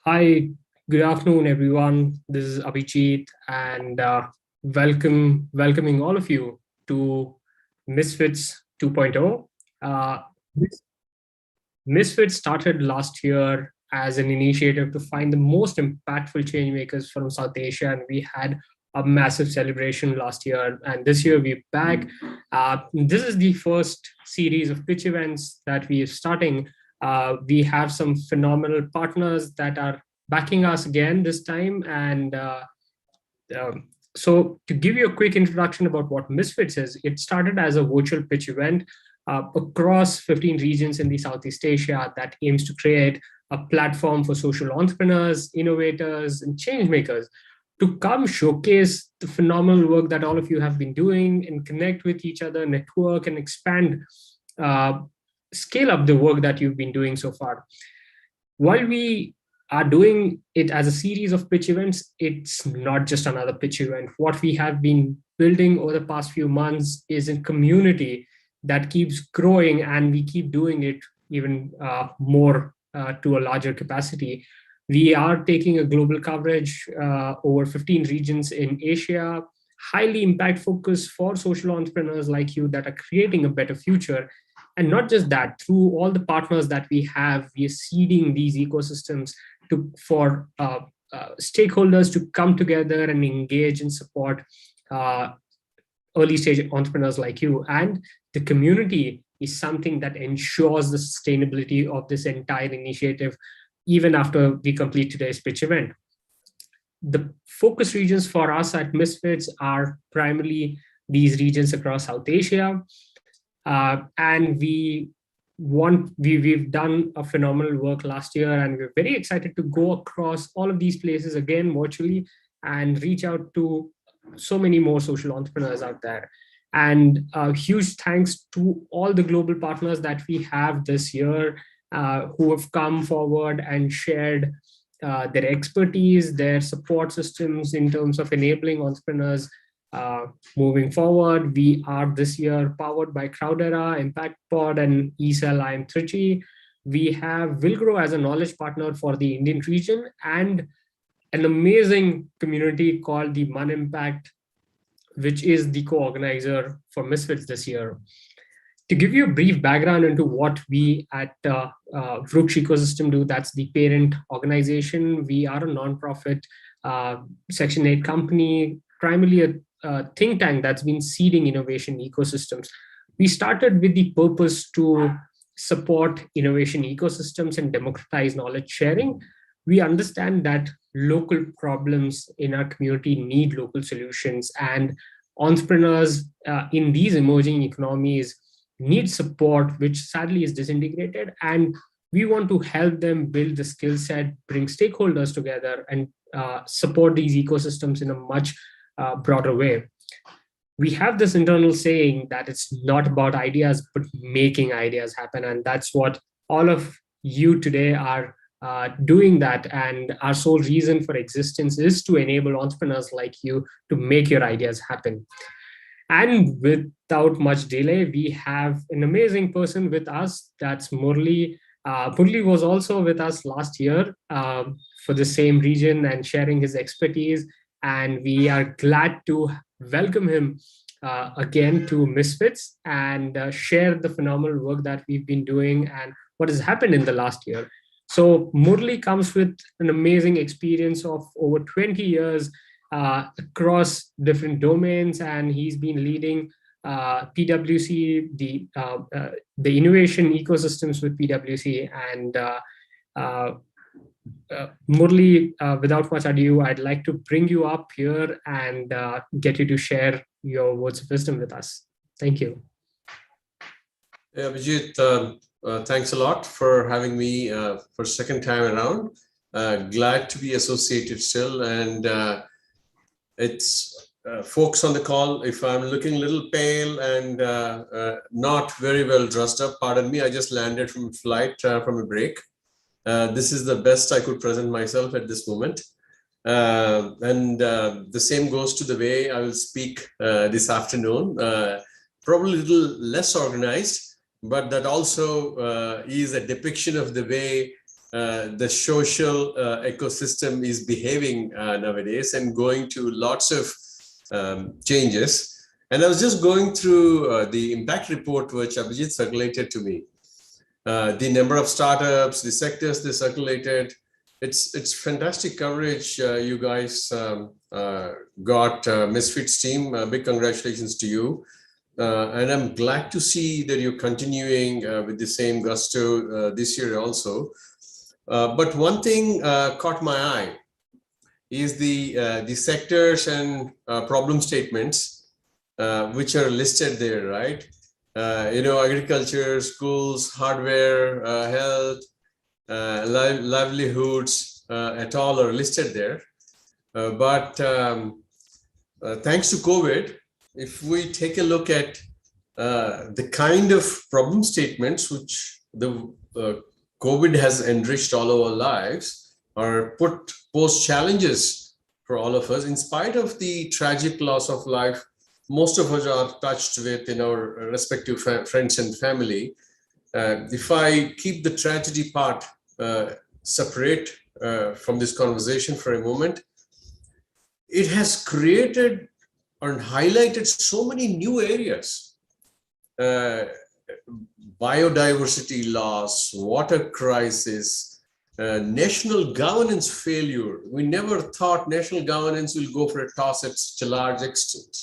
Hi, good afternoon, everyone. This is Abhijit, and welcoming all of you to Misfits 2.0. Uh, Misfits started last year as an initiative to find the most impactful change makers from South Asia, and we had a massive celebration last year. And this year we're back. This is the first series of pitch events that we are starting. We have some phenomenal partners that are backing us again this time. And so to give you a quick introduction about what Misfits is, it started as a virtual pitch event across 15 regions in the Southeast Asia that aims to create a platform for social entrepreneurs, innovators, and change makers to come showcase the phenomenal work that all of you have been doing and connect with each other, network, and expand, scale up the work that you've been doing so far. While we are doing it as a series of pitch events, it's not just another pitch event. What we have been building over the past few months is a community that keeps growing, and we keep doing it even more to a larger capacity. We are taking a global coverage over 15 regions in Asia, highly impact focus for social entrepreneurs like you that are creating a better future. And not just that, through all the partners that we have, we are seeding these ecosystems for stakeholders to come together and engage and support early stage entrepreneurs like you. And the community is something that ensures the sustainability of this entire initiative, even after we complete today's pitch event. The focus regions for us at Misfits are primarily these regions across South Asia. And we've done a phenomenal work last year, and we're very excited to go across all of these places again virtually and reach out to so many more social entrepreneurs out there. And huge thanks to all the global partners that we have this year who have come forward and shared their expertise, their support systems in terms of enabling entrepreneurs moving forward. We are this year powered by Crowdera, Impact Pod, and eCell I'm Trichy. We have Wilgrow as a knowledge partner for the Indian region, and an amazing community called the Mun Impact, which is the co-organizer for Misfits this year. To give you a brief background into what we at Vruksh Ecosystem do, that's the parent organization. We are a nonprofit Section 8 company, primarily a think tank that's been seeding innovation ecosystems. We started with the purpose to support innovation ecosystems and democratize knowledge sharing. We understand that local problems in our community need local solutions, and entrepreneurs in these emerging economies need support, which sadly is disintegrated. And we want to help them build the skill set, bring stakeholders together, and support these ecosystems in a much broader way. We have this internal saying that it's not about ideas, but making ideas happen. And that's what all of you today are doing that. And our sole reason for existence is to enable entrepreneurs like you to make your ideas happen. And without much delay, we have an amazing person with us. That's Murli. Murli was also with us last year for the same region and sharing his expertise. And we are glad to welcome him again to Misfits and share the phenomenal work that we've been doing and what has happened in the last year. So Murli comes with an amazing experience of over 20 years across different domains, and he's been leading PwC, the innovation ecosystems with PwC. And Murli, without much ado, I'd like to bring you up here and get you to share your words of wisdom with us. Thank you. Yeah, Vijit, thanks a lot for having me for second time around. Glad to be associated still, and it's folks on the call. If I'm looking a little pale and not very well dressed up, pardon me. I just landed from a flight from a break. This is the best I could present myself at this moment. And the same goes to the way I will speak this afternoon. Probably a little less organized, but that also is a depiction of the way the social ecosystem is behaving nowadays and going to lots of changes. And I was just going through the impact report which Abhijit circulated to me. The number of startups, the sectors they circulated. It's fantastic coverage you guys got, Misfits team. Big congratulations to you. And I'm glad to see that you're continuing with the same gusto this year also. But one thing caught my eye is the sectors and problem statements which are listed there, right? Agriculture, schools, hardware, health, livelihoods, et al. Are listed there. But thanks to COVID, if we take a look at the kind of problem statements which the COVID has enriched all our lives, or pose challenges for all of us, in spite of the tragic loss of life most of us are touched with in our respective friends and family. If I keep the tragedy part separate from this conversation for a moment, it has created and highlighted so many new areas. Biodiversity loss, water crisis, national governance failure. We never thought national governance will go for a toss at such a large extent.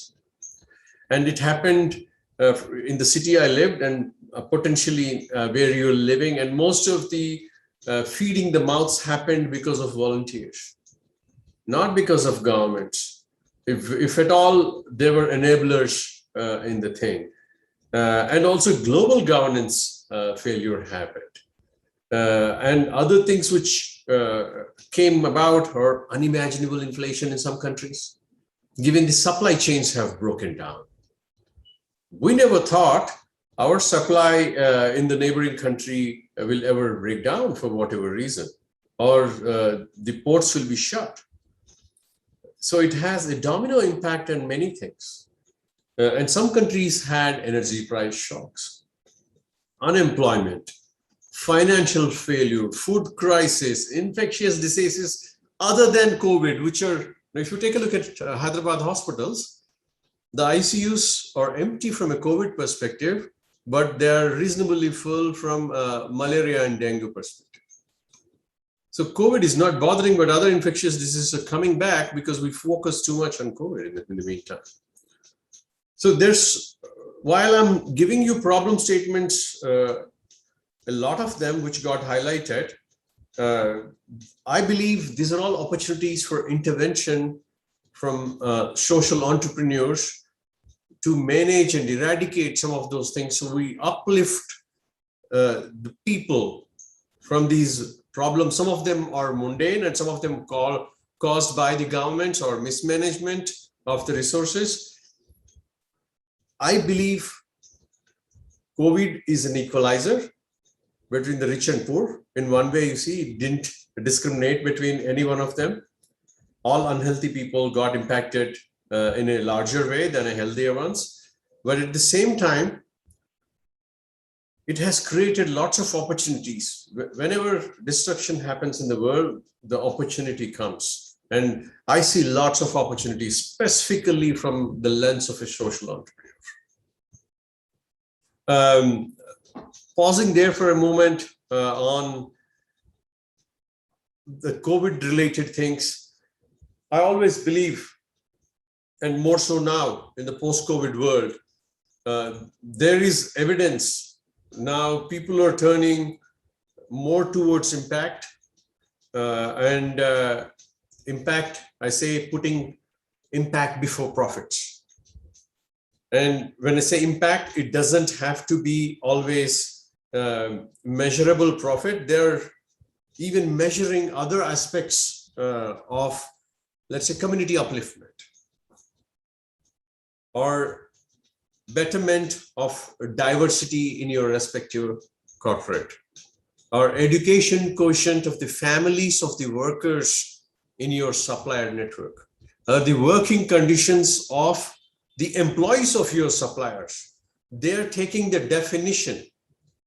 And it happened in the city I lived and potentially where you're living. And most of the feeding the mouths happened because of volunteers, not because of governments. If at all, there were enablers in the thing. And also global governance failure happened. And other things which came about are unimaginable inflation in some countries, given the supply chains have broken down. We never thought our supply in the neighboring country will ever break down for whatever reason, or the ports will be shut. So it has a domino impact on many things. And some countries had energy price shocks, unemployment, financial failure, food crisis, infectious diseases other than COVID, which are, if you take a look at Hyderabad hospitals, the ICUs are empty from a COVID perspective, but they are reasonably full from malaria and dengue perspective. So COVID is not bothering, but other infectious diseases are coming back because we focus too much on COVID in the meantime. So while I'm giving you problem statements, a lot of them which got highlighted, I believe these are all opportunities for intervention from social entrepreneurs to manage and eradicate some of those things. So we uplift the people from these problems. Some of them are mundane and some of them caused by the governments or mismanagement of the resources. I believe COVID is an equalizer between the rich and poor. In one way, you see, it didn't discriminate between any one of them. All unhealthy people got impacted in a larger way than a healthier ones. But at the same time, it has created lots of opportunities. Whenever destruction happens in the world, the opportunity comes. And I see lots of opportunities, specifically from the lens of a social entrepreneur. Pausing there for a moment on the COVID-related things, I always believe, and more so now in the post-COVID world, there is evidence. Now people are turning more towards impact and impact, I say, putting impact before profits. And when I say impact, it doesn't have to be always measurable profit. They're even measuring other aspects of, let's say, community upliftment or betterment of diversity in your respective corporate, or education quotient of the families of the workers in your supplier network, the working conditions of the employees of your suppliers. They're taking the definition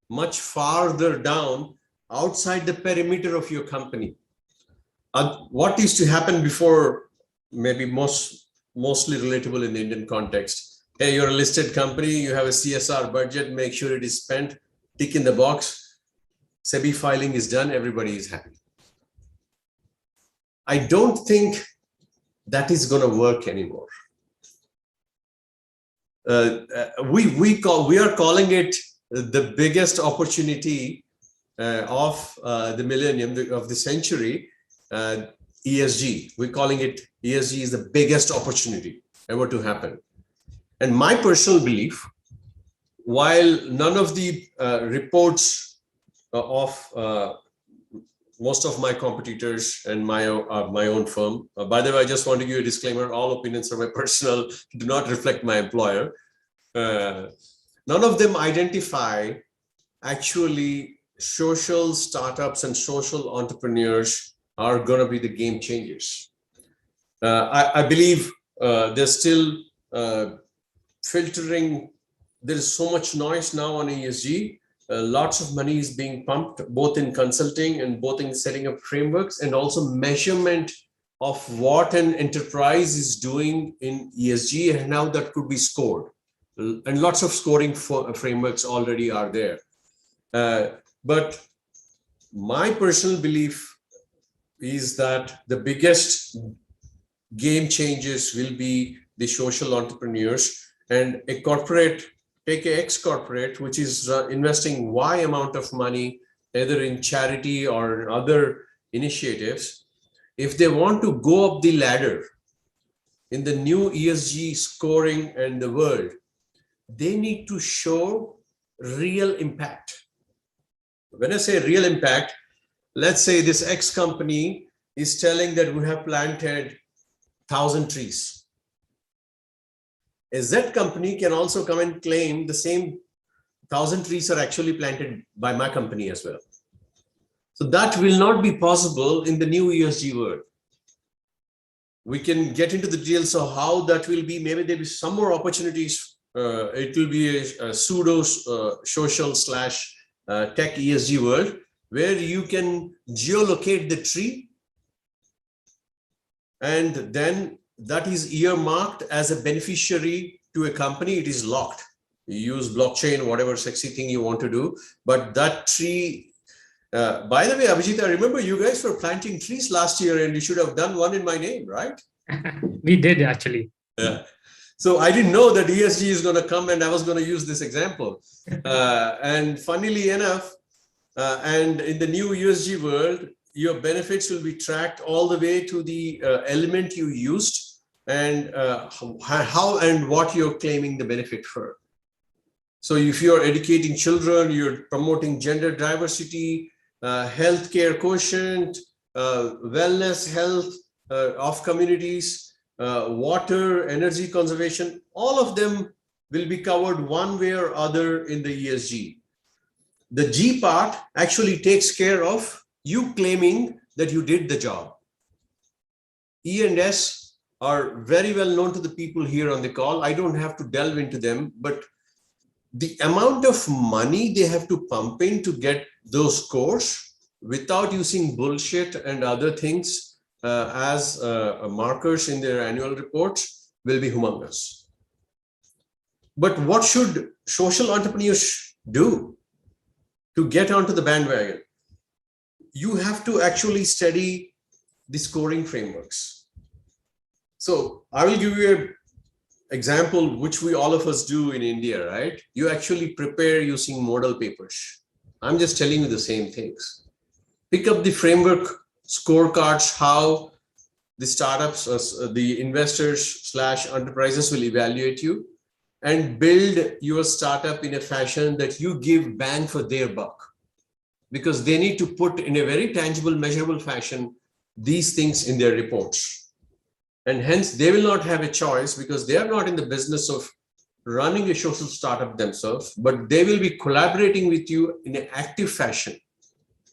much farther down outside the perimeter of your company. What used to happen before, maybe mostly relatable in the Indian context. Hey, you're a listed company, you have a CSR budget, make sure it is spent, tick in the box, SEBI filing is done, everybody is happy. I don't think that is going to work anymore. We are calling it the biggest opportunity of the millennium, of the century, ESG. We're calling it ESG is the biggest opportunity ever to happen. And my personal belief, while none of the reports of most of my competitors and my own firm, by the way, I just want to give you a disclaimer, all opinions are my personal, do not reflect my employer. None of them identify actually social startups and social entrepreneurs are going to be the game changers. I believe they're still filtering. There is so much noise now on ESG. Lots of money is being pumped, both in consulting and both in setting up frameworks, and also measurement of what an enterprise is doing in ESG and how that could be scored. And lots of scoring frameworks already are there. But my personal belief is that the biggest game changers will be the social entrepreneurs, and a corporate, take a ex-corporate, which is investing Y amount of money, either in charity or other initiatives. If they want to go up the ladder in the new ESG scoring and the world, they need to show real impact. When I say real impact, let's say this X company is telling that we have planted 1,000 trees. A Z company can also come and claim the same 1,000 trees are actually planted by my company as well. So that will not be possible in the new ESG world. We can get into the details of how that will be. Maybe there will be some more opportunities. It will be a pseudo social / tech ESG world where you can geolocate the tree, and then that is earmarked as a beneficiary to a company. It is locked. You use blockchain, whatever sexy thing you want to do, but that tree, by the way, Abhijit, I remember you guys were planting trees last year and you should have done one in my name, right? We did actually. Yeah. So I didn't know that ESG is going to come and I was going to use this example. And funnily enough, and in the new ESG world, your benefits will be tracked all the way to the element you used and how and what you're claiming the benefit for. So if you're educating children, you're promoting gender diversity, healthcare quotient, wellness, health of communities, water, energy conservation, all of them will be covered one way or other in the ESG. The G part actually takes care of you claiming that you did the job. E and S are very well known to the people here on the call. I don't have to delve into them, but the amount of money they have to pump in to get those scores without using bullshit and other things as markers in their annual reports will be humongous. But what should social entrepreneurs do to get onto the bandwagon? You have to actually study the scoring frameworks. So I will give you an example, which we all of us do in India, right? You actually prepare using model papers. I'm just telling you the same things. Pick up the framework scorecards, how the startups, the investors / enterprises will evaluate you, and build your startup in a fashion that you give bang for their buck, because they need to put in a very tangible, measurable fashion these things in their reports. And hence they will not have a choice, because they are not in the business of running a social startup themselves, but they will be collaborating with you in an active fashion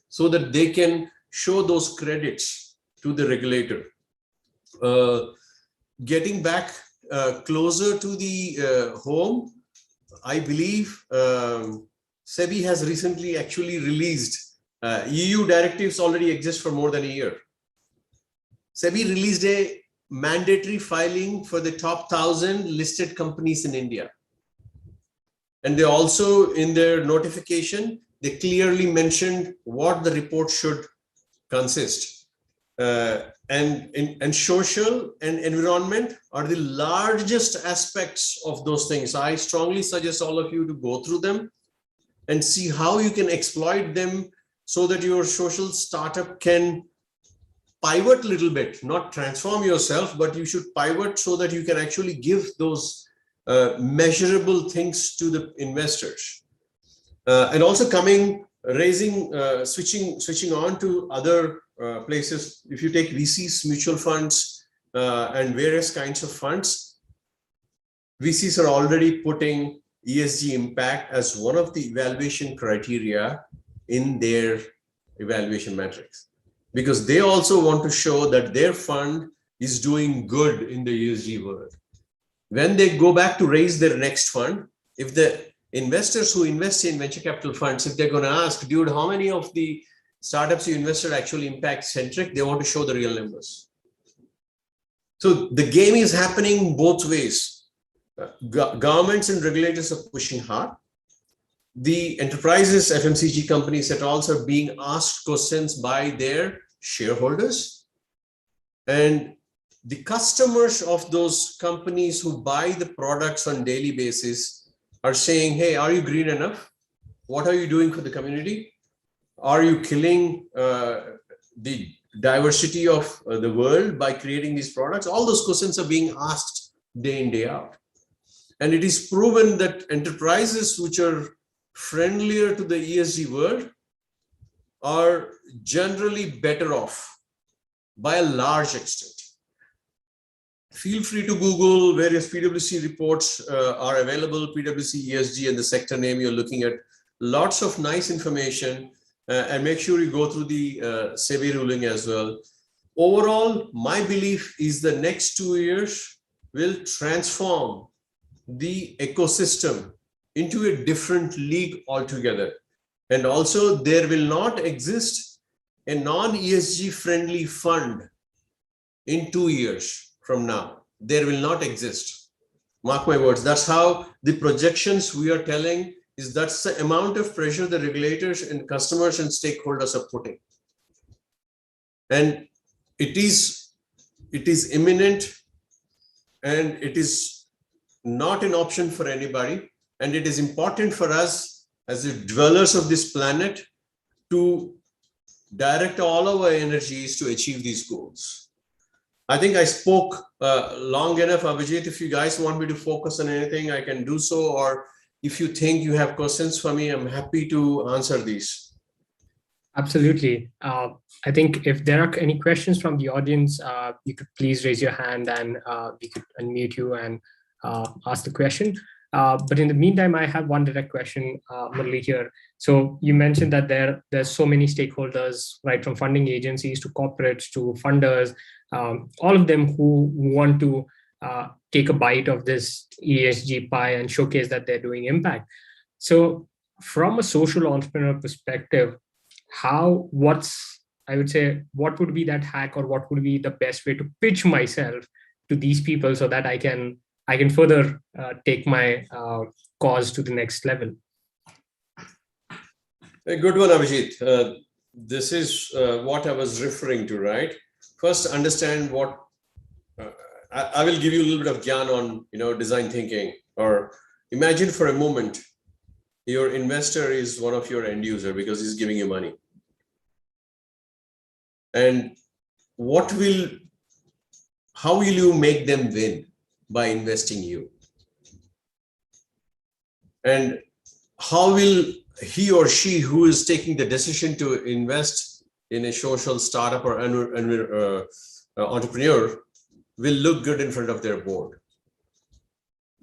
so that they can show those credits to the regulator. Getting back closer to the home, I believe SEBI has recently actually released EU directives already exist for more than a year. SEBI released a mandatory filing for the top 1,000 listed companies in India. And they also, in their notification, they clearly mentioned what the report should consist. And social and environment are the largest aspects of those things. I strongly suggest all of you to go through them and see how you can exploit them so that your social startup can pivot a little bit, not transform yourself, but you should pivot so that you can actually give those measurable things to the investors. And also switching on to other places. If you take VCs, mutual funds, and various kinds of funds, VCs are already putting ESG impact as one of the evaluation criteria in their evaluation metrics, because they also want to show that their fund is doing good in the ESG world. When they go back to raise their next fund, if the investors who invest in venture capital funds, if they're going to ask, dude, how many of the startups you invested actually impact centric, they want to show the real numbers. So the game is happening both ways. Governments and regulators are pushing hard. The enterprises, FMCG companies at all are being asked questions by their shareholders. And the customers of those companies who buy the products on daily basis are saying, hey, are you green enough? What are you doing for the community? Are you killing the diversity of the world by creating these products? All those questions are being asked day in, day out. And it is proven that enterprises which are friendlier to the ESG world are generally better off by a large extent. Feel free to Google, various PwC reports are available, PwC ESG and the sector name you're looking at. Lots of nice information, and make sure you go through the SEBI ruling as well. Overall, my belief is the next 2 years will transform the ecosystem into a different league altogether. And also, there will not exist a non-ESG friendly fund in 2 years from now. There will not exist. Mark my words. That's how the projections we are telling is, that's the amount of pressure the regulators and customers and stakeholders are putting. And it is imminent, and it is not an option for anybody. And it is important for us as the dwellers of this planet to direct all our energies to achieve these goals. I think I spoke long enough, Abhijit. If you guys want me to focus on anything, I can do so. Or if you think you have questions for me, I'm happy to answer these. Absolutely. I think if there are any questions from the audience, you could please raise your hand and we could unmute you and ask the question. But in the meantime, I have one direct question, Murali, here. So you mentioned that there's so many stakeholders, right, from funding agencies to corporates to funders, all of them who want to take a bite of this ESG pie and showcase that they're doing impact. So from a social entrepreneur perspective, what would be that hack, or what would be the best way to pitch myself to these people so that I can further take my cause to the next level? A good one, Abhijit. This is what I was referring to, right? First, understand what I will give you a little bit of gyan on, design thinking. Or imagine for a moment, your investor is one of your end user because he's giving you money. And how will you make them win? By investing you? And how will he or she who is taking the decision to invest in a social startup or entrepreneur will look good in front of their board?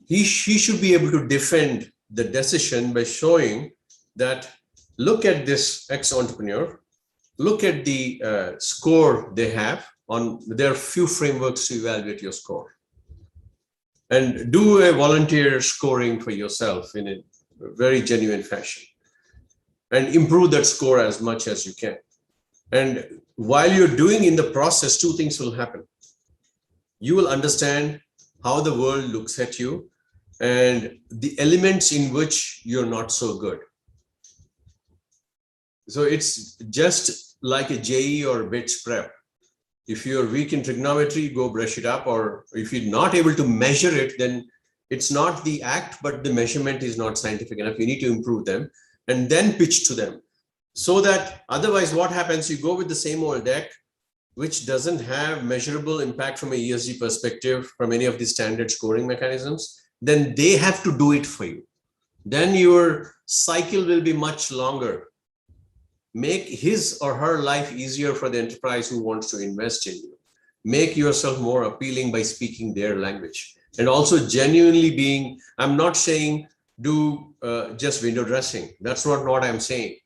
She should be able to defend the decision by showing that, look at this ex-entrepreneur, look at the score they have on, there are few frameworks to evaluate your score. And do a volunteer scoring for yourself in a very genuine fashion. and improve that score as much as you can. And while you're doing in the process, two things will happen. You will understand how the world looks at you and the elements in which you're not so good. So it's just like a JE or BITS prep. If you're weak in trigonometry, go brush it up. Or if you're not able to measure it, then it's not the act, but the measurement is not scientific enough. You need to improve them and then pitch to them. So that otherwise what happens, you go with the same old deck, which doesn't have measurable impact from a ESG perspective from any of the standard scoring mechanisms, then they have to do it for you. Then your cycle will be much longer. Make his or her life easier for the enterprise who wants to invest in you. Make yourself more appealing by speaking their language. And also genuinely being, I'm not saying do just window dressing. That's not what I'm saying.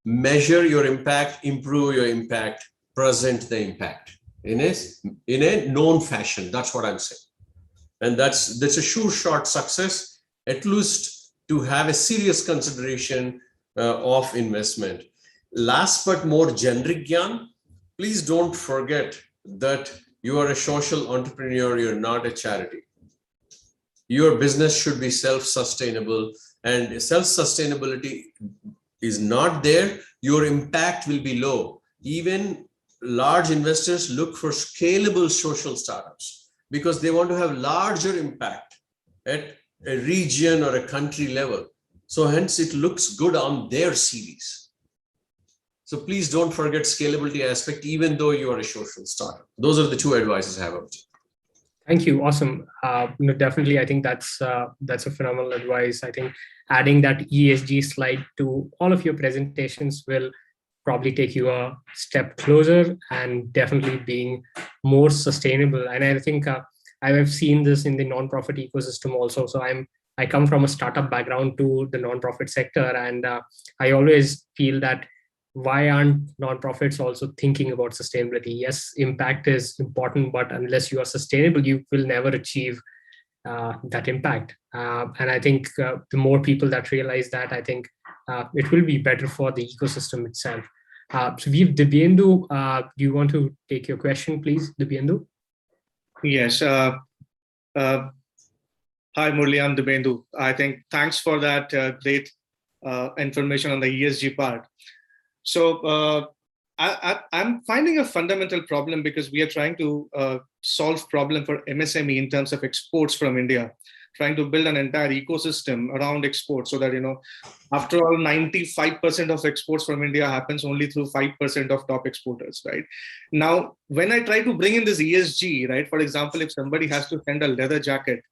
Measure your impact, improve your impact, present the impact in a known fashion. That's what I'm saying. And that's a sure shot success, at least to have a serious consideration of investment. Last but more generic Gyan, please don't forget that you are a social entrepreneur, you're not a charity. Your business should be self-sustainable, and self-sustainability is not there, your impact will be low. Even large investors look for scalable social startups because they want to have larger impact at a region or a country level. So hence it looks good on their CVs. So please don't forget scalability aspect, even though you are a social startup. Those are the two advices I have. Thank you. Awesome. Definitely, I think that's a phenomenal advice. I think adding that ESG slide to all of your presentations will probably take you a step closer and definitely being more sustainable. And I think I have seen this in the nonprofit ecosystem also. So I come from a startup background to the nonprofit sector, and I always feel that why aren't nonprofits also thinking about sustainability? Yes, impact is important, but unless you are sustainable, you will never achieve that impact. And I think the more people that realize that, I think it will be better for the ecosystem itself. So we have Dibyendu. Do you want to take your question, please, Dibyendu? Yes. Hi, Murli, I'm Dibyendu. I think thanks for that great information on the ESG part. So I'm finding a fundamental problem because we are trying to solve problem for MSME in terms of exports from India, trying to build an entire ecosystem around exports so that, after all, 95% of exports from India happens only through 5% of top exporters, right? Now, when I try to bring in this ESG, right, for example, if somebody has to send a leather jacket,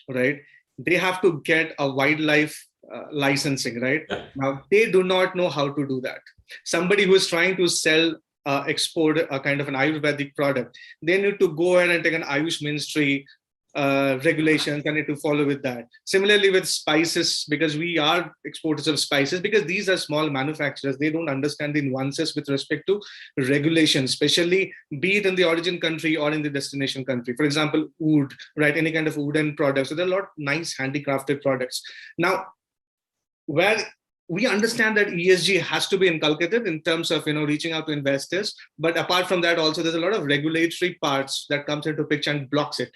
right, they have to get a wildlife licensing, right? Now, they do not know how to do that. Somebody who is trying to sell, export a kind of an Ayurvedic product, they need to go ahead and take an Ayush Ministry regulations and need to follow with that. Similarly with spices, because we are exporters of spices, because these are small manufacturers, they don't understand the nuances with respect to regulations, especially be it in the origin country or in the destination country. For example, wood, right? Any kind of wooden products. So there are a lot of nice handicrafted products. Now, where we understand that ESG has to be inculcated in terms of reaching out to investors, but apart from that, also there's a lot of regulatory parts that comes into picture and blocks it,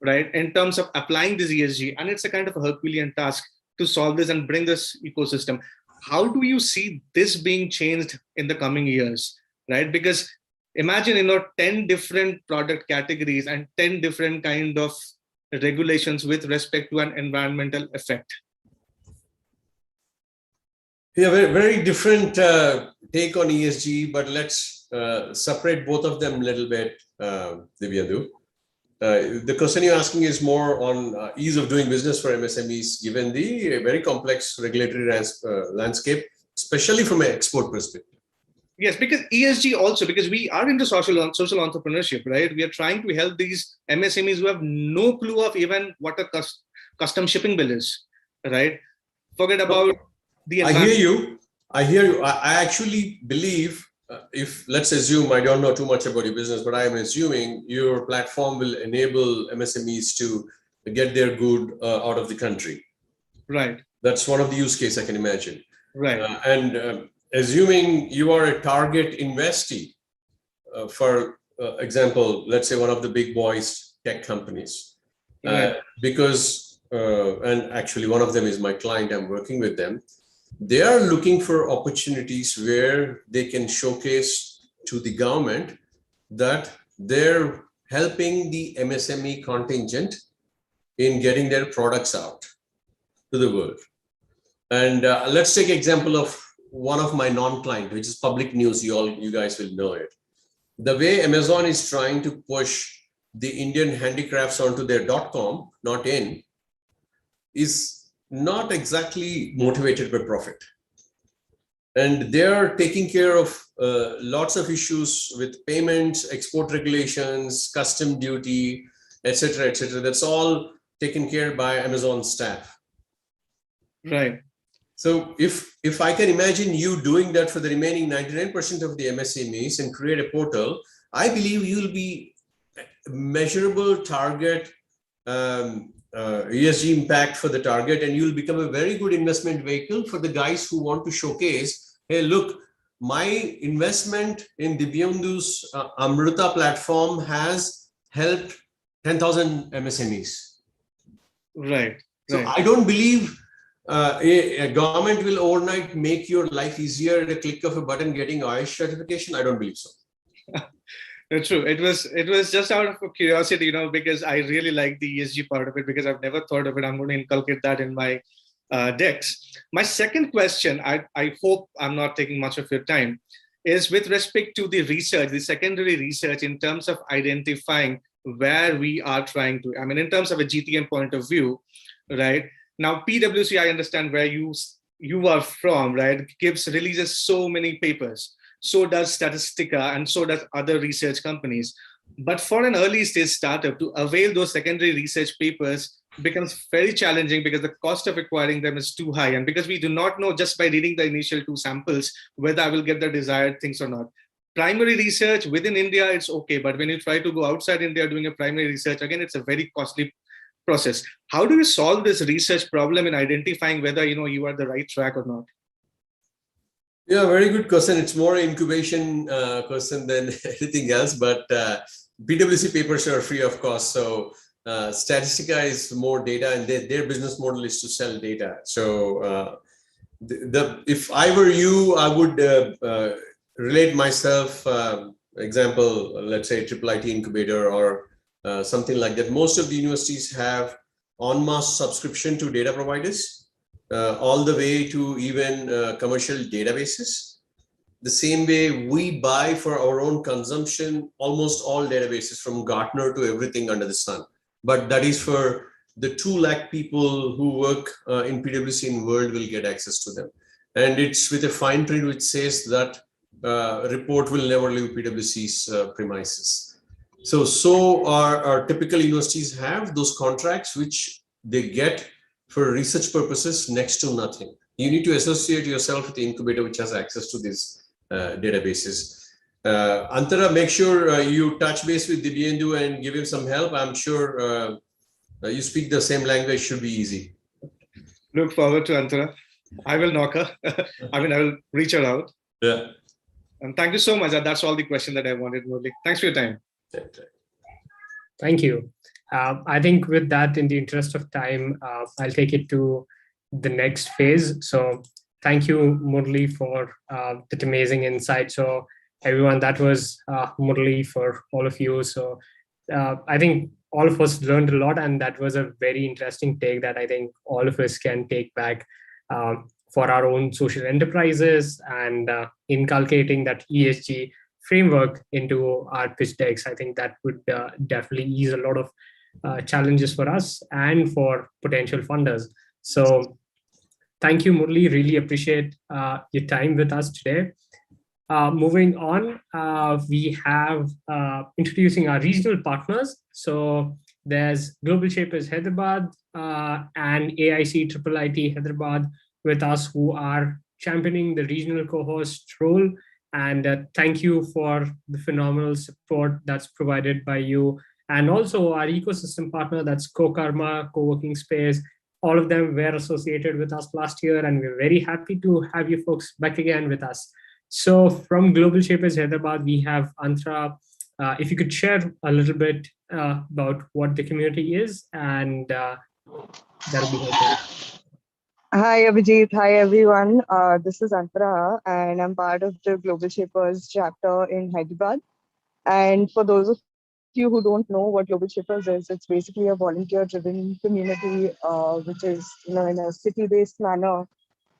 right? In terms of applying this ESG, and it's a kind of a Herculean task to solve this and bring this ecosystem. How do you see this being changed in the coming years, right? Because imagine 10 different product categories and 10 different kind of regulations with respect to an environmental effect. Yeah, very, very different take on ESG, but let's separate both of them a little bit, Dibyendu. The question you're asking is more on ease of doing business for MSMEs, given the very complex regulatory landscape, especially from an export perspective. Yes, because ESG also, because we are into social entrepreneurship, right? We are trying to help these MSMEs who have no clue of even what a custom shipping bill is, right? Forget about the environment. I hear you. I actually believe, if let's assume, I don't know too much about your business, but I am assuming your platform will enable MSMEs to get their good out of the country. Right. That's one of the use cases I can imagine. Right. And assuming you are a target investee, for example, let's say one of the big boys tech companies, Right. because, and actually one of them is my client, I'm working with them. They are looking for opportunities where they can showcase to the government that they're helping the MSME contingent in getting their products out to the world. And let's take example of one of my non-client, which is public news. You guys will know it. The way Amazon is trying to push the Indian handicrafts onto their .com, not in, is not exactly motivated by profit. And they're taking care of lots of issues with payments, export regulations, custom duty, etc., etc. That's all taken care by Amazon staff. Right. So if I can imagine you doing that for the remaining 99% of the MSMEs and create a portal, I believe you'll be measurable target, ESG impact for the target, and you'll become a very good investment vehicle for the guys who want to showcase, hey, look, my investment in Divyamdu's Amruta platform has helped 10,000 MSMEs. Right. So I don't believe a government will overnight make your life easier at a click of a button getting IS certification. I don't believe so. True. It was just out of curiosity, because I really like the ESG part of it, because I've never thought of it. I'm going to inculcate that in my decks. My second question, I hope I'm not taking much of your time, is with respect to the research, the secondary research in terms of identifying where we are trying to, in terms of a GTM point of view, right? Now, PwC, I understand where you are from, right? Releases so many papers. So does Statistica, and so does other research companies. But for an early stage startup to avail those secondary research papers becomes very challenging, because the cost of acquiring them is too high. And because we do not know just by reading the initial 2 samples whether I will get the desired things or not. Primary research within India, it's okay. But when you try to go outside India doing a primary research, again, it's a very costly process. How do you solve this research problem in identifying whether you are the right track or not? Yeah, very good question. It's more incubation question than anything else, but PwC papers are free of cost. So Statistica is more data, and their business model is to sell data. So if I were you, I would relate myself, example, let's say IIIT incubator or something like that. Most of the universities have en masse subscription to data providers, all the way to even commercial databases. The same way we buy for our own consumption almost all databases from Gartner to everything under the sun. But that is for the 2 lakh people who work in PwC in world will get access to them. And it's with a fine print which says that report will never leave PwC's premises. So our typical universities have those contracts which they get for research purposes next to nothing. You need to associate yourself with the incubator which has access to these databases. Antara, make sure you touch base with Divyendu and give him some help. I'm sure you speak the same language, should be easy. Look forward to Antara. I will knock her. I will reach her out. Yeah. And thank you so much. That's all the question that I wanted, Murli. Thanks for your time. Thank you. I think with that, in the interest of time, I'll take it to the next phase. So thank you, Murli, for that amazing insight. So everyone, that was Murli for all of you. So I think all of us learned a lot, and that was a very interesting take that I think all of us can take back for our own social enterprises, and inculcating that ESG framework into our pitch decks. I think that would definitely ease a lot of challenges for us and for potential funders. So thank you, Murli. Really appreciate your time with us today. Moving on, we have introducing our regional partners. So there's Global Shapers Hyderabad and AIC IIIT Hyderabad with us, who are championing the regional co-host role. And thank you for the phenomenal support that's provided by you. And also our ecosystem partner, that's Co-Karma, co-working space, all of them were associated with us last year, and we're very happy to have you folks back again with us. So from Global Shapers Hyderabad, we have Antra. If you could share a little bit about what the community is, and that would be helpful. Hi, Abhijit. Hi, everyone. This is Antara, and I'm part of the Global Shapers chapter in Hyderabad. And for those of you who don't know what Global Shapers is, it's basically a volunteer-driven community, which is, in a city-based manner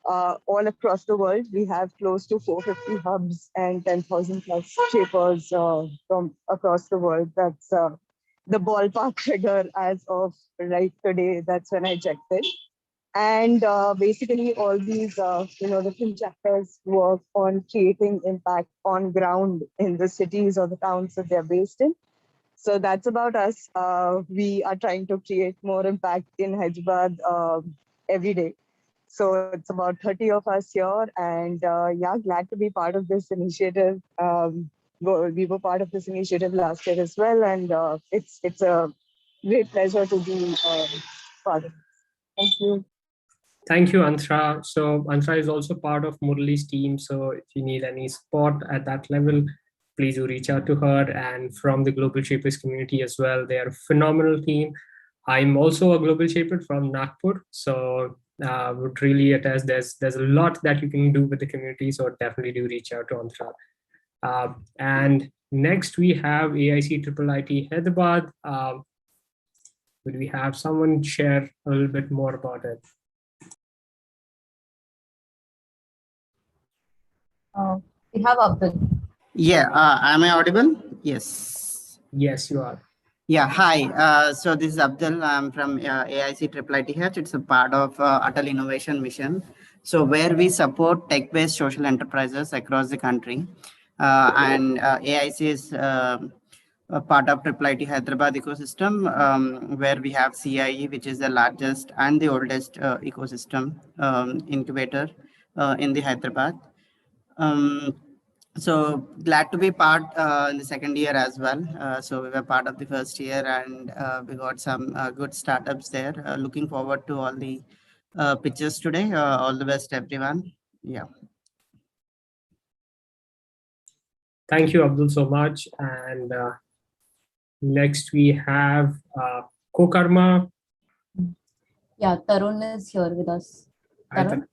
all across the world. We have close to 450 hubs and 10,000 plus shapers from across the world. That's the ballpark figure as of right today. That's when I checked it. And basically, all these different chapters work on creating impact on ground in the cities or the towns that they're based in. So that's about us. We are trying to create more impact in Hyderabad every day. So it's about 30 of us here, and yeah, glad to be part of this initiative. We were part of this initiative last year as well, and it's a great pleasure to be part of it. Thank you. Thank you, Antra. So Antra is also part of Murali's team. So if you need any support at that level, please do reach out to her. And from the Global Shapers community as well, they are a phenomenal team. I'm also a Global Shaper from Nagpur. So would really attest there's a lot that you can do with the community. So definitely do reach out to Antra. And next we have AIC IIIT Hyderabad. Would we have someone share a little bit more about it? We have Abdul. Yeah, am I audible? Yes. Yes, you are. Yeah, hi. So this is Abdul. I'm from AIC IIITH. It's a part of Atal Innovation Mission. So where we support tech-based social enterprises across the country. And AIC is a part of IIIT Hyderabad ecosystem, where we have CIE, which is the largest and the oldest ecosystem incubator in the Hyderabad. So glad to be part in the second year as well. So we were part of the first year, and we got some good startups there. Looking forward to all the pitches today. All the best, everyone. Yeah. Thank you, Abdul, so much. And next we have Kokarma. Yeah, Tarun is here with us. Tarun?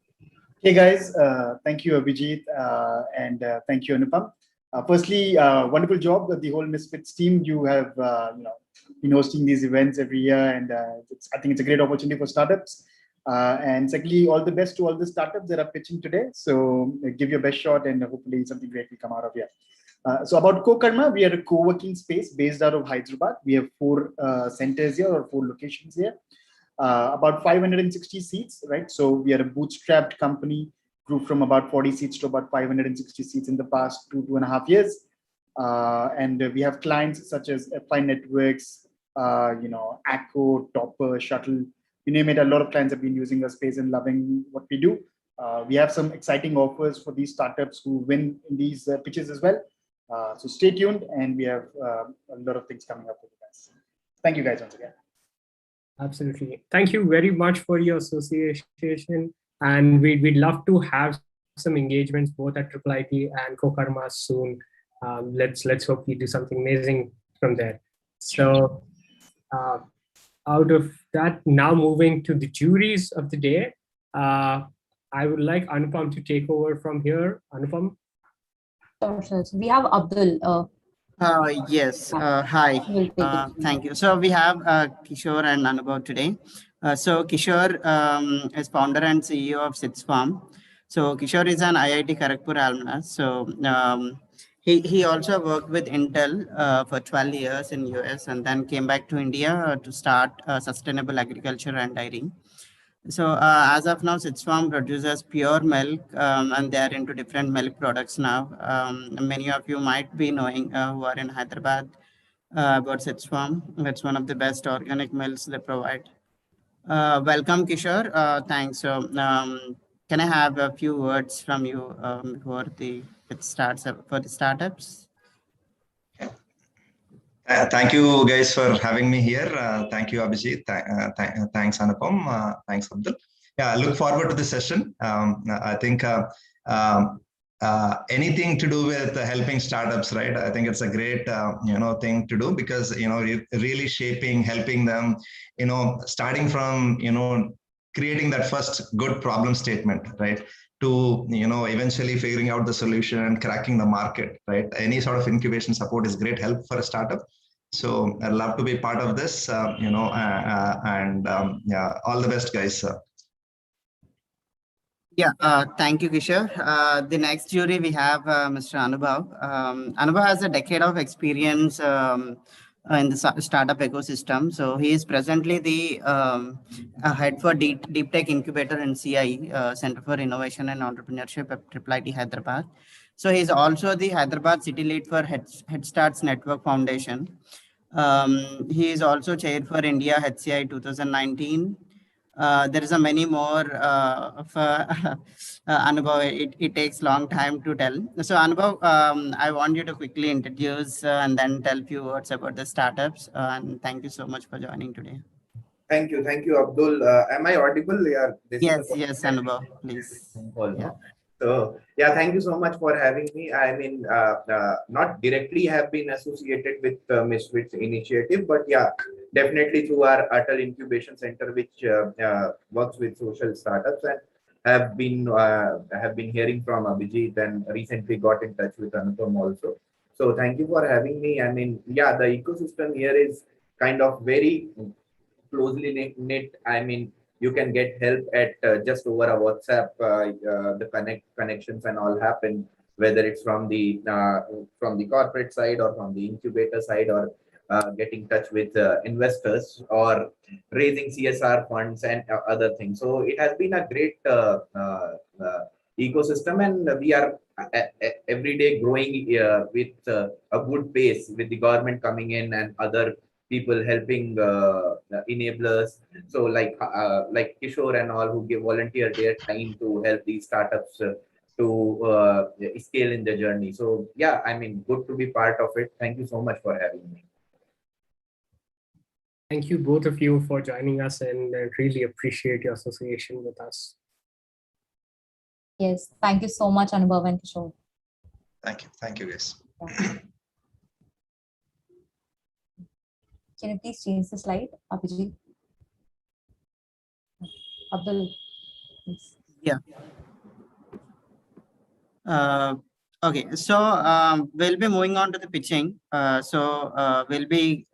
Hey guys, thank you Abhijit and thank you Anupam. Firstly, wonderful job with the whole Misfits team. You have been hosting these events every year, and I think it's a great opportunity for startups. And secondly, all the best to all the startups that are pitching today. So give your best shot, and hopefully something great will come out of here. So about Co-Karma, we are a co-working space based out of Hyderabad. We have 4 centers here, or 4 locations here. About 560 seats, right? So we are a bootstrapped company, grew from about 40 seats to about 560 seats in the past 2.5 years. And we have clients such as FI Networks, ACCO, Topper, Shuttle, you name it. A lot of clients have been using our space and loving what we do. We have some exciting offers for these startups who win in these pitches as well. So stay tuned, and we have a lot of things coming up with you guys. Thank you guys once again. Absolutely. Thank you very much for your association. And we'd love to have some engagements both at IIIT and Kokarma soon. Let's hope we do something amazing from there. So out of that, now moving to the juries of the day, I would like Anupam to take over from here. Anupam? Sure. We have Abdul. Yes. Hi. Thank you. So we have Kishore and Anubhav today. So Kishore is founder and CEO of SitsFarm. So Kishore is an IIT Kharagpur alumnus. So he also worked with Intel for 12 years in US, and then came back to India to start sustainable agriculture and dairy. So as of now, SitsFarm produces pure milk, and they are into different milk products now. Many of you might be knowing who are in Hyderabad about SitsFarm. It's one of the best organic milks they provide. Welcome, Kishore. Thanks. So can I have a few words from you for the startups? Thank you guys for having me here. Thank you, Abhijit. Thanks, Anupam. Thanks, Abdul. Yeah, I look forward to the session. I think anything to do with helping startups, right? I think it's a great, thing to do because, really shaping, helping them, starting from, creating that first good problem statement, right? To, eventually figuring out the solution and cracking the market, right? Any sort of incubation support is great help for a startup. So I'd love to be part of this, yeah, all the best, guys. Yeah, thank you, Kishore. The next jury we have Mr. Anubhav. Anubhav has a decade of experience in the startup ecosystem. So he is presently the head for Deep Tech Incubator in CI, Center for Innovation and Entrepreneurship at IIIT Hyderabad. So he's also the Hyderabad City Lead for Head Starts Network Foundation. He is also chair for India HCI 2019. There is a many more Anubhav. It takes long time to tell. So Anubhav, I want you to quickly introduce and then tell a few words about the startups. And thank you so much for joining today. Thank you, Abdul. Am I audible? Yeah. Yes, Anubhav, please. Yeah. So yeah, thank you so much for having me. I mean, not directly have been associated with Misfits initiative, but yeah, definitely through our Atal Incubation Center, which works with social startups, and have been hearing from Abhijit and recently got in touch with Anupam also. So thank you for having me. I mean, yeah, the ecosystem here is kind of very closely knit. I mean, you can get help at just over a WhatsApp. The connections and all happen, whether it's from the corporate side or from the incubator side, or getting in touch with investors or raising CSR funds and other things. So it has been a great ecosystem, and we are every day growing with a good pace, with the government coming in and other people helping enablers. So like Kishore and all, who volunteer their time to help these startups to scale in the journey. So yeah, I mean, good to be part of it. Thank you so much for having me. Thank you both of you for joining us, and I really appreciate your association with us. Yes, thank you so much, Anubhav and Kishore. Thank you, guys. Yeah. Can you please change the slide, Abhijit? Abdul, please. Yeah. Okay, so we'll be moving on to the pitching. We'll be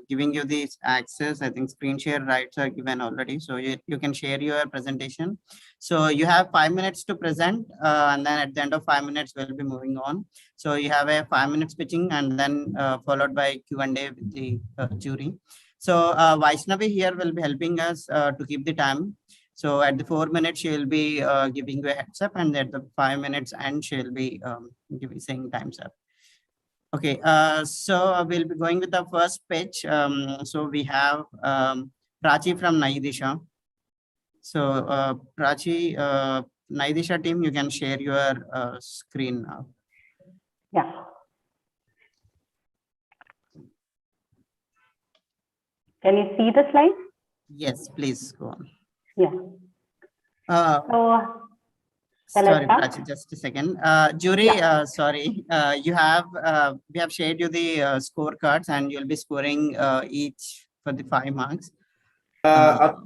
giving you this access. I think screen share rights are given already, so you can share your presentation. So you have 5 minutes to present, and then at the end of 5 minutes, we'll be moving on. So you have a 5 minutes pitching, and then followed by Q&A with the jury. So Vaishnavi here will be helping us to keep the time. So at the 4 minutes, she will be giving you a heads up, and at the 5 minutes end, she'll be saying time's up. Okay, so we'll be going with the first pitch. So we have Prachi from Naidisha. So Prachi, Naidisha team, you can share your screen now. Yeah. Can you see the slide? Yes, please go on. Yeah. Sorry, Prachi, just a second. Jury, yeah. Sorry, we have shared you the scorecards, and you'll be scoring each for the 5 marks.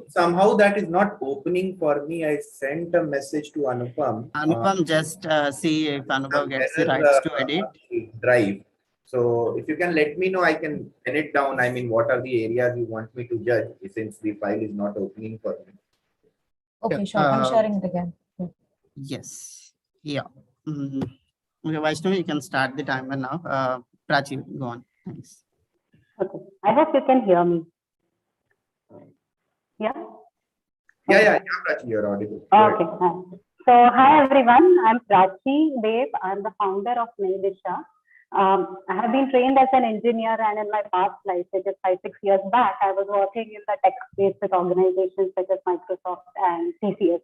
Somehow that is not opening for me. I sent a message to Anupam. Anupam, just see if Anupam gets the rights to edit. Drive. So if you can let me know, I can pen it down. I mean, what are the areas you want me to judge, since the file is not opening for me. Okay, sure. I'm sharing it again. Yeah. Yes. Yeah. Okay, Vaishnavi, you can start the timer now. Prachi, go on. Thanks. Okay. I hope you can hear me. Yeah? Yeah, Prachi, you're audible. Okay. So, hi everyone. I'm Prachi Dev. I'm the founder of Naidisha. I have been trained as an engineer, and in my past life, which is 5-6 years back, I was working in the tech space with organizations such as Microsoft and TCS.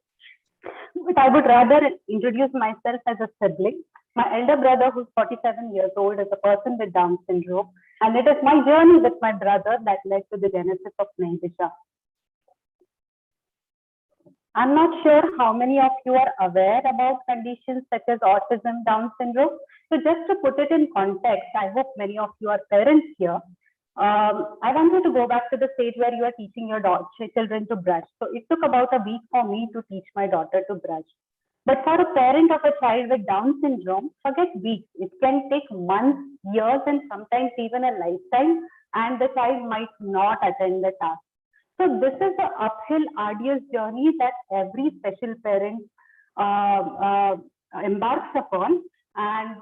But I would rather introduce myself as a sibling. My elder brother, who's 47 years old, is a person with Down syndrome, And it is my journey with my brother that led to the genesis of Naidisha. I'm not sure how many of you are aware about conditions such as autism, Down syndrome. So just to put it in context, I hope many of you are parents here. I want you to go back to the stage where you are teaching your children to brush. So it took about a week for me to teach my daughter to brush. But for a parent of a child with Down syndrome, forget weeks. It can take months, years, and sometimes even a lifetime, and the child might not attend the task. So this is the uphill, arduous journey that every special parent embarks upon. And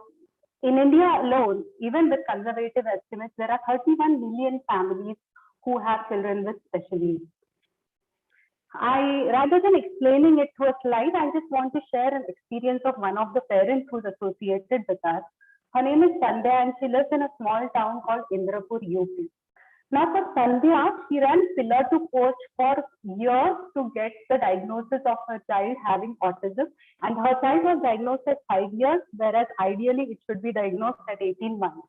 in India alone, even with conservative estimates, there are 31 million families who have children with special needs. Rather than explaining it through a slide, I just want to share an experience of one of the parents who's associated with us. Her name is Sandhya, and she lives in a small town called Indrapur, UP. Now for Sandhya, she ran pillar to post for years to get the diagnosis of her child having autism, and her child was diagnosed at 5 years, whereas ideally it should be diagnosed at 18 months.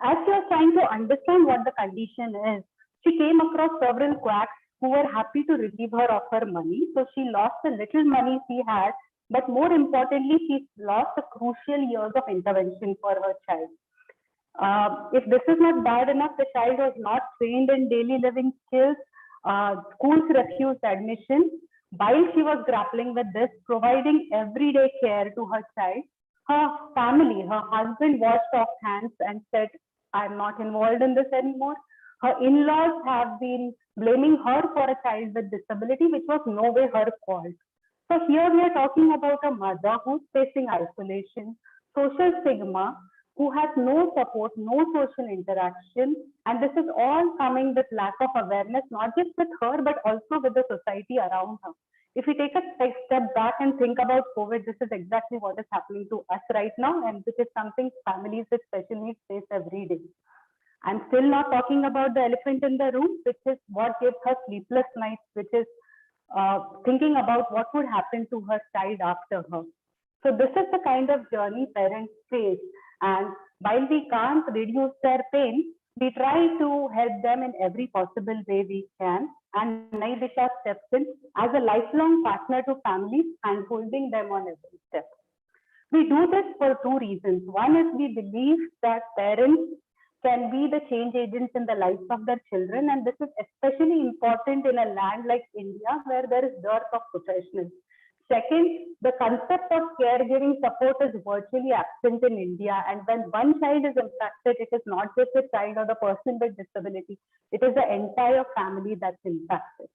As she was trying to understand what the condition is, she came across several quacks who were happy to relieve her of her money. So she lost the little money she had, but more importantly, she lost the crucial years of intervention for her child. If this is not bad enough, the child was not trained in daily living skills. Schools refused admission. While she was grappling with this, providing everyday care to her child, her family, her husband washed off hands and said, I'm not involved in this anymore. Her in-laws have been blaming her for a child with disability, which was no way her fault. So here we are talking about a mother who's facing isolation, social stigma, who has no support, no social interaction. And this is all coming with lack of awareness, not just with her, but also with the society around her. If we take a step back and think about COVID, this is exactly what is happening to us right now, and this is something families with special needs face every day. I'm still not talking about the elephant in the room, which is what gives her sleepless nights, which is thinking about what would happen to her child after her. So this is the kind of journey parents face. And while we can't reduce their pain, we try to help them in every possible way we can. And Naidisha steps in as a lifelong partner to families and holding them on every step. We do this for two reasons. One is we believe that parents can be the change agents in the lives of their children. And this is especially important in a land like India, where there is dearth of professionals. Second, the concept of caregiving support is virtually absent in India. And when one child is impacted, it is not just the child or the person with disability, it is the entire family that's impacted.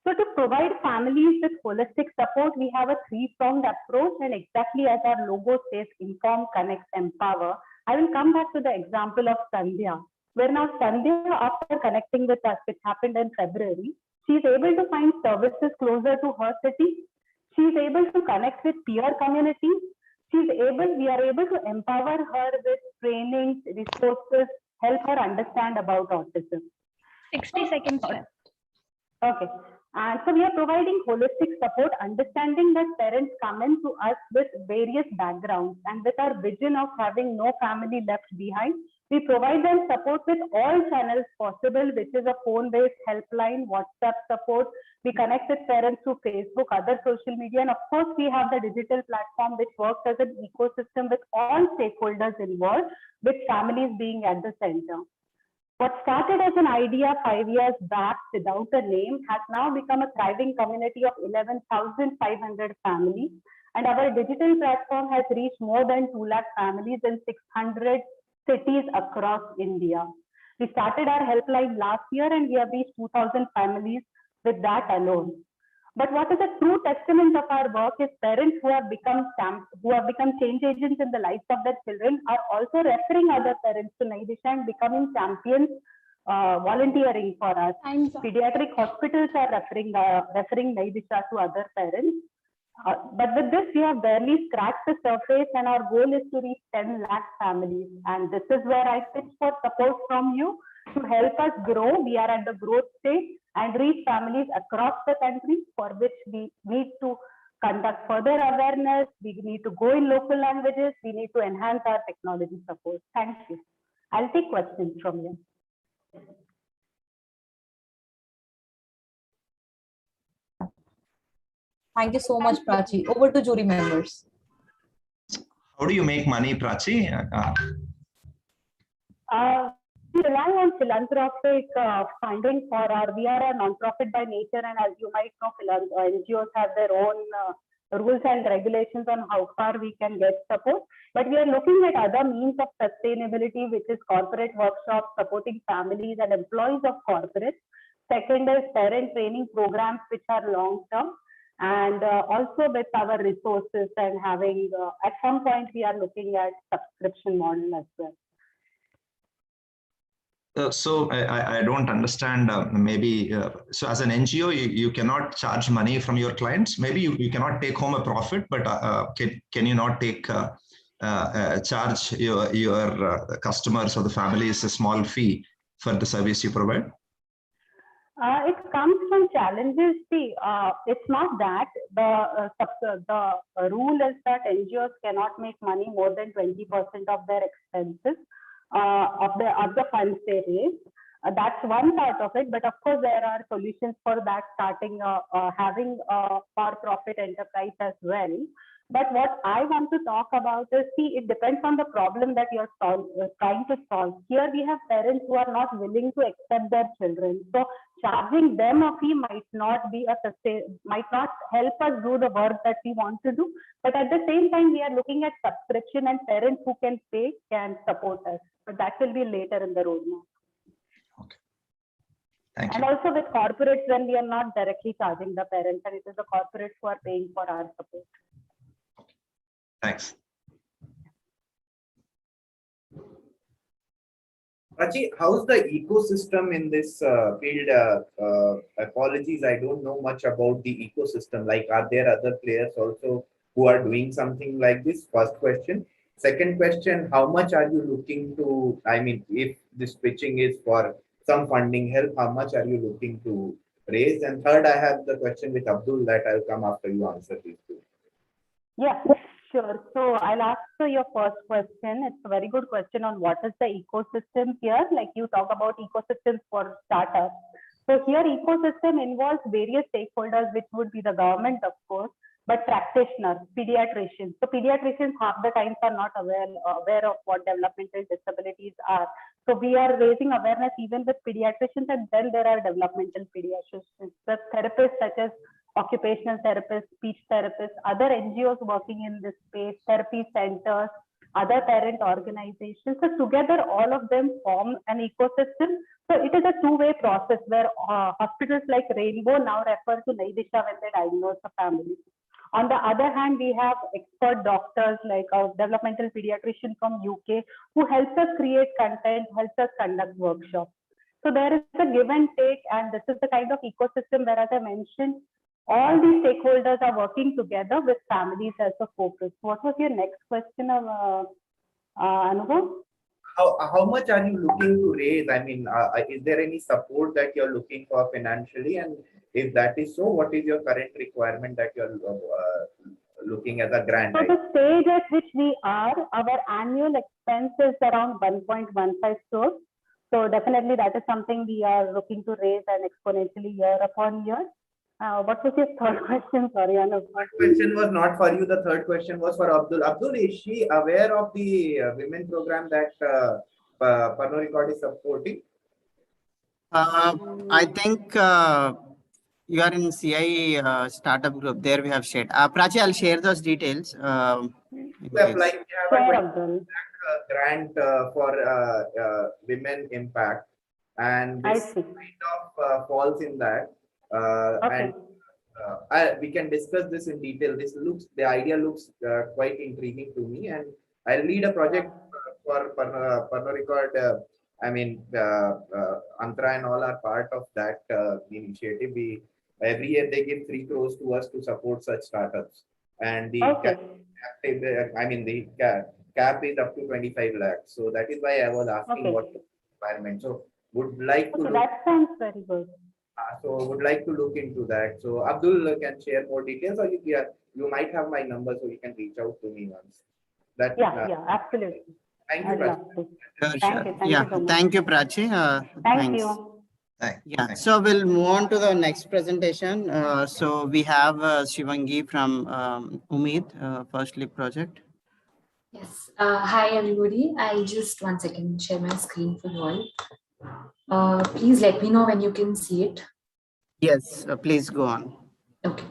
So to provide families with holistic support, we have a three-pronged approach, and exactly as our logo says, inform, connect, empower. I will come back to the example of Sandhya, where now Sandhya, after connecting with us, which happened in February, she is able to find services closer to her city. She is able to connect with peer communities. We are able to empower her with trainings, resources, help her understand about autism. 60 seconds left. Okay. And so we are providing holistic support, understanding that parents come in to us with various backgrounds, and with our vision of having no family left behind, we provide them support with all channels possible, which is a phone-based helpline, WhatsApp support. We connect with parents through Facebook, other social media, and of course, we have the digital platform which works as an ecosystem with all stakeholders involved, with families being at the center. What started as an idea 5 years back without a name has now become a thriving community of 11,500 families. And our digital platform has reached more than 2 lakh families in 600 cities across India. We started our helpline last year and we have reached 2,000 families with that alone. But what is a true testament of our work is parents who have become change agents in the lives of their children are also referring other parents to Naidisha and becoming champions, volunteering for us. Pediatric hospitals are referring Naidisha to other parents. But with this, we have barely scratched the surface, and our goal is to reach 10 lakh families. And this is where I pitch for support from you to help us grow. We are at the growth stage and reach families across the country, for which we need to conduct further awareness. We need to go in local languages. We need to enhance our technology support. Thank you. I'll take questions from you. Thank you so much, Prachi. Over to jury members. How do you make money, Prachi? We rely on philanthropic funding for we are a non-profit by nature, and as you might know, NGOs have their own rules and regulations on how far we can get support. But we are looking at other means of sustainability, which is corporate workshops, supporting families and employees of corporates. Second is parent training programs, which are long-term. And also with our resources and having, at some point, we are looking at subscription model as well. So I don't understand, so as an NGO, you cannot charge money from your clients. Maybe you cannot take home a profit, but can you not take charge your customers or the families a small fee for the service you provide? It comes from challenges. See, it's not that the rule is that NGOs cannot make money more than 20% of their expenses of the funds they raise. That's one part of it, but of course there are solutions for that, starting having a for-profit enterprise as well. But what I want to talk about is, see, it depends on the problem that you're trying to solve. Here we have parents who are not willing to accept their children. So charging them a fee might not help us do the work that we want to do. But at the same time, we are looking at subscription, and parents who can pay can support us. But that will be later in the roadmap. Okay. Thank and you. also with corporates, when we are not directly charging the parents, and it is the corporates who are paying for our support. Thanks. Prachi, how's the ecosystem in this field? Apologies, I don't know much about the ecosystem. Like, are there other players also who are doing something like this? First question. Second question, how much are you looking to, I mean, if this pitching is for some funding help, how much are you looking to raise? And third, I have the question with Abdul that I'll come after you answer these two. Yeah. Sure. So I'll answer your first question. It's a very good question on what is the ecosystem here. Like you talk about ecosystems for startups. So here ecosystem involves various stakeholders, which would be the government, of course, but practitioners, pediatricians. So pediatricians half the times are not aware of what developmental disabilities are. So we are raising awareness even with pediatricians, and then there are developmental pediatricians, the therapists such as occupational therapists, speech therapists, other NGOs working in this space, therapy centers, other parent organizations. So together, all of them form an ecosystem. So it is a two-way process where hospitals like Rainbow now refer to Naidisha when they diagnose a family. On the other hand, we have expert doctors like a developmental pediatrician from UK who helps us create content, helps us conduct workshops. So there is a give and take, and this is the kind of ecosystem where, as I mentioned, all these stakeholders are working together with families as a focus. What was your next question, Anubhav? How much are you looking to raise? I mean, is there any support that you're looking for financially? And if that is so, what is your current requirement that you're looking at the grant? So the stage at which we are, our annual expense is around 1.15 crores. So definitely that is something we are looking to raise and exponentially year upon year. What was your third question? Sorry, Anubhav. Third question was not for you. The third question was for Abdul. Abdul, is she aware of the women program that Pernod Ricard is supporting? I think you are in CI startup group. There we have shared. Prachi, I'll share those details. We have a grant for women impact, and this kind of falls in that. Okay. And we can discuss this in detail. The idea looks quite intriguing to me, and I'll lead a project for Pernod Ricard. I mean, Antra and all are part of that initiative. Every year they give 3 crores to us to support such startups, and the cap is up to 25 lakhs. So that is why I was asking what the requirement. So would like to. That sounds very good. So would like to look into that. So Abdul can share more details, or you might have my number, so you can reach out to me once. That yeah, absolutely. Thank you, Prachi. Thank you. Thank Yeah, you so much. thank you, Prachi. Thank Thanks. you. Yeah, so we'll move on to the next presentation. So we have Shivangi from Umeed, First Leap Project. Yes. Hi, everybody. I just 1 second share my screen for you all. Please let me know when you can see it. Yes, please go on. Okay.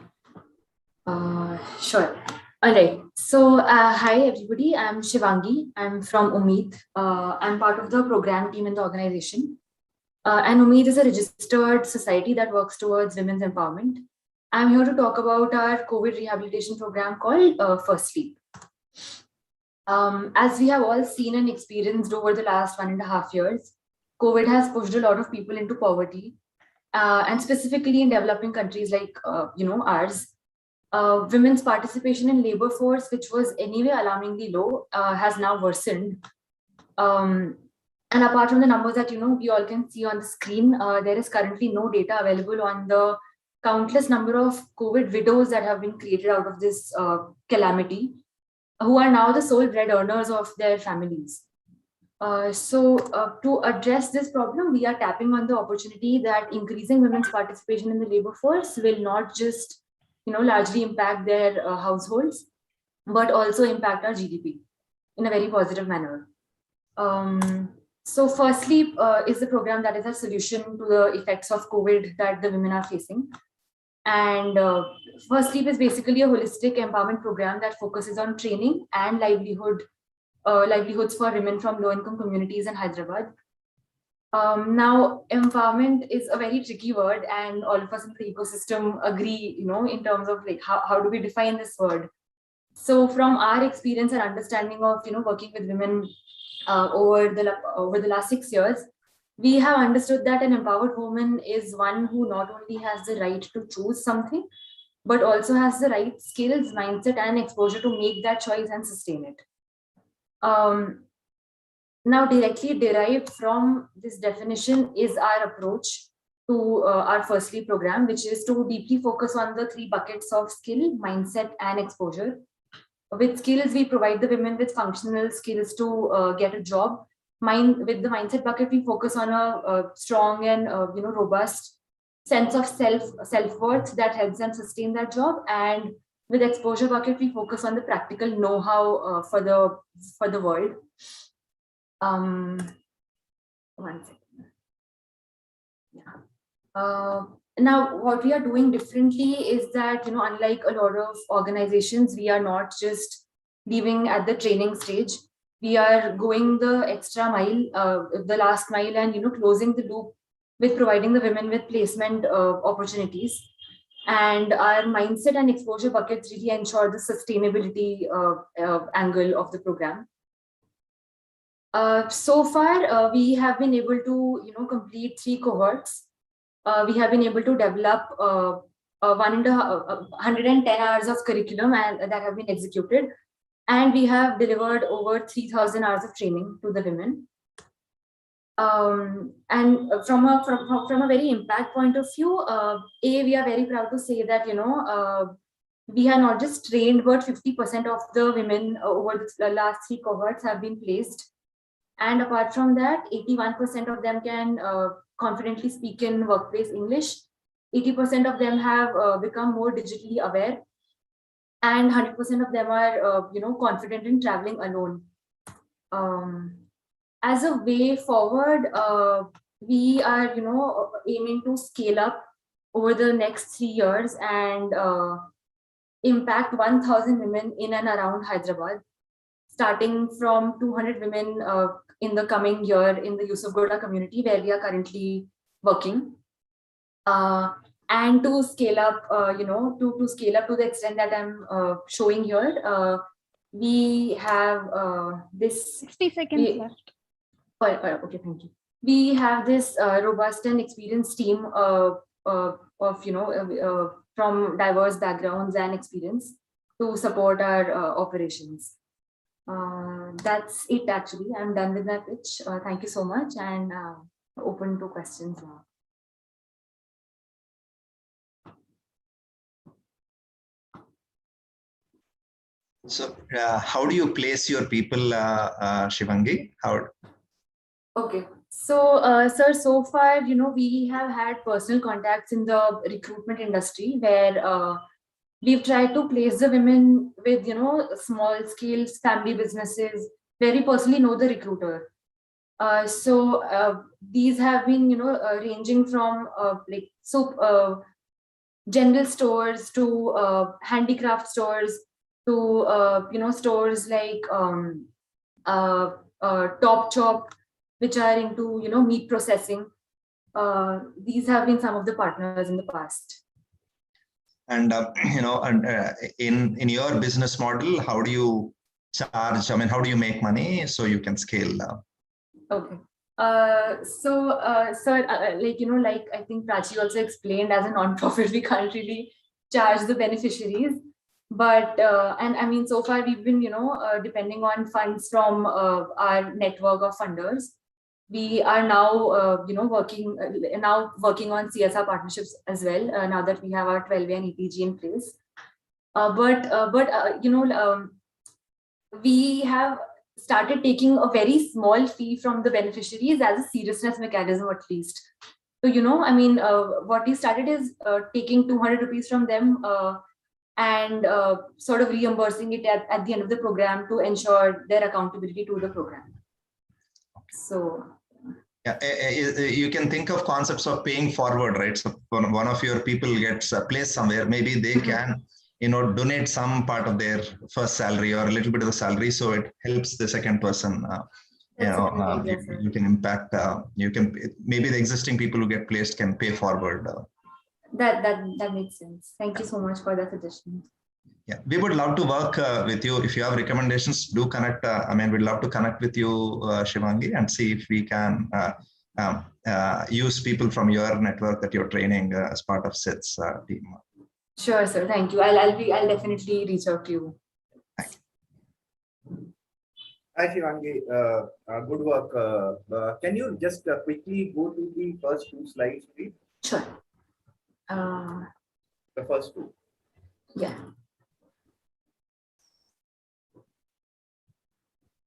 Sure. All right. So, hi, everybody. I'm Shivangi. I'm from Umeed. I'm part of the program team in the organization. And Umeed is a registered society that works towards women's empowerment. I'm here to talk about our COVID rehabilitation program called First Leap. As we have all seen and experienced over the last 1.5 years, COVID has pushed a lot of people into poverty, and specifically in developing countries like ours. Women's participation in labor force, which was anyway alarmingly low, has now worsened. And apart from the numbers that we all can see on the screen, there is currently no data available on the countless number of COVID widows that have been created out of this calamity, who are now the sole bread earners of their families. So to address this problem, we are tapping on the opportunity that increasing women's participation in the labor force will not just largely impact their households, but also impact our GDP in a very positive manner. So firstly, is the program that is a solution to the effects of COVID that the women are facing. And First Leap is basically a holistic empowerment program that focuses on training and livelihoods for women from low-income communities in Hyderabad. Now, empowerment is a very tricky word, and all of us in the ecosystem agree, in terms of like how do we define this word. So from our experience and understanding of working with women over the last 6 years, we have understood that an empowered woman is one who not only has the right to choose something, but also has the right skills, mindset, and exposure to make that choice and sustain it. Now, directly derived from this definition is our approach to our First Leap program, which is to deeply focus on the 3 buckets of skill, mindset, and exposure. With skills, we provide the women with functional skills to get a job. With the mindset bucket, we focus on a strong and robust sense of self-worth that helps them sustain that job. And with exposure bucket, we focus on the practical know-how for the world. 1 second. Yeah. Now, what we are doing differently is that, unlike a lot of organizations, we are not just leaving at the training stage. We are going the extra mile, the last mile, and, closing the loop with providing the women with placement opportunities. And our mindset and exposure buckets really ensure the sustainability angle of the program. So far, we have been able to, complete 3 cohorts. We have been able to develop 110 hours of curriculum and that have been executed, and we have delivered over 3,000 hours of training to the women. And from a very impact point of view, we are very proud to say that we have not just trained, but 50% of the women over the last 3 cohorts have been placed. And apart from that, 81% of them can confidently speak in workplace English. 80% of them have become more digitally aware, and 100% of them are, confident in traveling alone. As a way forward, we are, aiming to scale up over the next 3 years and impact 1,000 women in and around Hyderabad, starting from 200 women in the coming year in the Yusufgoda community where we are currently working. And to scale up, to scale up to the extent that I'm showing here, we have this 60 seconds left. Okay, thank you. We have this robust and experienced team of from diverse backgrounds and experience to support our operations. That's it. Actually, I'm done with my pitch. Thank you so much, and open to questions now. So how do you place your people, Shivangi? How? Okay. So, sir, so far, we have had personal contacts in the recruitment industry where we've tried to place the women with, small scale family businesses where we personally know the recruiter. So these have been, ranging from general stores to handicraft stores to, stores like Top Chop, which are into, meat processing. These have been some of the partners in the past. And in your business model, how do you charge? I mean, how do you make money so you can scale? Okay. Like I think Prachi also explained, as a non-profit, we can't really charge the beneficiaries. But and I mean, so far we've been, depending on funds from our network of funders. We are now, working on CSR partnerships as well. Now that we have our 12A and EPG in place, we have started taking a very small fee from the beneficiaries as a seriousness mechanism, at least. So, what we started is taking 200 rupees from them and sort of reimbursing it at the end of the program to ensure their accountability to the program. So, yeah, you can think of concepts of paying forward, right? So one of your people gets placed somewhere, maybe they can, donate some part of their first salary or a little bit of the salary, so it helps the second person. You can impact. Maybe the existing people who get placed can pay forward. That makes sense. Thank you so much for the suggestion. Yeah, we would love to work with you. If you have recommendations, do connect. We'd love to connect with you, Shivangi, and see if we can use people from your network that you're training as part of SIT's team. Sure, sir. Thank you. I'll definitely reach out to you. Hi, Shivangi. Good work. Can you just quickly go to the first two slides, please? Sure. The first two. Yeah.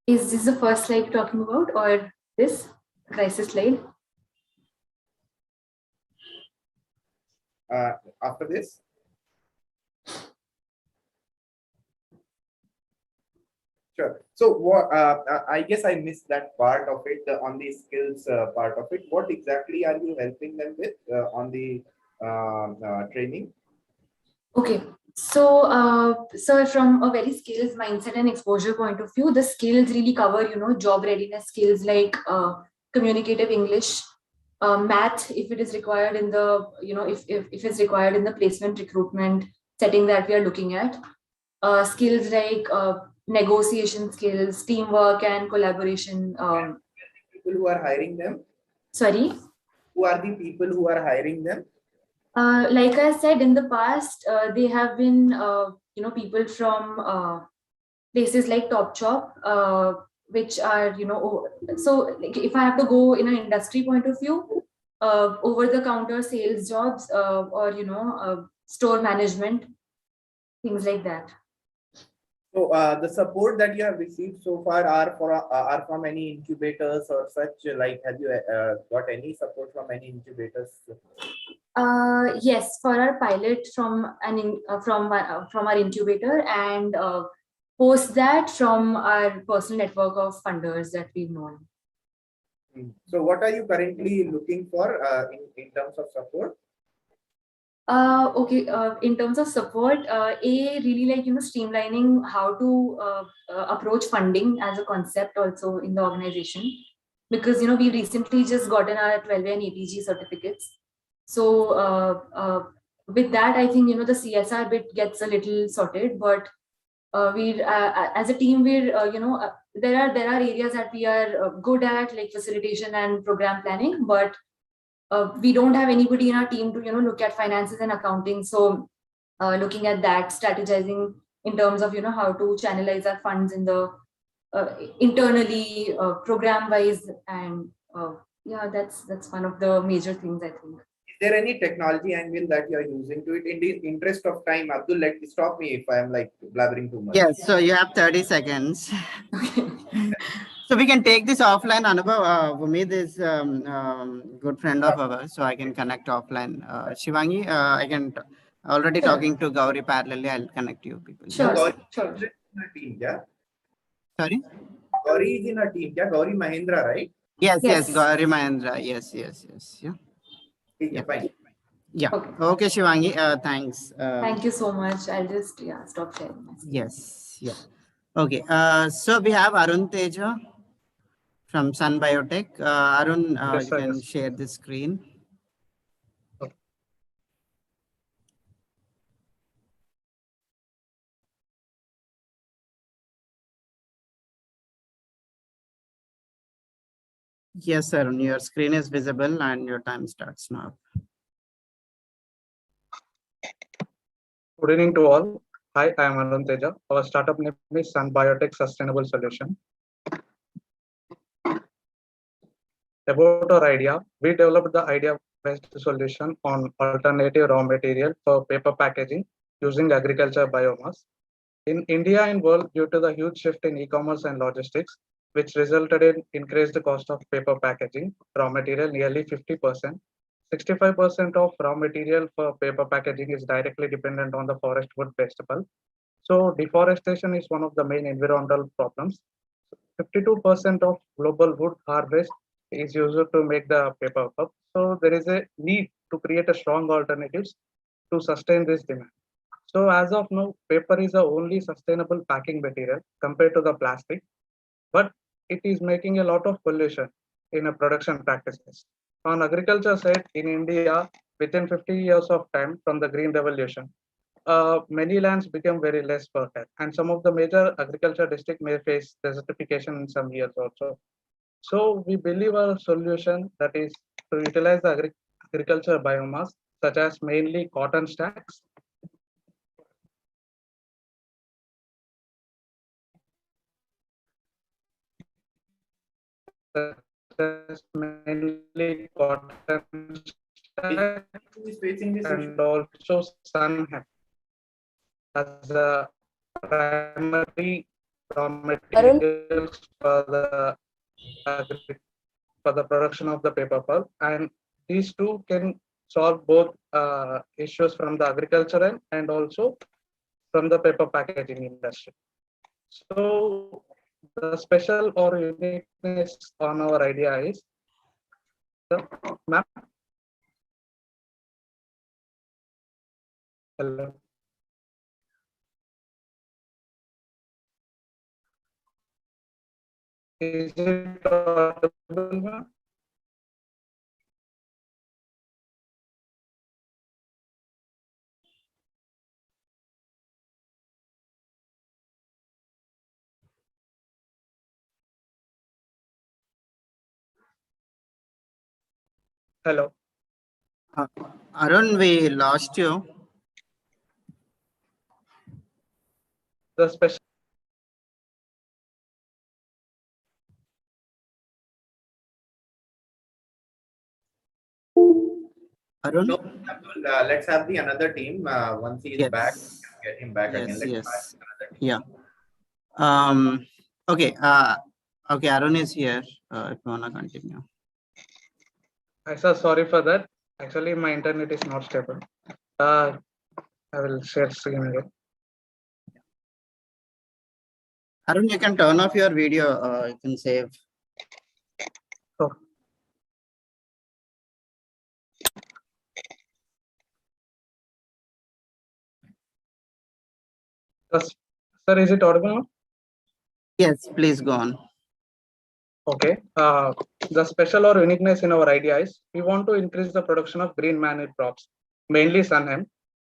Is this the first slide you're talking about, or this crisis slide? After this? Sure. So what? I guess I missed that part of it, on the skills part of it. What exactly are you helping them with on the training? Okay. So, from a very skills mindset and exposure point of view, the skills really cover, job readiness skills like communicative English, math, if it is required in the, if it's required in the placement recruitment setting that we are looking at, skills like negotiation skills, teamwork and collaboration. People who are hiring them? Sorry? Who are the people who are hiring them? Like I said, in the past, they have been, people from places like Top Chop, which are, so like if I have to go in an industry point of view, over-the-counter sales jobs or, store management, things like that. So the support that you have received so far are from any incubators or such? Like, have you got any support from any incubators? Yes, for our pilot from our incubator, and post that from our personal network of funders that we've known. So what are you currently looking for in terms of support? Okay, in terms of support, really like, streamlining how to approach funding as a concept also in the organization, because, we recently just gotten our 12A and EPG certificates. So with that, I think, the CSR bit gets a little sorted, but we as a team, we're, there are areas that we are good at, like facilitation and program planning, but we don't have anybody in our team to, look at finances and accounting. So looking at that, strategizing in terms of, how to channelize our funds in the internally, program wise, and yeah, that's one of the major things, I think. there any technology angle that you're using to it? In the interest of time, Abdul, stop me if I am like blabbering too much. Yes, so you have 30 seconds. So we can take this offline. Anubhav, Umid is good friend of ours, so I can connect offline. Shivangi, I can already talking to Gauri parallelly. I'll connect you people. Sure, Gauri sure. is in a team, yeah? Sorry? Gauri is in a team, yeah? Gauri Mahindra, right? Yes, Gauri Mahendra. Yes. Yeah. Yeah, fine. Yeah. Okay, Shivangi. Thanks. Thank you so much. I'll just stop sharing my screen. Yes. Yeah. Okay. So we have Arun Teja from Sun Biotech. Arun, Yes, you can yes. share the screen. Yes, Arun, your screen is visible and your time starts now. Good evening to all. Hi, I am Arun Teja. Our startup name is Sun Biotech Sustainable Solution. About our idea, we developed the idea-based solution on alternative raw material for paper packaging using agriculture biomass. In India and world, due to the huge shift in e-commerce and logistics, which resulted in increased cost of paper packaging, raw material nearly 50%. 65% of raw material for paper packaging is directly dependent on the forest wood vegetable. So deforestation is one of the main environmental problems. 52% of global wood harvest is used to make the paper cup. So there is a need to create a strong alternatives to sustain this demand. So as of now, paper is the only sustainable packing material compared to the plastic, but it is making a lot of pollution in a production practices. On agriculture side in India, within 50 years of time from the Green Revolution, many lands become very less fertile, and some of the major agriculture districts may face desertification in some years also. So we believe a solution that is to utilize the agriculture biomass, such as mainly cotton stacks. Mainly cotton stacks and also sun hemp as a primary raw materials for the production of the paper pulp, and these two can solve both issues from the agricultural and also from the paper packaging industry. So the special or uniqueness on our idea is the map. Hello. Is it audible, ma'am? Hello. Arun, we lost you. The special. Arun? No, let's have the another team. Once he is back, get him back again. Yes. Yeah. Okay. Okay. Arun is here. If you wanna continue. Sorry for that. Actually, my internet is not stable. I will share screen again. Arun, you can turn off your video. You can save. Oh. Sir, is it audible? Yes, please go on. Okay. The special or uniqueness in our idea is we want to increase the production of green manure crops, mainly sun hemp,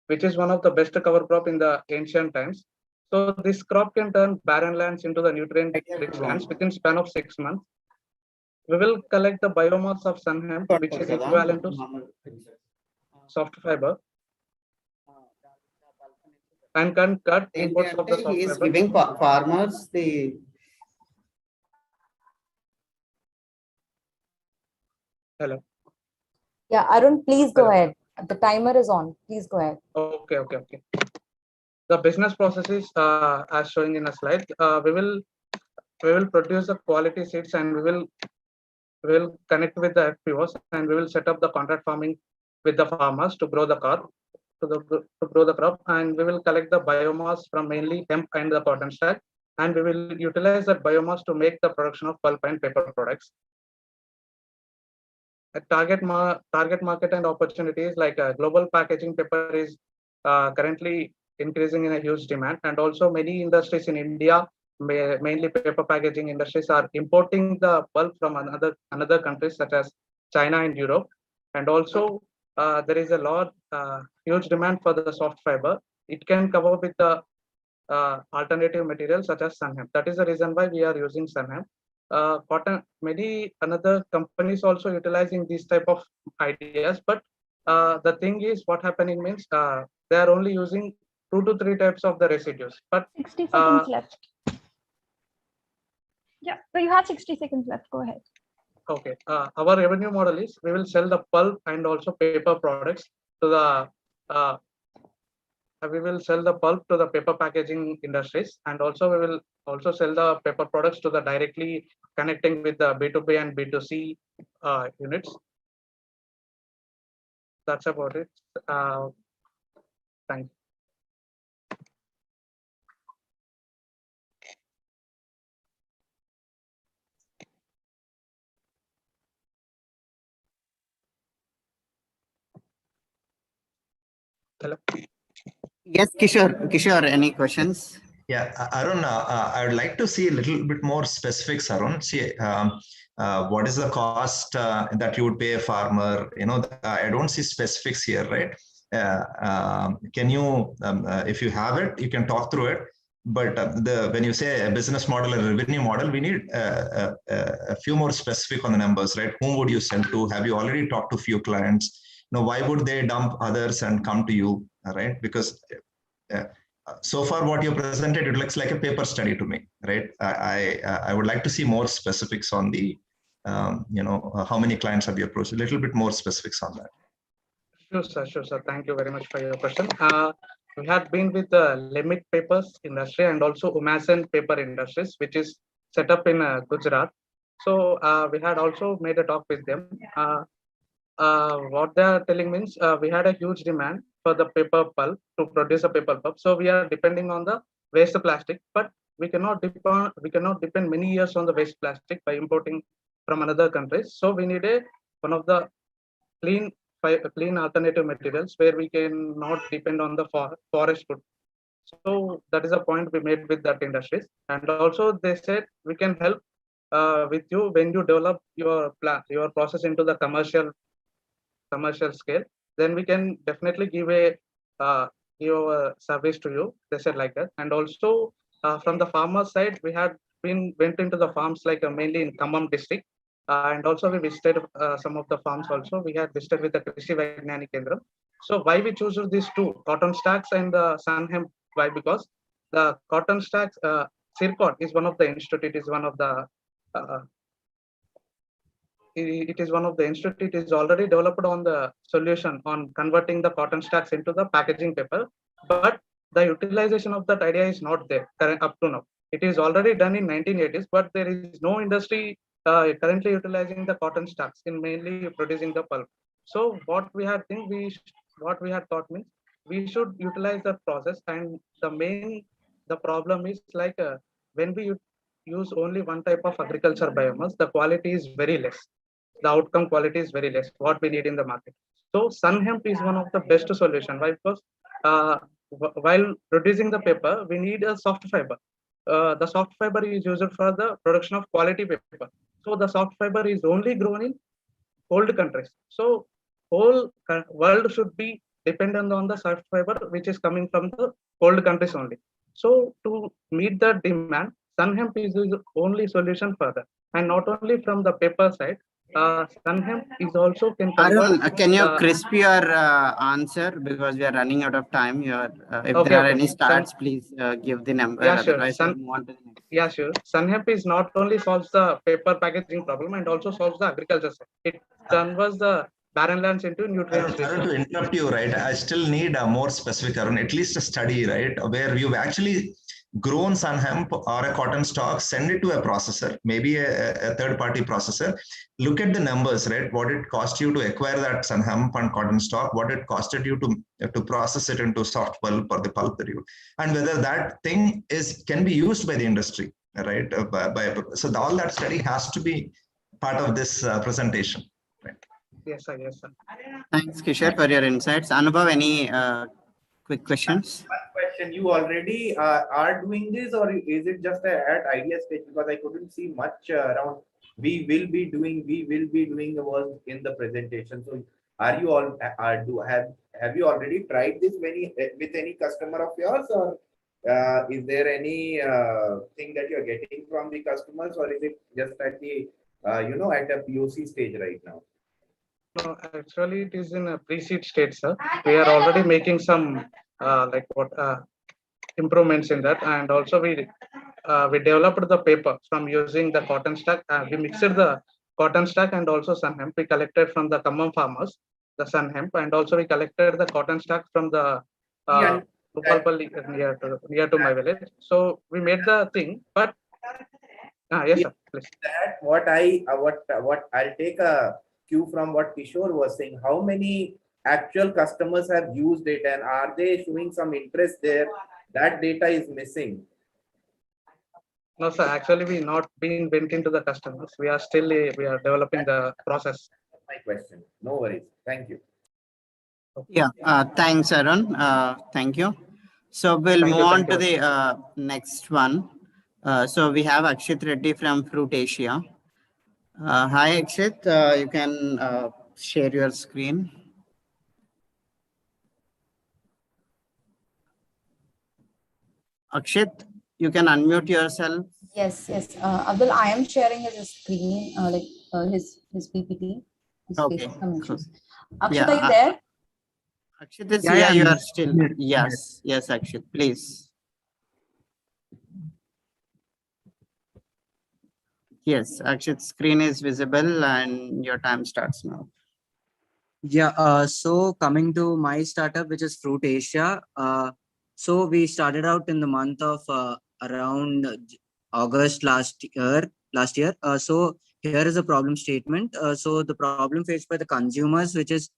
which is one of the best cover crop in the ancient times. So this crop can turn barren lands into the nutrient-rich lands within span of 6 months. We will collect the biomass of sun hemp, which is equivalent to soft fiber, and can cut imports of the soft He is fiber. giving farmers the. Hello. Yeah, Arun, please go ahead. The timer is on. Please go ahead. Okay. The business processes as showing in a slide. We will produce the quality seeds, and we will connect with the FPOs, and we will set up the contract farming with the farmers to grow the crop, and we will collect the biomass from mainly hemp and the cotton stack, and we will utilize that biomass to make the production of pulp and paper products. A target market and opportunities like global packaging paper is currently increasing in a huge demand, and also many industries in India, mainly paper packaging industries, are importing the pulp from another countries such as China and Europe. And also there is a huge demand for the soft fiber. It can cover with the alternative materials such as sun hemp. That is the reason why we are using sun hemp. Cotton, many another companies also utilizing these type of ideas, but the thing is, what happening means they are only using 2 to 3 types of the residues. But 60 seconds left. Yeah, so you have 60 seconds left. Go ahead. Okay. Our revenue model is we will sell the pulp and also paper products to the paper packaging industries, and also we will also sell the paper products to the directly connecting with the B2B and B2C units. That's about it. Thank you. Hello. Yes, Kishore, any questions? Yeah, Arun, I would like to see a little bit more specifics, Arun. See, what is the cost that you would pay a farmer? I don't see specifics here, right? Can you, if you have it, you can talk through it. But when you say a business model or revenue model, we need a few more specific on the numbers, right? Whom would you sell to? Have you already talked to a few clients? Why would they dump others and come to you, right? Because so far what you presented, it looks like a paper study to me, right? I would like to see more specifics on the, how many clients have you approached? A little bit more specifics on that. Sure, sir. Thank you very much for your question. We have been with the Limit Papers industry and also Umasan Paper Industries, which is set up in Gujarat. So we had also made a talk with them. What they are telling means we had a huge demand for the paper pulp to produce a paper pulp. So we are depending on the waste plastic, but we cannot depend many years on the waste plastic by importing from another countries. So we need one of the clean alternative materials where we can not depend on the forest wood. So that is a point we made with that industries. And also they said we can help with you when you develop your process into the commercial scale, then we can definitely give a service to you. They said like that. And also from the farmer side, we had went into the farms like mainly in Khammam district. And also we visited some of the farms also. We had visited with the Krishi Vaignani Kendram. So why we choose these two, cotton stacks and the sun hemp? Why? Because the cotton stacks, CIRCOT is one of the institute. It is one of the it is already developed on the solution on converting the cotton stacks into the packaging paper, but the utilization of that idea is not there up to now. It is already done in 1980s, but there is no industry currently utilizing the cotton stacks in mainly producing the pulp. So what we had thought means we should utilize that process, and the problem is like when we use only one type of agriculture biomass, the quality is very less. The outcome quality is very less, what we need in the market. So sun hemp is one of the best solution. Why? Because while producing the paper, we need a soft fiber. The soft fiber is used for the production of quality paper. So the soft fiber is only grown in cold countries. So whole world should be dependent on the soft fiber, which is coming from the cold countries only. So to meet the demand, sun hemp is the only solution for that. And not only from the paper side, sun hemp is also Arun, can you crisp your answer because we are running out of time. If there are any starts, please give the number. Yeah, sure. Otherwise, we'll move on to the next. Yeah, sure. Sun hemp is not only solves the paper packaging problem and also solves the agriculture side. It converts the barren lands into nutrient rich. To interrupt you, right? I still need a more specific, Arun, at least a study, right, where you've actually grown sun hemp or a cotton stalk, send it to a processor, maybe a third-party processor, look at the numbers, right? What it cost you to acquire that sun hemp and cotton stalk, what it costed you to process it into soft pulp or the pulp that you, and whether that thing can be used by the industry, right? So all that study has to be part of this presentation. Right? Yes, sir. Yes, sir. Thanks, Kishore, for your insights. Anubhav, any quick questions? One question: you already are doing this, or is it just at idea stage? Because I couldn't see much around. We will be doing was in the presentation. So, are you all have you already tried this with any customer of yours, or is there any thing that you're getting from the customers, or is it just at the at a POC stage right now? No, actually, it is in a pre-seed state, sir. We are already making some improvements in that, and also we developed the paper from using the cotton stack. We mixed the cotton stack and also sun hemp. We collected from the common farmers the sun hemp, and also we collected the cotton stack from the near to my village. So we made the thing, but yes, sir, please. That what I'll take a cue from what Kishore was saying. How many actual customers have used it, and are they showing some interest there? That data is missing. No, sir. Actually, we not been went into the customers. We are still we are developing the process. My question. No worries. Thank you. Yeah. Thanks, Arun. Thank you. So we'll move on to the next one. So we have Akshit Reddy from Fruit Asia. Hi, Akshit. You can share your screen. Akshit, you can unmute yourself. Yes, yes. Abdul, I am sharing his screen, his PPT. Okay. Akshit, are you there? Akshit is here. You are still. Yes, yes, Akshit, please. Yes, Akshit's screen is visible and your time starts now. Yeah, so coming to my startup, which is Fruit Asia. So we started out in the month of around August last year. So here is a problem statement. So the problem faced by the consumers, which is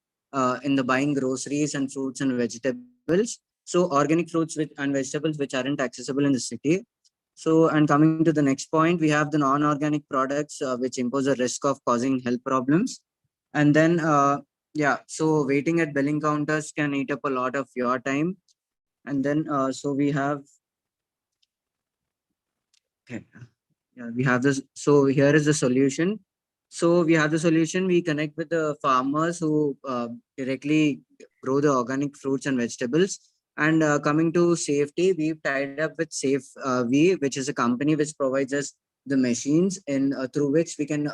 in the buying groceries and fruits and vegetables. So organic fruits and vegetables which aren't accessible in the city. So, and coming to the next point, we have the non-organic products which impose a risk of causing health problems. And then, yeah, so waiting at billing counters can eat up a lot of your time. And then, so we have, okay, yeah, we have this. So here is the solution. So we have the solution. We connect with the farmers who directly grow the organic fruits and vegetables. And coming to safety, we've tied up with SafeV, which is a company which provides us the machines through which we can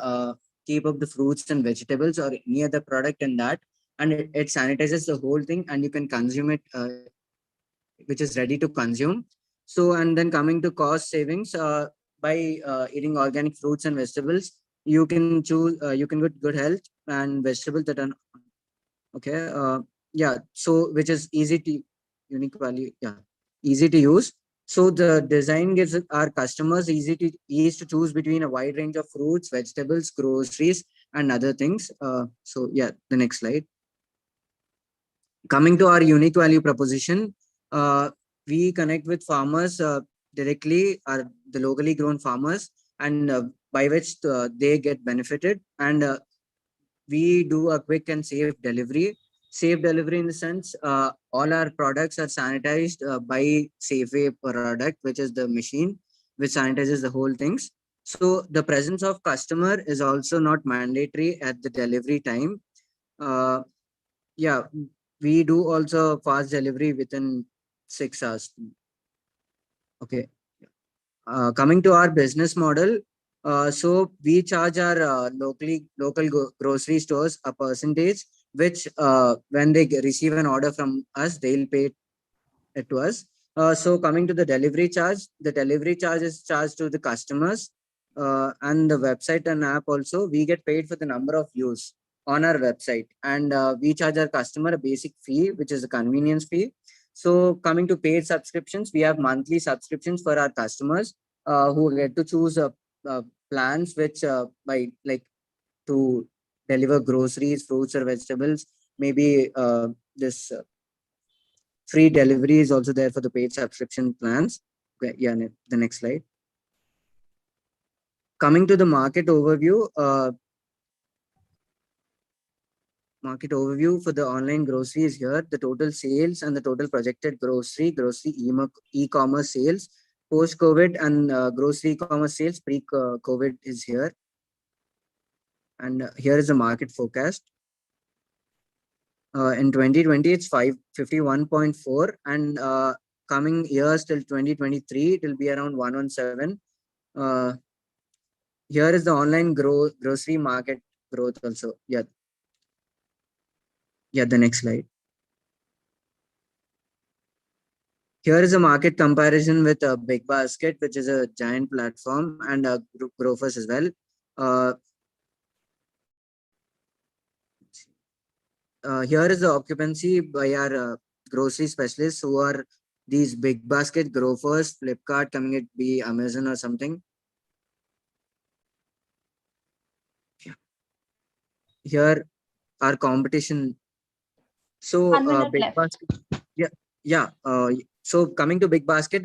keep up the fruits and vegetables or any other product in that. And it sanitizes the whole thing and you can consume it, which is ready to consume. So, and then coming to cost savings, by eating organic fruits and vegetables, you can choose, you can get good health and vegetables that are, okay. Yeah, so which is easy to unique value, yeah, easy to use. So the design gives our customers ease to choose between a wide range of fruits, vegetables, groceries, and other things. So yeah, the next slide. Coming to our unique value proposition, we connect with farmers directly, are the locally grown farmers, and by which they get benefited. And we do a quick and safe delivery. Safe delivery in the sense, all our products are sanitized by SafeWay product, which is the machine which sanitizes the whole things. So the presence of customer is also not mandatory at the delivery time. Yeah, we do also fast delivery within 6 hours. Okay. Coming to our business model, so we charge our local grocery stores a percentage, which when they receive an order from us, they'll pay it to us. So coming to the delivery charge is charged to the customers, and the website and app also, we get paid for the number of views. on our website, and we charge our customer a basic fee, which is a convenience fee. So coming to paid subscriptions, we have monthly subscriptions for our customers who get to choose plans which by like to deliver groceries, fruits or vegetables. Maybe this free delivery is also there for the paid subscription plans. Okay, yeah, the next slide. Coming to the market overview, for the online grocery is here. The total sales and the total projected grocery e-commerce sales post-COVID and grocery e-commerce sales pre-COVID is here. And here is the market forecast. In 2020, it's 551.4, and coming years till 2023, it will be around 117. Here is the online grocery market growth also. Yeah. Yeah, the next slide. Here is a market comparison with a Big Basket, which is a giant platform, and Grofers as well. Here is the occupancy by our grocery specialists, who are these Big Basket, Grofers, Flipkart, coming it be Amazon or something. Yeah. Here our competition. So 1 minute Big left. Basket. Yeah. So coming to Big Basket,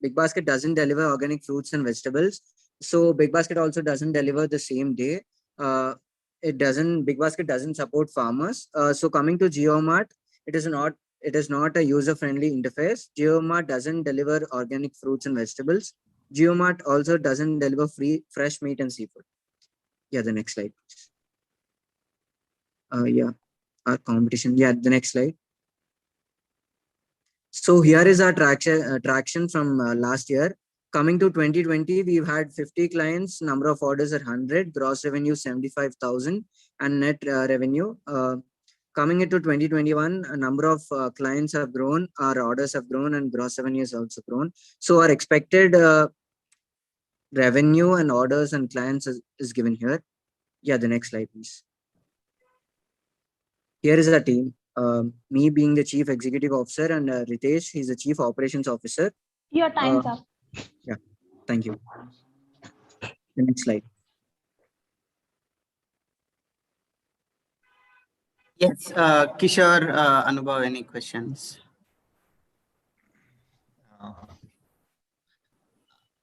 Big Basket doesn't deliver organic fruits and vegetables. So Big Basket also doesn't deliver the same day. Big Basket doesn't support farmers. So coming to JioMart, it is not a user-friendly interface. JioMart doesn't deliver organic fruits and vegetables. JioMart also doesn't deliver fresh meat and seafood. Yeah, the next slide, please. Yeah, our competition. Yeah, the next slide. So here is our traction from last year. Coming to 2020, we've had 50 clients, number of orders are 100, gross revenue 75,000, and net revenue. Coming into 2021, a number of clients have grown, our orders have grown, and gross revenue has also grown. So our expected revenue and orders and clients is given here. Yeah, the next slide, please. Here is our team. Me being the Chief Executive Officer, and Ritesh, he's the Chief Operations Officer. Your time's up. Yeah, thank you. The next slide. Yes, Kishore, Anubhav, any questions?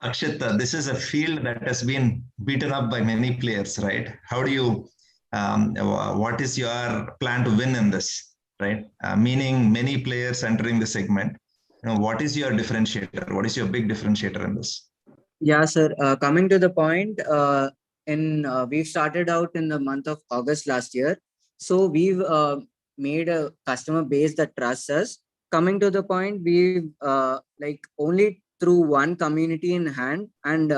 Akshit, this is a field that has been beaten up by many players, right? How do you, what is your plan to win in this, right? Meaning many players entering the segment. What is your differentiator? What is your big differentiator in this? Yeah, sir. Coming to the point, we've started out in the month of August last year. So we've made a customer base that trusts us. Coming to the point, we've like only through one community in hand, and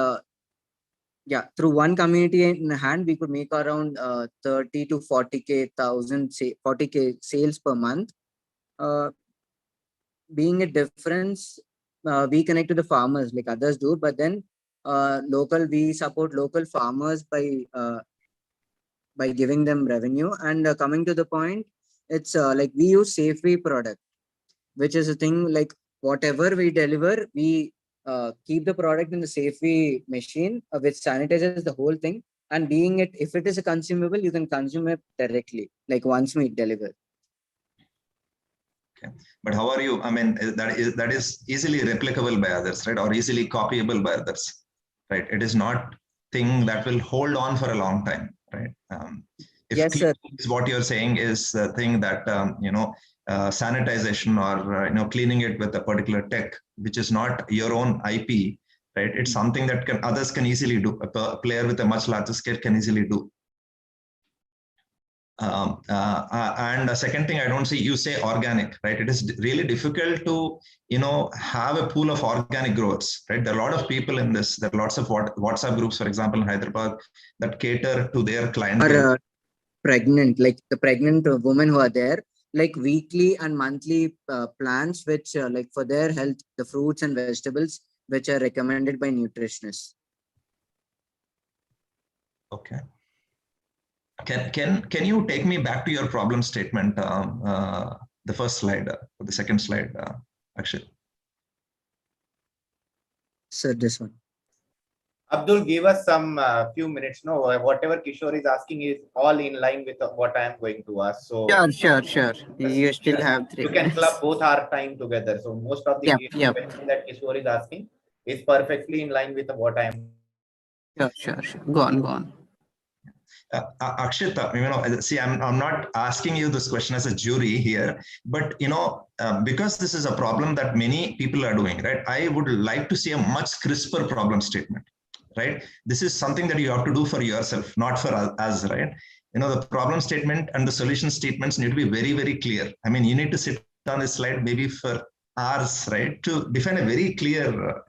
through one community in hand, we could make around 30 to 40K sales per month. Being a difference, we connect to the farmers like others do, but then we support local farmers by giving them revenue. And coming to the point, it's like we use Safeway product, which is a thing like whatever we deliver, we keep the product in the Safeway machine, which sanitizes the whole thing. And if it is a consumable, you can consume it directly, like once we deliver. Okay. But how are you? I mean, that is easily replicable by others, right? Or easily copyable by others, right? It is not thing that will hold on for a long time, right? If yes, sir. Is what you're saying is the thing that sanitization or cleaning it with a particular tech, which is not your own IP, right? It's something that others can easily do. A player with a much larger scale can easily do. And the second thing, I don't see, you say organic, right? It is really difficult to, have a pool of organic growers, right? There are a lot of people in this. There are lots of WhatsApp groups, for example, in Hyderabad, that cater to their clients. Are pregnant, like the pregnant women who are there, like weekly and monthly plans, which like for their health, the fruits and vegetables, which are recommended by nutritionists. Okay. Can you take me back to your problem statement? The first slide, the second slide, Akshay. Sir, this one. Abdul, give us some few minutes. No, whatever Kishore is asking is all in line with what I am going to ask. So Sure. You still have 3 you minutes. can club both our time together. So most of the question that Kishore is asking is perfectly in line with what I am. Sure. Go on. Akshit, see, I'm not asking you this question as a jury here, but because this is a problem that many people are doing, right? I would like to see a much crisper problem statement, right? This is something that you have to do for yourself, not for us, right? The problem statement and the solution statements need to be very, very clear. I mean, you need to sit on this slide maybe for hours, right, to define a very clear,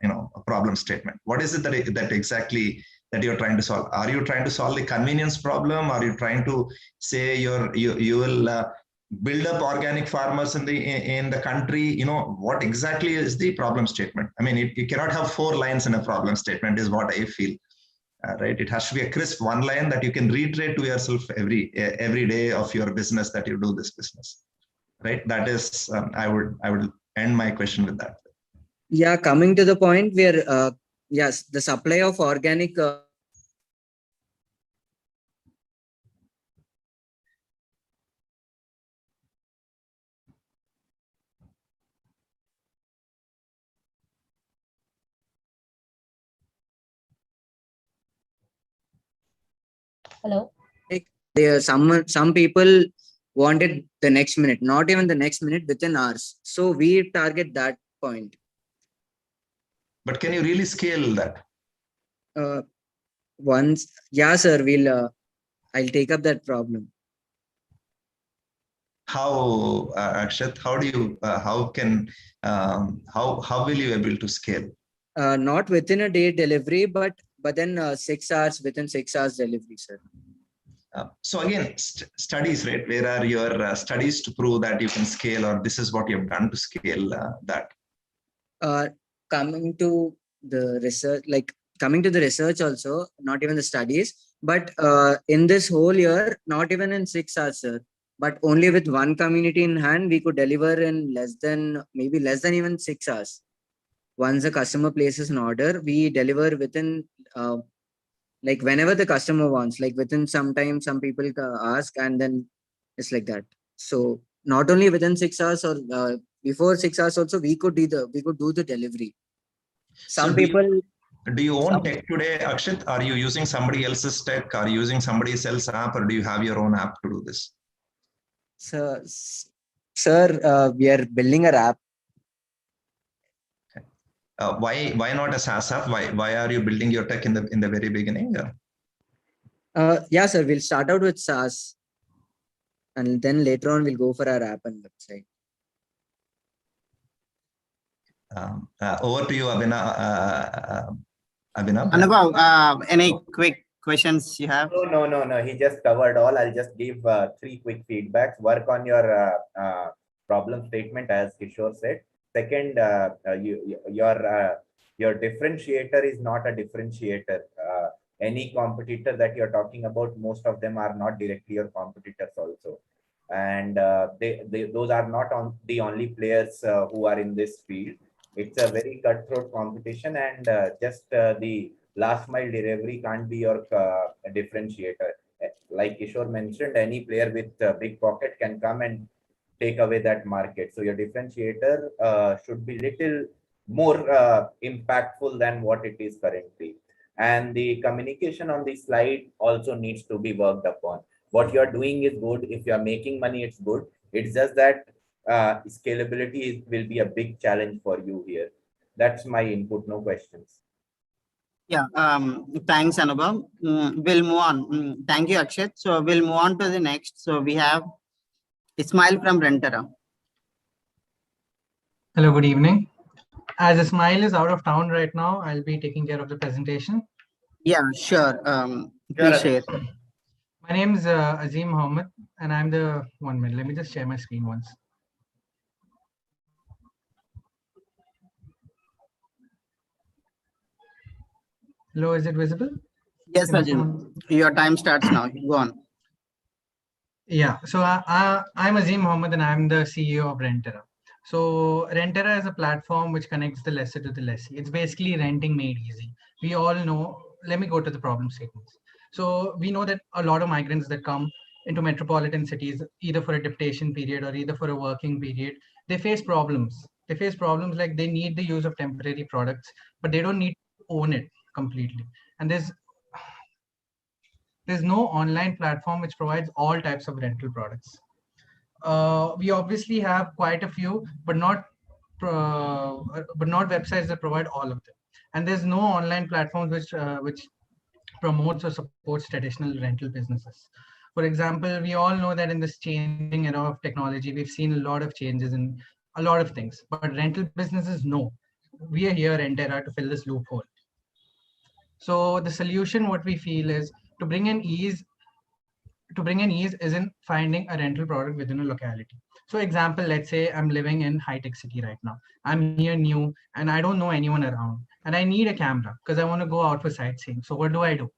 problem statement. What is it that exactly that you're trying to solve? Are you trying to solve the convenience problem? Are you trying to say you will build up organic farmers in the country? What exactly is the problem statement? I mean, you cannot have 4 lines in a problem statement is what I feel. Right? It has to be a crisp 1 line that you can reiterate to yourself every day of your business that you do this business. Right? That is, I would end my question with that. Yeah, coming to the point where yes, the supply of organic Hello. Some people wanted the next minute, not even the next minute, within hours. So we target that point. But can you really scale that? Yeah, sir. I'll take up that problem. How, Akshat? How do you? How will you able to scale? Not within a day delivery, but then 6 hours, within 6 hours delivery, sir. So again, studies, right? Where are your studies to prove that you can scale, or this is what you've done to scale that? Coming to the research also, not even the studies, but in this whole year, not even in 6 hours, sir, but only with 1 community in hand, we could deliver in less than even 6 hours. Once the customer places an order, we deliver within like whenever the customer wants, like within some time. Some people ask, and then it's like that. So not only within 6 hours, or before 6 hours also, we could do the delivery. Some people. Do you own tech today, Akshit? Are you using somebody else's tech? Are you using somebody else's app, or do you have your own app to do this? Sir, we are building an app. Why not a SaaS app? Why are you building your tech in the very beginning? Yeah, sir. We'll start out with SaaS, and then later on we'll go for our app and website. Over to you, Abhinav. Anubhav, any quick questions you have? No. He just covered all. I'll just give 3 quick feedbacks. Work on your problem statement, as Kishore said. Second, your differentiator is not a differentiator. Any competitor that you're talking about, most of them are not directly your competitors also. And those are not the only players who are in this field. It's a very cutthroat competition, and just the last mile delivery can't be your differentiator. Like Kishore mentioned, any player with a big pocket can come and take away that market. So your differentiator should be little more impactful than what it is currently. And the communication on the slide also needs to be worked upon. What you're doing is good. If you're making money, it's good. It's just that scalability will be a big challenge for you here. That's my input. No questions. Yeah, thanks, Anubhav. We'll move on. Thank you, Akshat. So we'll move on to the next. So we have Ismail from Rentera. Hello, good evening. As Ismail is out of town right now, I'll be taking care of the presentation. Yeah, sure. Please share. My name is Azim Mohammed, and I'm the 1 minute. Let me just share my screen once. Hello, is it visible? Yes, Azim. Your time starts now. Go on. Yeah, so I'm Azim Mohammed and I'm the CEO of Rentera. So Rentera is a platform which connects the lessor to the lessee. It's basically renting made easy. We all know, let me go to the problem statements. So we know that a lot of migrants that come into metropolitan cities, either for a deputation period or either for a working period, they face problems. They face problems like they need the use of temporary products, but they don't need to own it completely. And there's no online platform which provides all types of rental products. We obviously have quite a few, but not websites that provide all of them. And there's no online platforms which promotes or supports traditional rental businesses. For example, we all know that in this changing era of technology, we've seen a lot of changes in a lot of things. But rental businesses, no. We are here, Entera, to fill this loophole. So the solution, what we feel is to bring an ease isn't finding a rental product within a locality. So example, let's say I'm living in high-tech city right now. I'm here new and I don't know anyone around and I need a camera because I want to go out for sightseeing. So what do I do?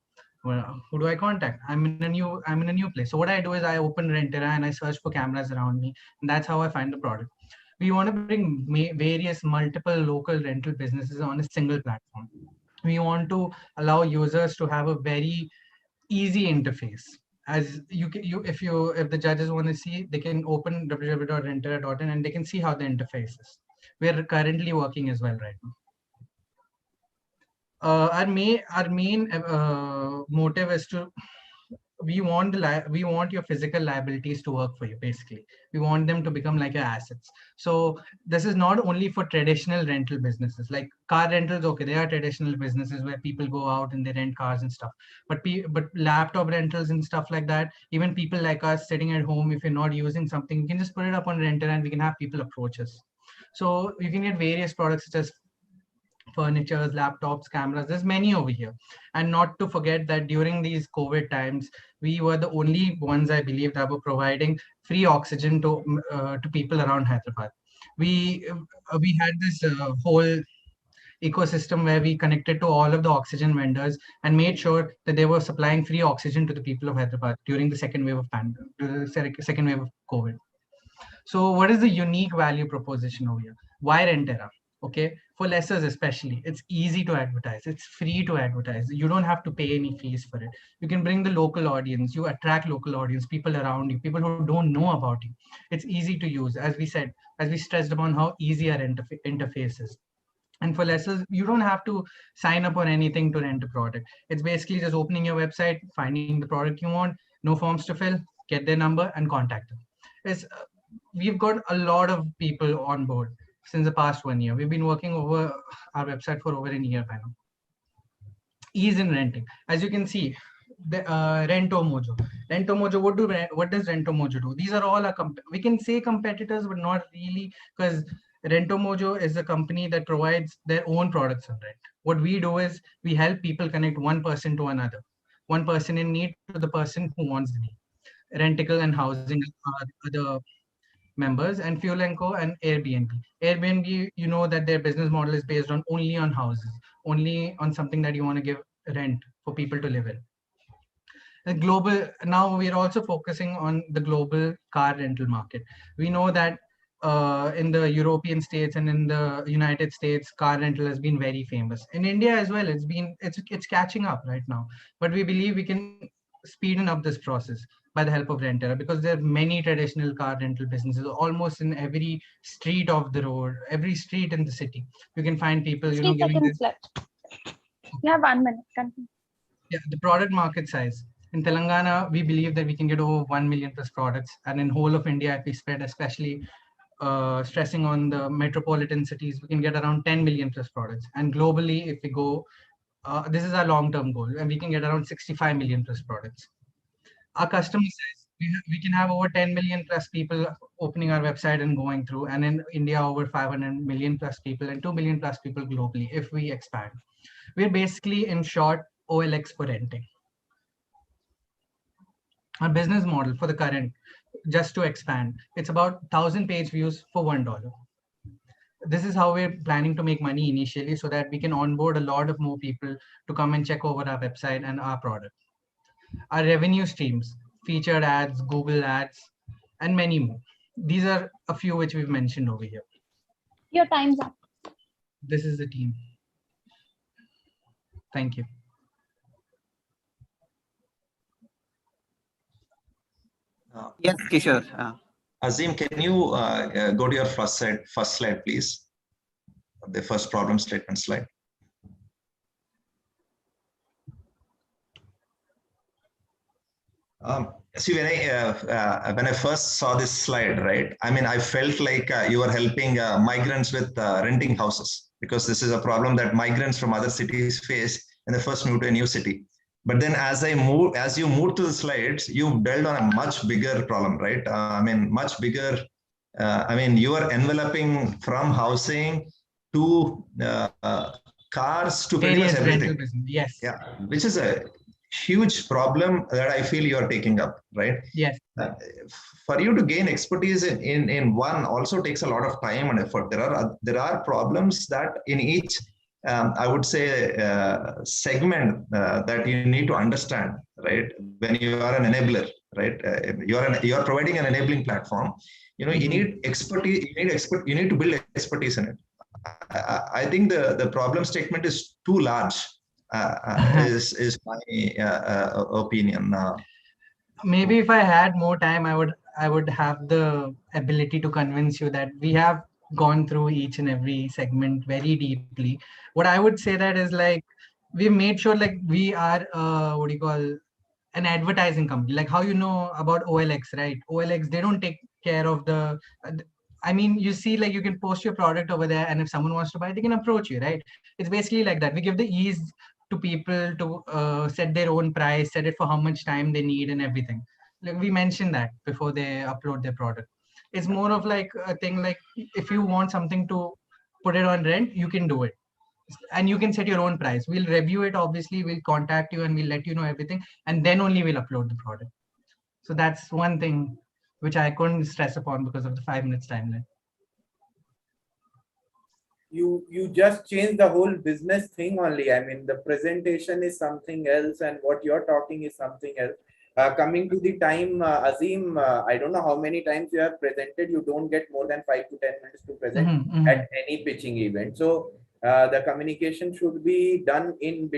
Well, who do I contact? I'm in a new place. So what I do is I open Rentera and I search for cameras around me, and that's how I find the product. We want to bring various multiple local rental businesses on a single platform. We want to allow users to have a very easy interface. As if the judges want to see, they can open www.rentera.in and they can see how the interface is. We're currently working as well right now. Our main motive is to we want your physical liabilities to work for you. Basically, we want them to become like your assets. So this is not only for traditional rental businesses like car rentals. Okay, they are traditional businesses where people go out and they rent cars and stuff, but laptop rentals and stuff like that, even people like us sitting at home, if you're not using something, you can just put it up on Renter and we can have people approach us. So you can get various products such as furnitures, laptops, cameras. There's many over here. And not to forget that during these COVID times, we were the only ones, I believe, that were providing free oxygen to people around Hyderabad. We had this whole ecosystem where we connected to all of the oxygen vendors and made sure that they were supplying free oxygen to the people of Hyderabad during the second wave of second wave of COVID. So what is the unique value proposition over here? Why Rentera? Okay, for lessors especially, it's easy to advertise. It's free to advertise. You don't have to pay any fees for it. You can bring the local audience. You attract local audience, people around you, people who don't know about you. It's easy to use. As we said, as we stressed upon how easy our interface is. And for lessors, you don't have to sign up or anything to rent a product. It's basically just opening your website, finding the product you want, no forms to fill, get their number and contact them. We've got a lot of people on board since the past 1 year. We've been working over our website for over a year by now. Ease in renting. As you can see, the Rento Mojo. Rento Mojo, what does Rento Mojo do? These are all we can say competitors, but not really, because Rento Mojo is a company that provides their own products on rent. What we do is we help people connect one person to another, one person in need to the person who wants the need. Renticle and housing are the members, and Fuel & Co and Airbnb. Airbnb, you know that their business model is based on only on houses, only on something that you want to give rent for people to live in. Now we're also focusing on the global car rental market. We know that in the European states and in the United States, car rental has been very famous. In India as well, it's catching up right now. But we believe we can speeden up this process by the help of Rentera, because there are many traditional car rental businesses almost in every street of the road, every street in the city. You can find people, 3 giving seconds left. You have 1 minute. Continue. Yeah, the product market size. In Telangana, we believe that we can get over 1 million plus products. And in whole of India, if we spread, especially stressing on the metropolitan cities, we can get around 10 million plus products. And globally, if we go, this is our long-term goal, and we can get around 65 million plus products. Our customer size, we can have over 10 million plus people opening our website and going through, and in India, over 500 million plus people and 2 million plus people globally if we expand. We're basically, in short, OLX for renting. Our business model for the current, just to expand, it's about 1,000 page views for $1. This is how we're planning to make money initially, so that we can onboard a lot of more people to come and check over our website and our product. Our revenue streams, featured ads, Google ads, and many more. These are a few which we've mentioned over here. Your time's up. This is the team. Thank you. Yes, Kishore. Azim, can you go to your first slide, please? The first problem statement slide. See, when I first saw this slide, right? I mean, I felt like you were helping migrants with renting houses, because this is a problem that migrants from other cities face when they first move to a new city. But then as you move to the slides, you build on a much bigger problem, right? I mean, much bigger. I mean, you are enveloping from housing to cars to pretty much everything. Yes. Yeah, which is a huge problem that I feel you are taking up, right? Yes. For you to gain expertise in one also takes a lot of time and effort. There are problems that in each I would say segment that you need to understand, right? When you are an enabler, right? You are providing an enabling platform. You know, you need expertise. You need to build expertise in it. I think the problem statement is too large. Is my opinion. Maybe if I had more time, I would have the ability to convince you that we have gone through each and every segment very deeply. What I would say that is like we made sure like we are what do you call an advertising company, like how you know about OLX, right? OLX, they don't take care of the I mean, you see, like you can post your product over there, and if someone wants to buy, they can approach you, right? It's basically like that. We give the ease to people to set their own price, set it for how much time they need and everything. Like we mentioned that before they upload their product. It's more of like a thing like if you want something to put it on rent, you can do it. And you can set your own price. We'll review it, obviously, we'll contact you and we'll let you know everything. And then only we'll upload the product. So that's one thing which I couldn't stress upon because of the 5 minutes timeline. You just change the whole business thing only. I mean, the presentation is something else and what you're talking is something else. Coming to the time, Azim, I don't know how many times you have presented. You don't get more than 5 to 10 minutes to present at any pitching event. So the communication should be done in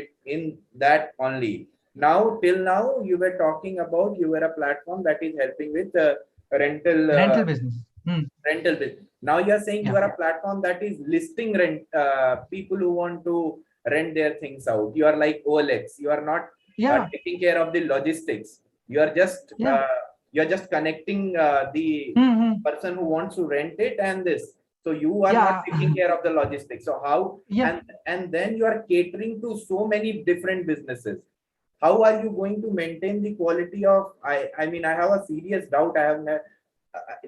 that only. Now, till now, you were talking about you were a platform that is helping with rental business. Rental business. Now you are saying you are a platform that is listing people who want to rent their things out. You are like OLX. You are not taking care of the logistics. You are just connecting the person who wants to rent it and this. So you are not taking care of the logistics. So how and then you are catering to so many different businesses. How are you going to maintain the quality of? I mean, I have a serious doubt.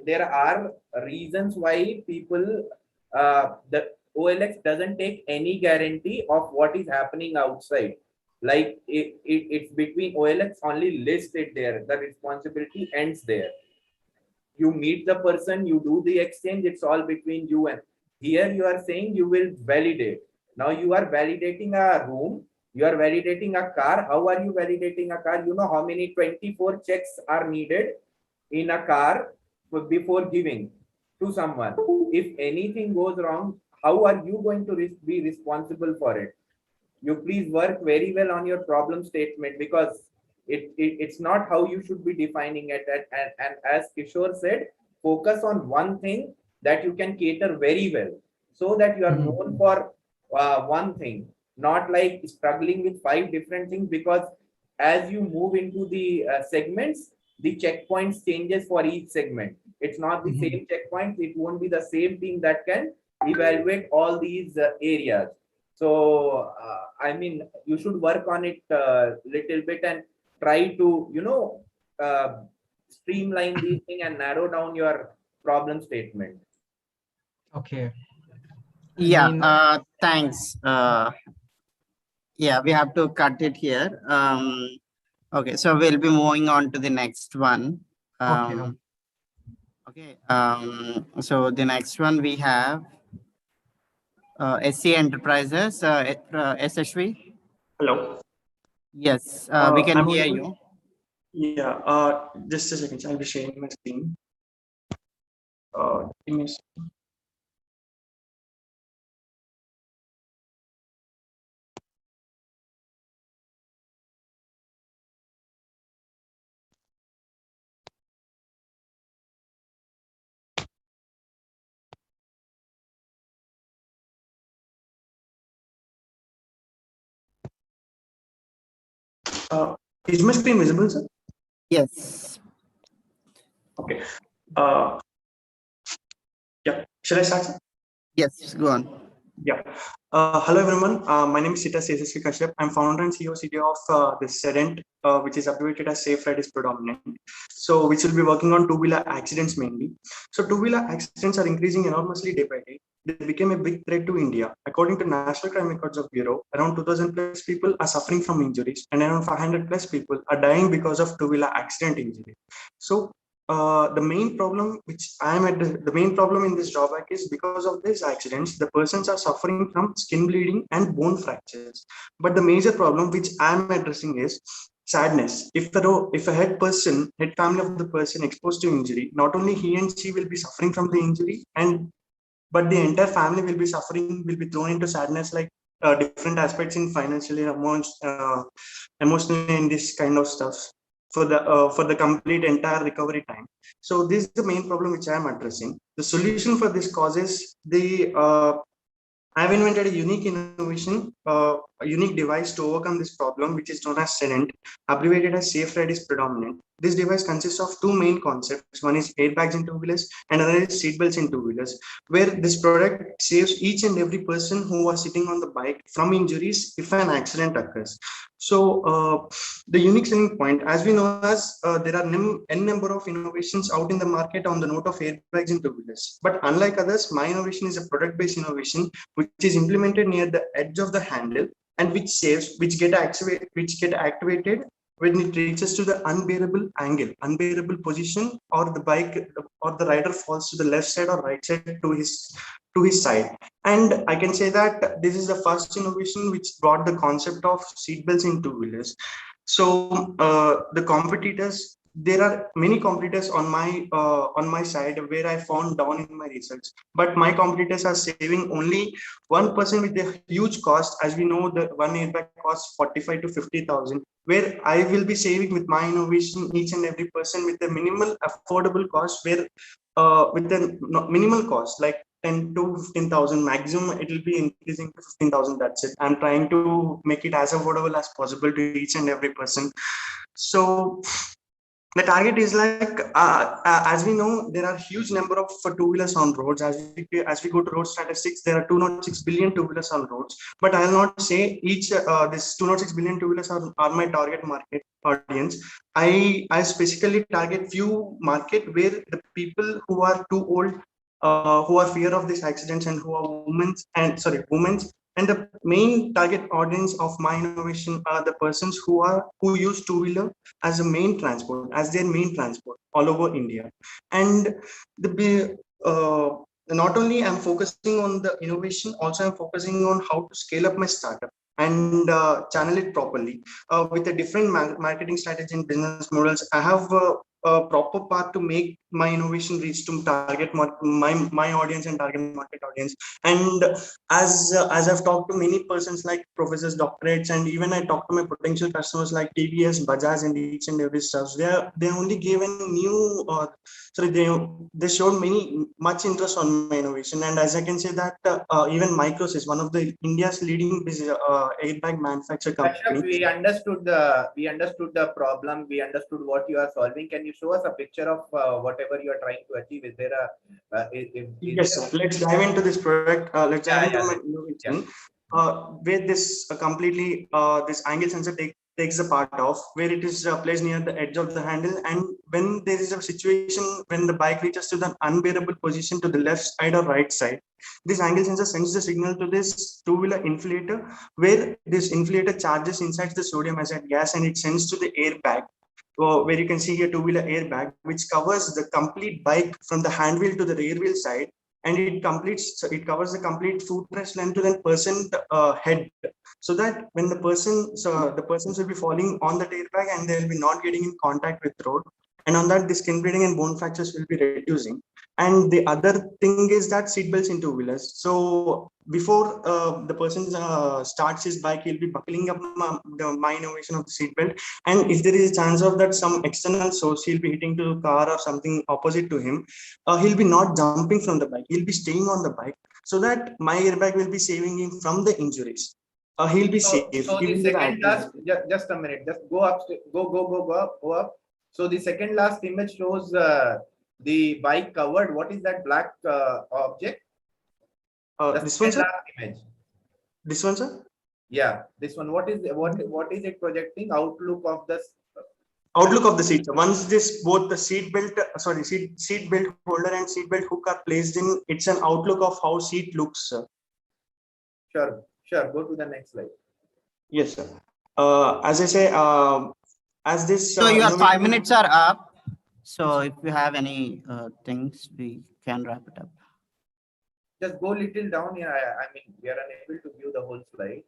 There are reasons why people the OLX doesn't take any guarantee of what is happening outside. Like it's between OLX only list it there. The responsibility ends there. You meet the person, you do the exchange. It's all between you and. Here you are saying you will validate. Now you are validating a room. You are validating a car. How are you validating a car? You know how many 24 checks are needed in a car before giving to someone. If anything goes wrong, how are you going to be responsible for it? You please work very well on your problem statement, because it's not how you should be defining it. And as Kishore said, focus on one thing that you can cater very well, so that you are known for one thing, not like struggling with 5 different things, because as you move into the segments, the checkpoints changes for each segment. It's not the same checkpoints. It won't be the same team that can evaluate all these areas. So, I mean, you should work on it a little bit and try to, streamline these things and narrow down your problem statement. Okay. Yeah, thanks. Yeah, we have to cut it here. Okay, so we'll be moving on to the next one. Okay. So the next one we have SC Enterprises, SHV. Hello. Yes, we can hear you. Yeah, just a second. I'll be sharing my screen. Give me a second. Is my screen visible, sir? Yes. Okay. Yeah. Shall I start, sir? Yes, go on. Yeah. Hello, everyone. My name is Sita Sesasri Kashyap. I'm founder and CEO CTO of this SEDENT, which is abbreviated as Safe Ride is Predominant. So, which will be working on two-wheeler accidents mainly. So, two-wheeler accidents are increasing enormously day by day. They became a big threat to India. According to National Crime Records of Bureau, around 2,000 plus people are suffering from injuries, and around 500 plus people are dying because of two-wheeler accident injury. So, the main problem which I am at the main problem in this drawback is because of these accidents, the persons are suffering from skin bleeding and bone fractures. But the major problem which I am addressing is sadness. If a head family of the person exposed to injury, not only he and she will be suffering from the injury, but the entire family will be suffering, will be thrown into sadness, like different aspects in financially, emotionally, in this kind of stuff for the complete entire recovery time. So this is the main problem which I am addressing. The solution for this causes the I've invented a unique innovation, a unique device to overcome this problem, which is known as SEDENT, abbreviated as Safe Ride is Predominant. This device consists of two main concepts. One is airbags in two-wheelers and another is seatbelts in two-wheelers, where this product saves each and every person who was sitting on the bike from injuries if an accident occurs. So the unique selling point, as we know, as there are n number of innovations out in the market on the note of airbags in two-wheelers. But unlike others, my innovation is a product-based innovation which is implemented near the edge of the handle and which get activated when it reaches to the unbearable position, or the bike or the rider falls to the left side or right side to his side. And I can say that this is the first innovation which brought the concept of seatbelts in two-wheelers. So the competitors, there are many competitors on my side where I found down in my research, but my competitors are saving only 1% with a huge cost. As we know, the one airbag costs 45 to 50,000, where I will be saving with my innovation each and every person with a minimal affordable cost, where with a minimal cost like 10 to 15,000 maximum, it will be increasing to 15,000. That's it. I'm trying to make it as affordable as possible to each and every person. So the target is like, as we know, there are huge number of two-wheelers on roads. As we go to road statistics, there are 206 billion two-wheelers on roads. But I will not say each this 206 billion two-wheelers are my target market audience. I specifically target few market where the people who are too old, who are fear of these accidents, and who are women. And the main target audience of my innovation are the persons who use two-wheeler as a main transport, as their main transport all over India. And not only I'm focusing on the innovation, also I'm focusing on how to scale up my startup and channel it properly with a different marketing strategy and business models. I have a proper path to make my innovation reach to target my audience and target market audience. And as I've talked to many persons like professors, doctorates, and even I talk to my potential customers like TVS, Bajaj, and each and every stuff. They only gave a new they showed much interest on my innovation. And as I can say that even Micros is one of the India's leading airbag manufacturer company. We understood the problem. We understood what you are solving. Can you show us a picture of whatever you are trying to achieve? Is there a yes, sir. Let's dive into this product. Let's dive into my innovation. Where this completely this angle sensor takes the part of where it is placed near the edge of the handle, and when there is a situation when the bike reaches to the unbearable position to the left side or right side, this angle sensor sends the signal to this two-wheeler inflator, where this inflator charges inside the sodium azide gas, and it sends to the airbag, where you can see a two-wheeler airbag which covers the complete bike from the hand wheel to the rear wheel side. and it covers the complete footrest length to the person head, so that when the persons will be falling on the airbag and they will be not getting in contact with road, and on that the skin bleeding and bone fractures will be reducing. And the other thing is that seat belts in two-wheelers. So before the person starts his bike, he'll be buckling up my innovation of the seat belt. And if there is a chance of that some external source, he'll be hitting to the car or something opposite to him, he'll be not jumping from the bike. He'll be staying on the bike, so that my airbag will be saving him from the injuries. He'll be safe. So the second last, just a minute, just go up, go up. So the second last image shows the bike covered. What is that black object? This one, sir? Image. This one, sir? Yeah, this one. What is it projecting? Outlook of the seat. Once this both the seat belt holder and seat belt hook are placed in, it's an outlook of how seat looks, sir. Sure. Go to the next slide. Yes, sir. As I say, as this. So your 5 minutes are up. So if you have any things, we can wrap it up. Just go little down here. I mean, we are unable to view the whole slide.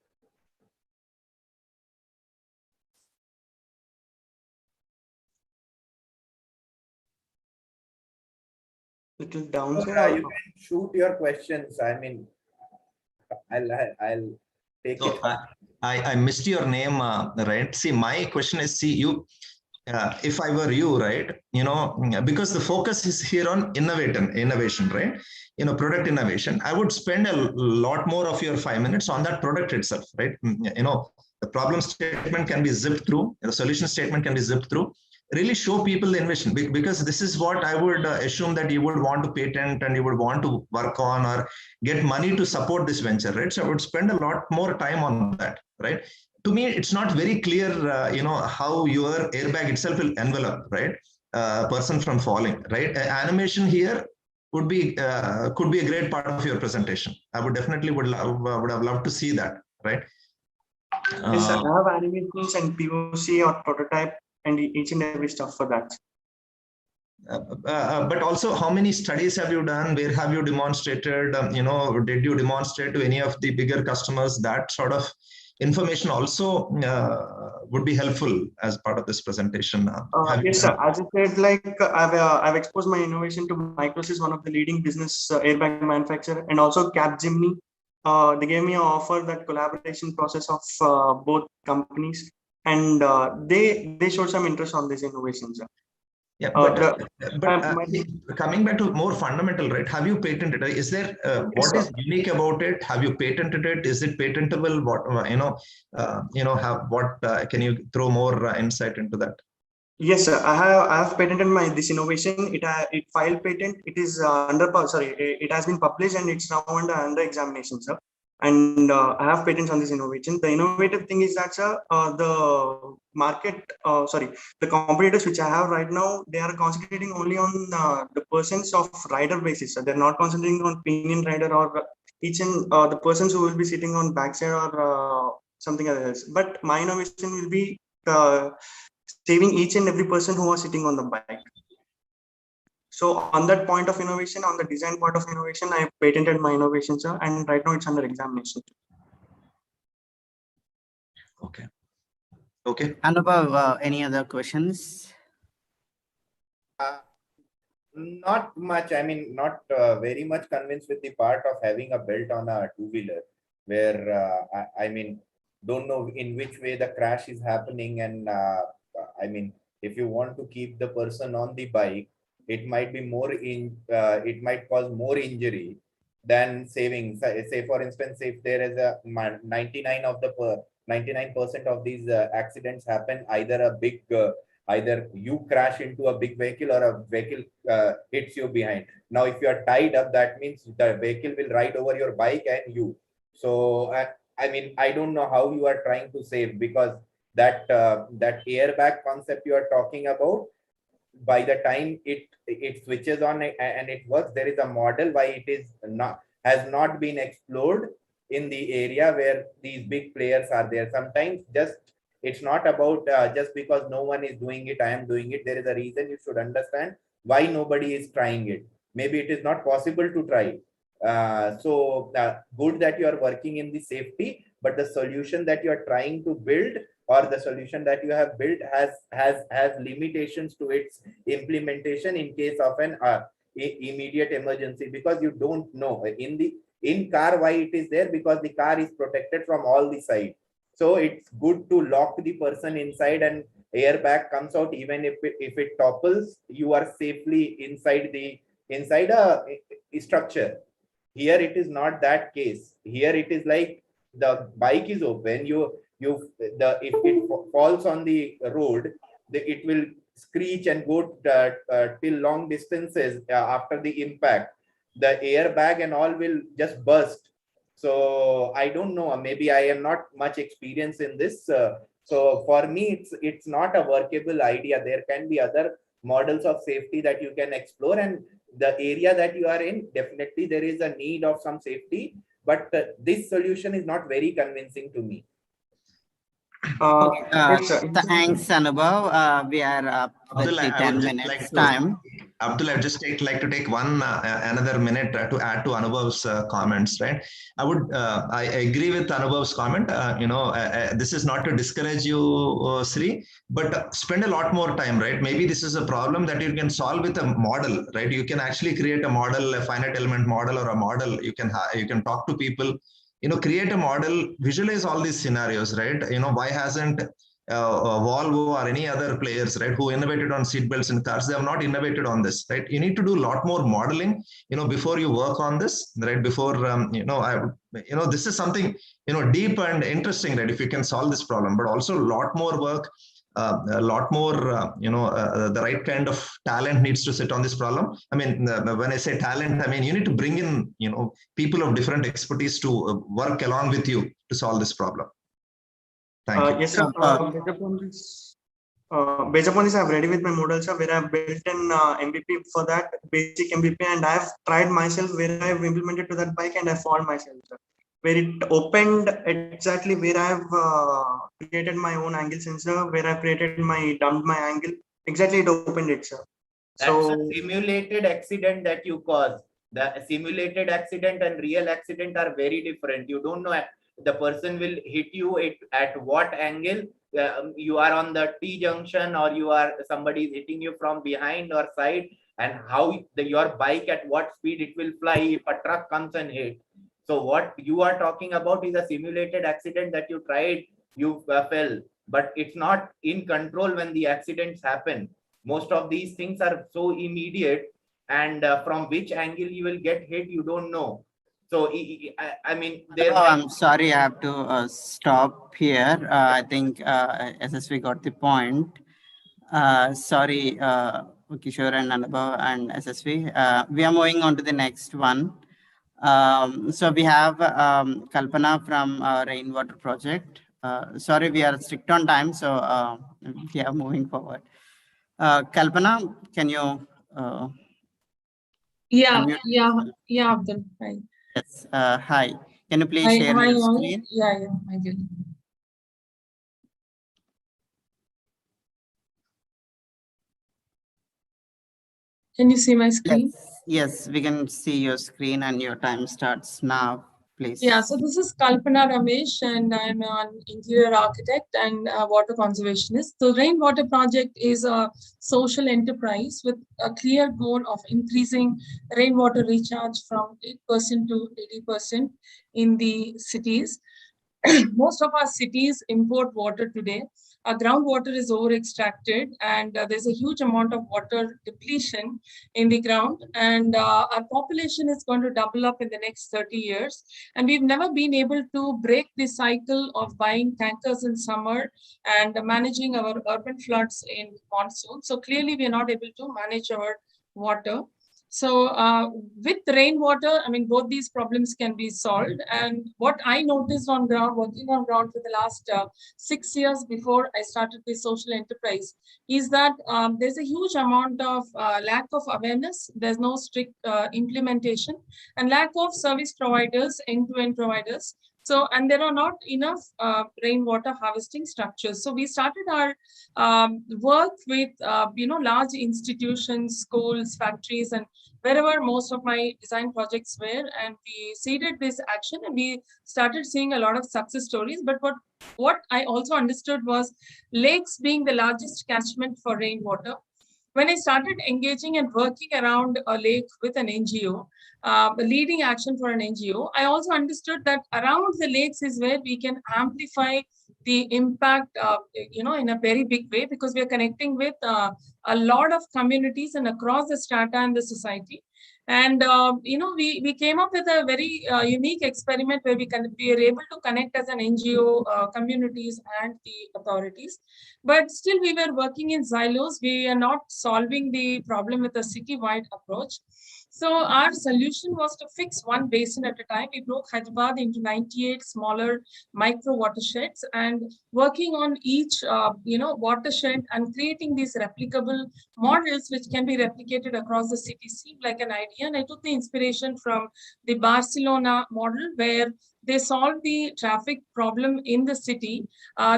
Little down. You can shoot your questions. I mean, I'll take so it. I missed your name, right? See, my question is, you. If I were you, right, because the focus is here on innovation, right? Product innovation, I would spend a lot more of your 5 minutes on that product itself, right? The problem statement can be zipped through, the solution statement can be zipped through. Really show people the innovation, because this is what I would assume that you would want to patent and you would want to work on or get money to support this venture, right? So I would spend a lot more time on that, right? To me, it's not very clear, how your airbag itself will envelop, right, a person from falling, right? Animation here could be a great part of your presentation. I would definitely would have loved to see that, right? Yes, sir. I have animations and POC or prototype and each and every stuff for that. But also, how many studies have you done? Where have you demonstrated? Did you demonstrate to any of the bigger customers? That sort of information also would be helpful as part of this presentation. Yes, sir. As I said, like I've exposed my innovation to Microsys, one of the leading business airbag manufacturer, and also Capgemini. They gave me an offer, that collaboration process of both companies, and they showed some interest on this innovation, sir. Yeah, but coming back to more fundamental, right? Have you patented it? Is there what is unique about it? Have you patented it? Is it patentable? What can you throw more insight into that? Yes, sir. I have patented this innovation. It filed patent. It is it has been published and it's now under examination, sir. And I have patents on this innovation. The innovative thing is that, sir, the competitors which I have right now, they are concentrating only on the persons of rider basis. So they're not concentrating on pinion rider or each and the persons who will be sitting on backside or something else. But my innovation will be saving each and every person who are sitting on the bike. So on that point of innovation, on the design part of innovation, I have patented my innovation, sir, and right now it's under examination. Okay. Anubhav, any other questions? Not much. I mean, not very much convinced with the part of having a belt on a two-wheeler, where I mean, don't know in which way the crash is happening, and I mean, if you want to keep the person on the bike, it might be it might cause more injury than saving. Say for instance, if there is a 99% of these accidents happen, either you crash into a big vehicle or a vehicle hits you behind. Now, if you are tied up, that means the vehicle will ride over your bike and you. So I mean, I don't know how you are trying to save, because that airbag concept you are talking about, by the time it switches on and it works, there is a model why it has not been explored in the area where these big players are there. Sometimes it's not about just because no one is doing it, I am doing it. There is a reason. You should understand why nobody is trying it. Maybe it is not possible to try. So good that you are working in the safety, but the solution that you are trying to build or the solution that you have built has limitations to its implementation in case of an immediate emergency, because you don't know in car why it is there, because the car is protected from all the sides. So it's good to lock the person inside and airbag comes out. Even if it topples, you are safely inside a structure. Here it is not that case. Here it is like the bike is open. If it falls on the road, it will screech and go till long distances after the impact. The airbag and all will just burst. So I don't know. Maybe I am not much experienced in this. So for me, it's not a workable idea. There can be other models of safety that you can explore, and the area that you are in, definitely there is a need of some safety, but this solution is not very convincing to me. Thanks, Anubhav. We are up with the 10 minutes time. Abdul, I'd just like to take another minute to add to Anubhav's comments, right? I agree with Anubhav's comment. This is not to discourage you, Sri, but spend a lot more time, right? Maybe this is a problem that you can solve with a model, right? You can actually create a model, a finite element model or a model. You can talk to people, create a model, visualize all these scenarios, right? Why hasn't Volvo or any other players, right, who innovated on seatbelts in cars, they have not innovated on this, right? You need to do a lot more modeling, before you work on this, right? Before, this is something, deep and interesting, right? If you can solve this problem, but also a lot more work, a lot more, the right kind of talent needs to sit on this problem. I mean, when I say talent, I mean, you need to bring in, people of different expertise to work along with you to solve this problem. Thank you. Yes, sir. Based upon this, I'm ready with my model, sir, where I've built an MVP for that basic MVP, and I've tried myself where I've implemented to that bike and I found myself, sir, where it opened exactly where I've created my own angle sensor, where I dumped my angle. Exactly, it opened it, sir. That's a simulated accident that you caused. The simulated accident and real accident are very different. You don't know the person will hit you at what angle. You are on the T junction, or somebody is hitting you from behind or side, and how your bike at what speed it will fly if a truck comes and hit. So what you are talking about is a simulated accident that you tried, you fell, but it's not in control when the accidents happen. Most of these things are so immediate, and from which angle you will get hit, you don't know. So, I mean, I'm sorry, I have to stop here. I think SSV got the point. Sorry, Kishore and Anubhav and SSV. We are moving on to the next one. So we have Kalpana from Rainwater Project. Sorry, we are strict on time, so we are moving forward. Kalpana, can you? Yeah, Abdul. Hi. Yes. Hi. Can you please share your screen? Yeah, I do. Can you see my screen? Yes, we can see your screen, and your time starts now, please. Yeah, so this is Kalpana Ramesh, and I'm an interior architect and a water conservationist. So Rainwater Project is a social enterprise with a clear goal of increasing rainwater recharge from 8% to 80% in the cities. Most of our cities import water today. Our groundwater is over extracted, and there's a huge amount of water depletion in the ground. And our population is going to double up in the next 30 years. And we've never been able to break the cycle of buying tankers in summer and managing our urban floods in monsoon. So clearly, we are not able to manage our water. So with rainwater, I mean, both these problems can be solved. And what I noticed on ground, working on ground for the last 6 years before I started this social enterprise, is that there's a huge amount of lack of awareness. There's no strict implementation, and lack of service providers, end-to-end providers, So, and there are not enough rainwater harvesting structures. So we started our work with, large institutions, schools, factories, and wherever most of my design projects were. And we seeded this action and we started seeing a lot of success stories. But what I also understood was lakes being the largest catchment for rainwater. When I started engaging and working around a lake with an NGO, the leading action for an NGO, I also understood that around the lakes is where we can amplify the impact, in a very big way, because we are connecting with a lot of communities and across the strata and the society. And, we came up with a very unique experiment where we are able to connect as an NGO, communities and the authorities. But still we were working in silos. We are not solving the problem with a city-wide approach. So our solution was to fix one basin at a time. We broke Hyderabad into 98 smaller micro watersheds and working on each, watershed and creating these replicable models which can be replicated across the city seemed like an idea. And I took the inspiration from the Barcelona model where they solved the traffic problem in the city.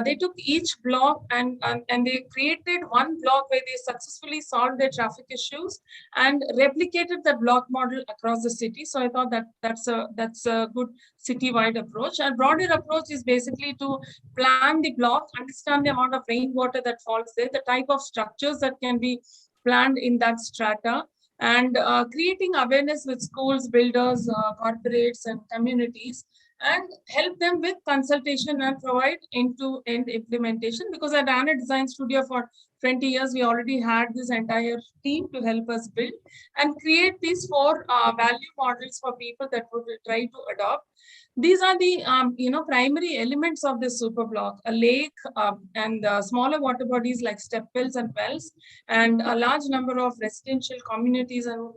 They took each block and they created one block where they successfully solved their traffic issues and replicated the block model across the city. So I thought that that's a good city-wide approach. And broader approach is basically to plan the block, understand the amount of rainwater that falls there, the type of structures that can be planned in that strata, and creating awareness with schools, builders, corporates, and communities, and help them with consultation and provide end-to-end implementation. Because I ran a design studio for 20 years, we already had this entire team to help us build and create these 4 value models for people that would try to adopt. These are the primary elements of this super block: a lake and smaller water bodies like step wells and wells, and a large number of residential communities and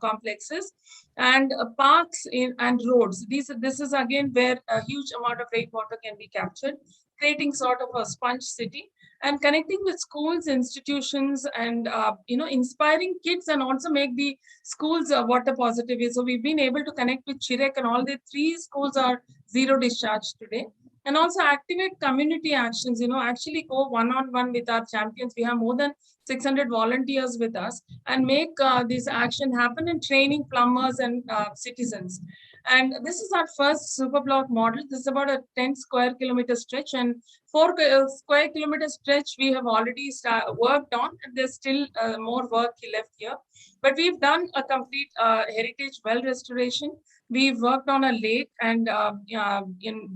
complexes, and parks and roads. This is again where a huge amount of rainwater can be captured, creating sort of a sponge city, and connecting with schools, institutions, and inspiring kids, and also make the schools water positive. So we've been able to connect with Chirek, and all the 3 schools are zero discharge today. And also activate community actions, actually go one-on-one with our champions. We have more than 600 volunteers with us and make this action happen, and training plumbers and citizens. And this is our first super block model. This is about a 10 square kilometer stretch, and 4 square kilometer stretch we have already worked on, and there's still more work left here. But we've done a complete heritage well restoration. We've worked on a lake, and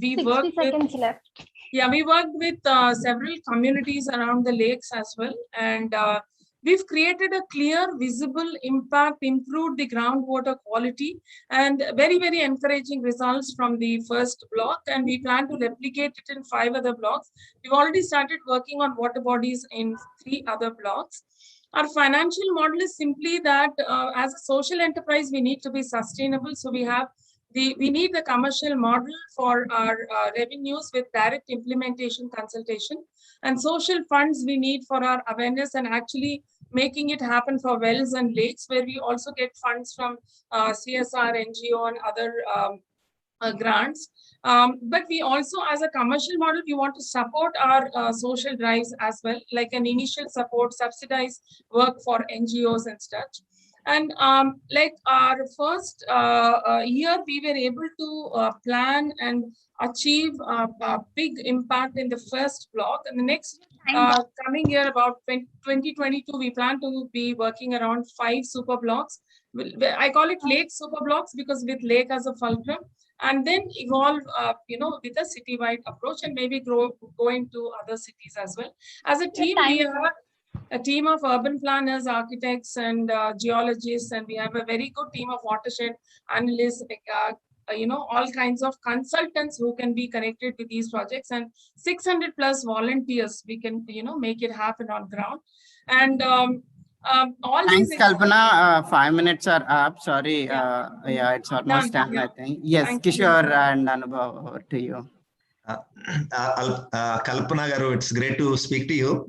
we worked 60 seconds left. Yeah, we worked with several communities around the lakes as well. And we've created a clear, visible impact, improved the groundwater quality, and very, very encouraging results from the first block. And we plan to replicate it in 5 other blocks. We've already started working on water bodies in 3 other blocks. Our financial model is simply that as a social enterprise, we need to be sustainable. So we need the commercial model for our revenues with direct implementation consultation, and social funds we need for our awareness and actually making it happen for wells and lakes, where we also get funds from CSR, NGO, and other grants. But we also, as a commercial model, we want to support our social drives as well, like an initial support, subsidized work for NGOs and such. And like our first year, we were able to plan and achieve a big impact in the first block. And the next coming year, about 2022, we plan to be working around 5 super blocks. I call it lake super blocks because with lake as a fulcrum, and then evolve, with a citywide approach, and maybe go into other cities as well. As a team, we have a team of urban planners, architects, and geologists, and we have a very good team of watershed analysts, all kinds of consultants who can be connected with these projects, and 600 plus volunteers. We can, make it happen on ground. And thanks, Kalpana. 5 minutes are up. Sorry. Yeah, it's almost done, I think. Yes, Kishore and Anubhav, over to you. Kalpana Garu, it's great to speak to you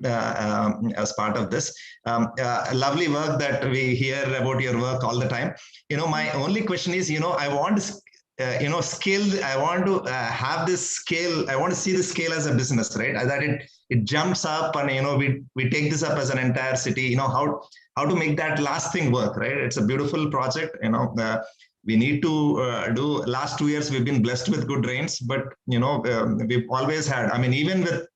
as part of this. Lovely work that we hear about your work all the time. My only question is, I want scale. I want to have this scale. I want to see the scale as a business, right? That it jumps up, and we take this up as an entire city. How to make that last thing work, right? It's a beautiful project. We need to do. Last 2 years we've been blessed with good rains, but we've always had. I mean, even with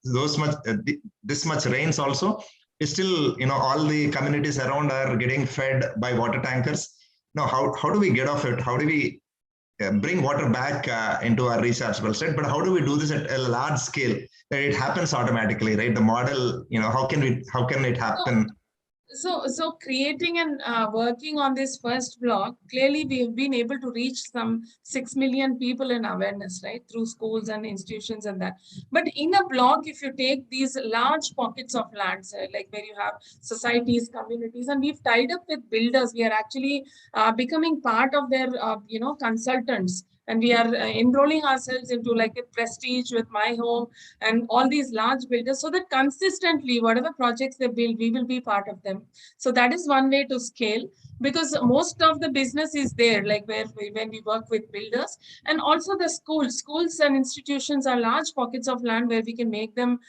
this much rains, also, still all the communities around are getting fed by water tankers. Now, how do we get off it? How do we bring water back into our rechargeable state? But how do we do this at a large scale that it happens automatically, right? The model, how can it happen? So creating and working on this first block, clearly we have been able to reach some 6 million people in awareness, right? Through schools and institutions and that. But in a block, if you take these large pockets of lands, like where you have societies, communities, and we've tied up with builders, we are actually becoming part of their, consultants. And we are enrolling ourselves into like a Prestige with My Home and all these large builders, so that consistently, whatever projects they build, we will be part of them. So that is one way to scale, because most of the business is there, like when we work with builders, and also the schools and institutions are large pockets of land where we can make them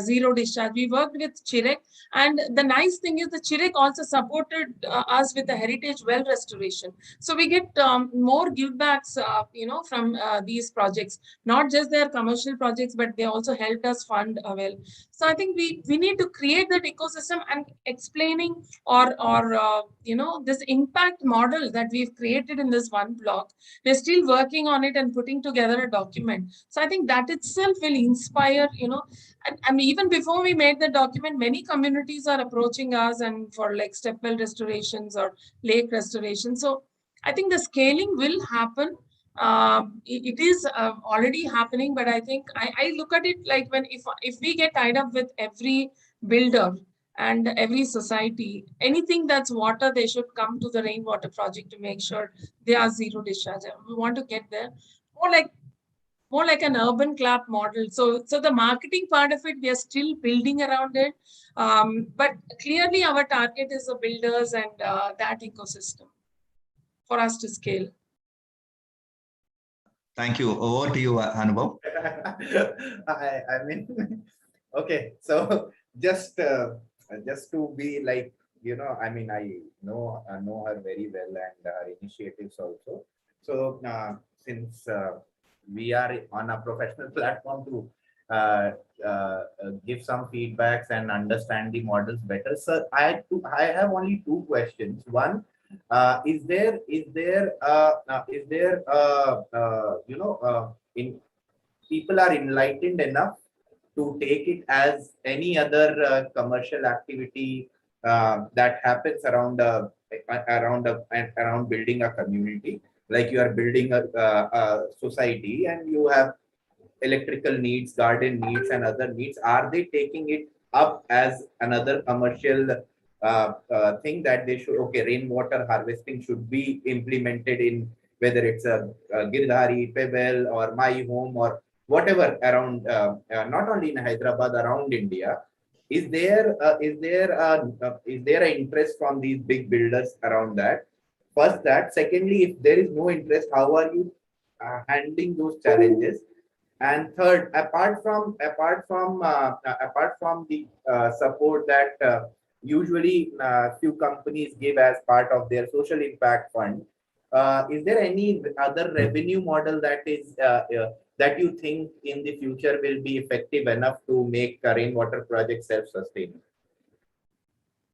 zero discharge. We worked with Chirek, and the nice thing is the Chirek also supported us with the heritage well restoration. So we get more givebacks, from these projects, not just their commercial projects, but they also helped us fund well. So I think we need to create that ecosystem and explaining or this impact model that we've created in this one block. We're still working on it and putting together a document. So I think that itself will inspire, and even before we made the document, many communities are approaching us and for like step well restorations or lake restoration. So I think the scaling will happen. It is already happening, but I think I look at it like if we get tied up with every builder and every society, anything that's water, they should come to the rainwater project to make sure they are zero discharge. We want to get there more like an urban clap model. So the marketing part of it, we are still building around it. But clearly our target is the builders and that ecosystem for us to scale. Thank you. Over to you, Anubhav. I mean, okay. So just to be like, I mean, I know her very well and her initiatives also. So since we are on a professional platform to give some feedbacks and understand the models better. So I have only two questions. One, is there people are enlightened enough to take it as any other commercial activity that happens around building a community, like you are building a society and you have electrical needs, garden needs, and other needs. Are they taking it up as another commercial thing that they should, okay, rainwater harvesting should be implemented in, whether it's a Girdhari, Pebble, or My Home, or whatever around, not only in Hyderabad, around India? Is there an interest from these big builders around that? First, that. Secondly, if there is no interest, how are you handling those challenges? And third, apart from the support that usually few companies give as part of their social impact fund, is there any other revenue model that is that you think in the future will be effective enough to make rainwater projects self-sustaining?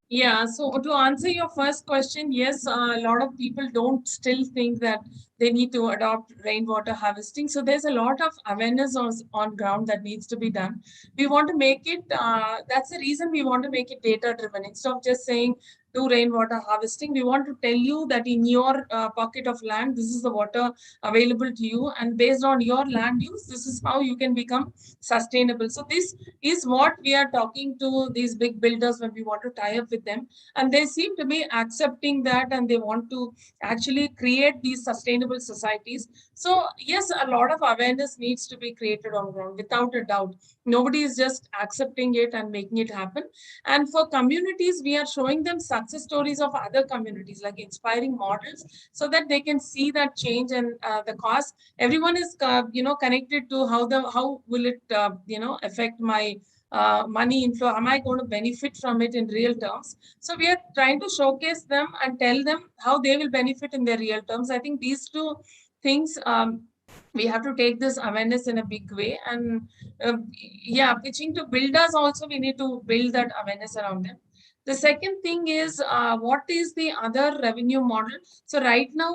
Yeah, so to answer your first question, yes, a lot of people don't still think that they need to adopt rainwater harvesting. So there's a lot of awareness on ground that needs to be done. We want to make it, that's the reason we want to make it data driven. Instead of just saying, do rainwater harvesting, we want to tell you that in your pocket of land, this is the water available to you. And based on your land use, this is how you can become sustainable. So this is what we are talking to these big builders when we want to tie up with them. And they seem to be accepting that, and they want to actually create these sustainable sustainable societies. So yes, a lot of awareness needs to be created on ground, without a doubt. Nobody is just accepting it and making it happen. And for communities, we are showing them success stories of other communities, like inspiring models, so that they can see that change and the cause. Everyone is connected to how will it affect my money inflow. Am I going to benefit from it in real terms? So we are trying to showcase them and tell them how they will benefit in their real terms. I think these two things, we have to take this awareness in a big way. And pitching to builders also, we need to build that awareness around them. The second thing is, what is the other revenue model? So right now,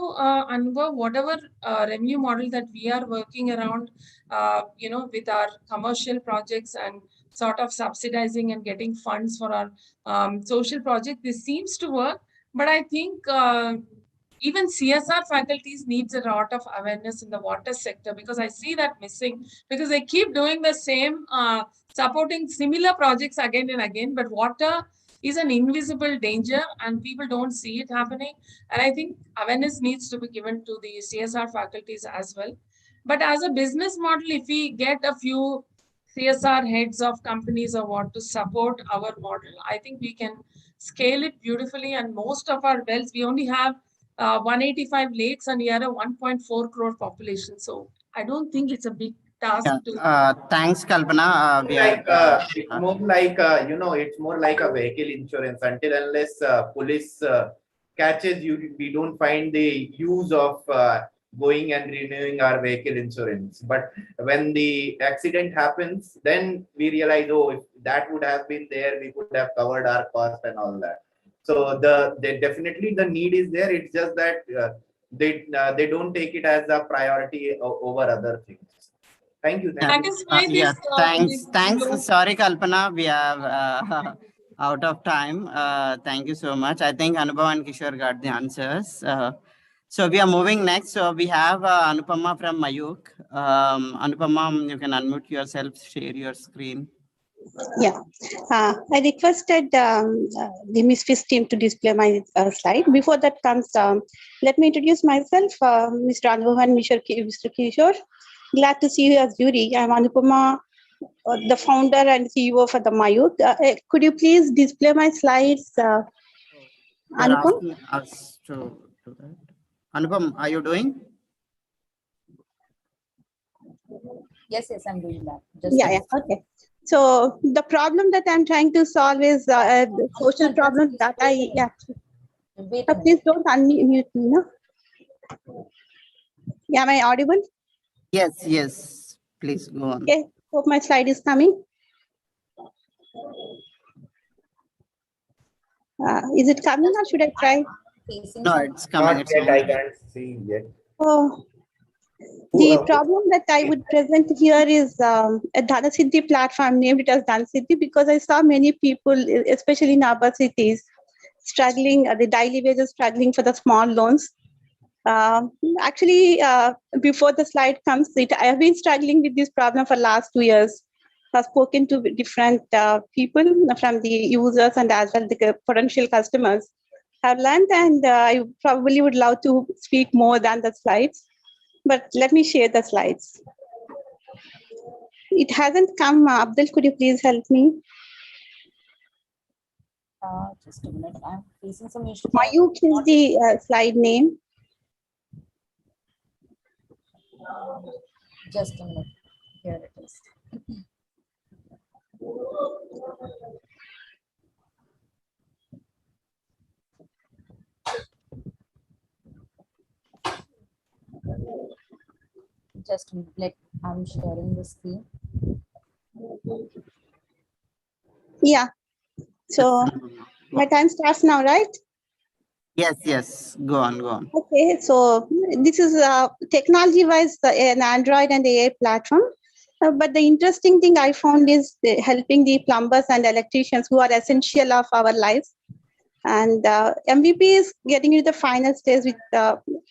Anubhav, whatever revenue model that we are working around, with our commercial projects and sort of subsidizing and getting funds for our social project, this seems to work. But I think even CSR faculties needs a lot of awareness in the water sector, because I see that missing, because they keep doing the same, supporting similar projects again and again, but water is an invisible danger and people don't see it happening. And I think awareness needs to be given to the CSR faculties as well. But as a business model, if we get a few CSR heads of companies or what to support our model, I think we can scale it beautifully. And most of our wells, we only have 185 lakes and we are a 1.4 crore population. So I don't think it's a big task to. Thanks, Kalpana. It's more like it's more like a vehicle insurance. Until unless police catches you, we don't find the use of going and renewing our vehicle insurance. But when the accident happens, then we realize, oh, if that would have been there, we could have covered our cost and all that. So definitely the need is there. It's just that they don't take it as a priority over other things. Thank you. Thanks. Sorry, Kalpana, we have out of time. Thank you so much. I think Anubhav and Kishore got the answers. So we are moving next. So we have Anupama from Mayuk. Anupama, you can unmute yourself, share your screen. Yeah, I requested the Misfits team to display my slide. Before that comes, let me introduce myself, Mr. Anubhav and Mr. Kishore. Glad to see you as jury. I'm Anupama, the founder and CEO for the Mayuk. Could you please display my slides, Anupam? Us to do that. Anupam, are you doing? Yes, I'm doing that. Okay. So the problem that I'm trying to solve is the social problem that please don't unmute me, no? Yeah, am I audible? Yes. Please go on. Okay, hope my slide is coming. Is it coming or should I try? No, it's coming. Not yet, I can't see yet. Oh, the problem that I would present here is a Dhanasiddhi platform, named it as Dhanasiddhi, because I saw many people, especially in urban cities, struggling, the daily wages struggling for the small loans. Actually, before the slide comes, I have been struggling with this problem for the last 2 years. I've spoken to different people from the users and as well the potential customers. I've learned, and I probably would love to speak more than the slides, but let me share the slides. It hasn't come. Abdul, could you please help me? Just a minute. I'm facing some issue. Mayuk is the slide name. Just a minute. Here it is. Just a minute. I'm sharing the screen. Yeah. So my time starts now, right? Yes. Go on. Okay, so this is technology-wise an Android and AI platform. But the interesting thing I found is helping the plumbers and electricians who are essential of our lives. And MVP is getting into the final stage with,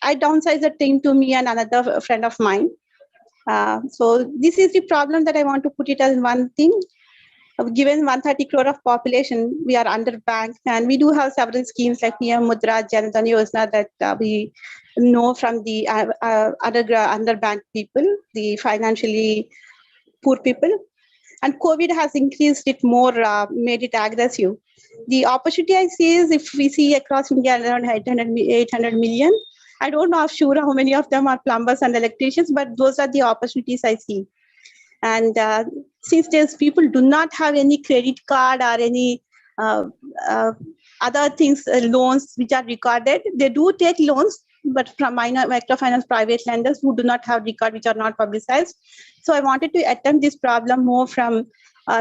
I downsized the team to me and another friend of mine. So this is the problem that I want to put it as one thing. Given 130 crore of population, we are underbanked, and we do have several schemes like PM Mudra, Jan Dhan Yojana that we know from the underbanked people, the financially poor people. And COVID has increased it more, made it aggressive. The opportunity I see is if we see across India around 800 million, I don't know sure how many of them are plumbers and electricians, but those are the opportunities I see. And since there's people do not have any credit card or any other things, loans which are recorded, they do take loans, but from microfinance private lenders who do not have record, which are not publicized. So I wanted to attempt this problem more from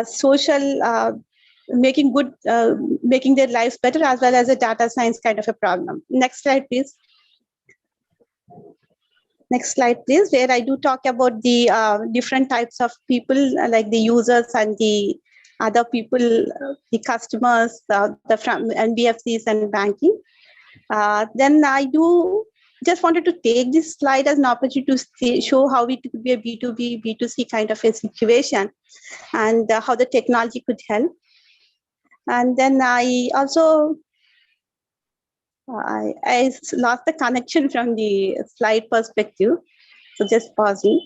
social, making their lives better, as well as a data science kind of a problem. Next slide, please. Next slide, please, where I do talk about the different types of people, like the users and the other people, the customers, from NBFCs and banking. Then I do just wanted to take this slide as an opportunity to show how it could be a B2B, B2C kind of a situation, and how the technology could help. And then I also, I lost the connection from the slide perspective. So just pausing.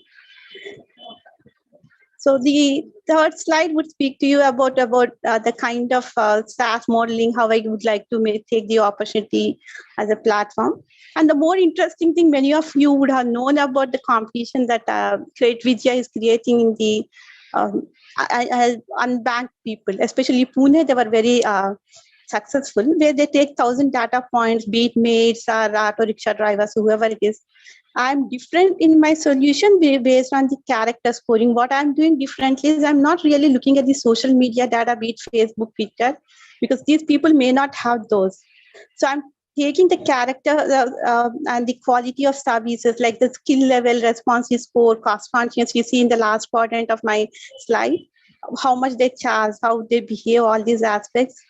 So the third slide would speak to you about the kind of SaaS modeling, how I would like to take the opportunity as a platform. And the more interesting thing, many of you would have known about the competition that Credit Vijaya is creating in the unbanked people, especially Pune. They were very successful, where they take 1,000 data points, be it maids or auto rickshaw drivers, whoever it is. I'm different in my solution based on the character scoring. What I'm doing differently is I'm not really looking at the social media data, be it Facebook, Twitter, because these people may not have those. So I'm taking the character and the quality of services, like the skill level, responsive score, cost conscious. You see in the last quadrant of my slide, how much they charge, how they behave, all these aspects.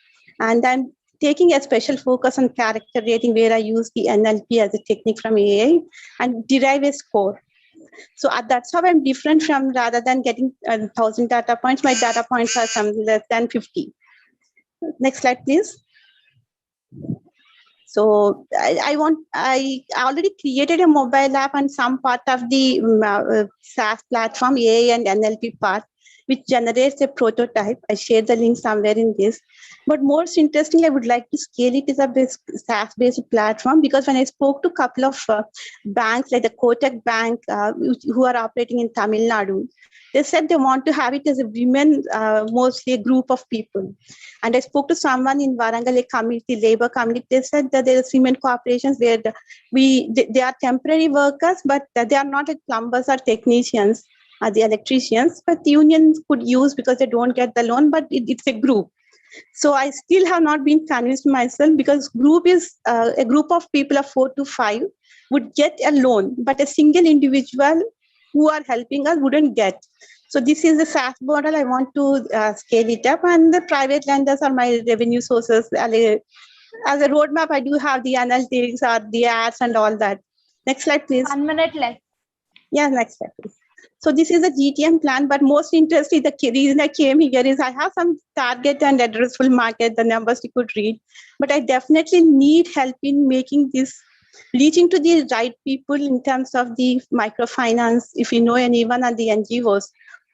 And I'm taking a special focus on character rating, where I use the NLP as a technique from AI and derive a score. So that's how I'm different from, rather than getting 1,000 data points, my data points are something less than 50. Next slide, please. So I already created a mobile app and some part of the SaaS platform, AI and NLP part, which generates a prototype. I shared the link somewhere in this. But most interestingly, I would like to scale it as a SaaS-based platform, because when I spoke to a couple of banks, like the Kotak Bank, who are operating in Tamil Nadu, they said they want to have it as a women, mostly a group of people. And I spoke to someone in Warangal, a community, labor community. They said that there are women corporations where they are temporary workers, but they are not like plumbers or technicians, the electricians, but the unions could use because they don't get the loan, but it's a group. So I still have not been convinced myself, because group is a group of people of 4 to 5 would get a loan, but a single individual who are helping us wouldn't get. So this is the SaaS model. I want to scale it up, and the private lenders are my revenue sources. As a roadmap, I do have the analytics or the ads and all that. Next slide, please. 1 minute left. Yeah, next slide, please. So this is a GTM plan, but most interesting, the reason I came here is I have some target and addressable market, the numbers you could read, but I definitely need help in making this, reaching to the right people in terms of the microfinance, if you know anyone, and the NGOs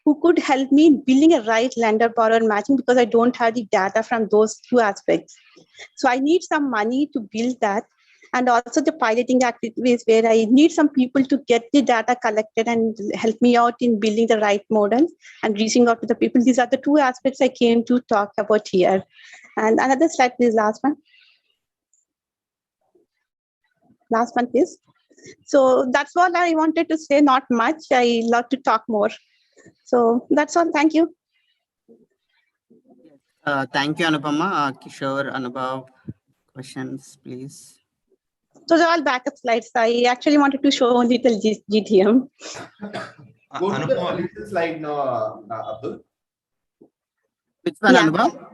who could help me in building a right lender-borrower matching, because I don't have the data from those two aspects. So I need some money to build that. And also the piloting activities, where I need some people to get the data collected and help me out in building the right model and reaching out to the people. These are the two aspects I came to talk about here. And another slide, please, last one. Last one, please. So that's all I wanted to say, not much. I love to talk more. So that's all. Thank you. Thank you, Anupama. Kishore, Anubhav, questions, please. So they're all backup slides. I actually wanted to show only the GTM. Go to the solution slide now, Abdul. Which one, Anubhav?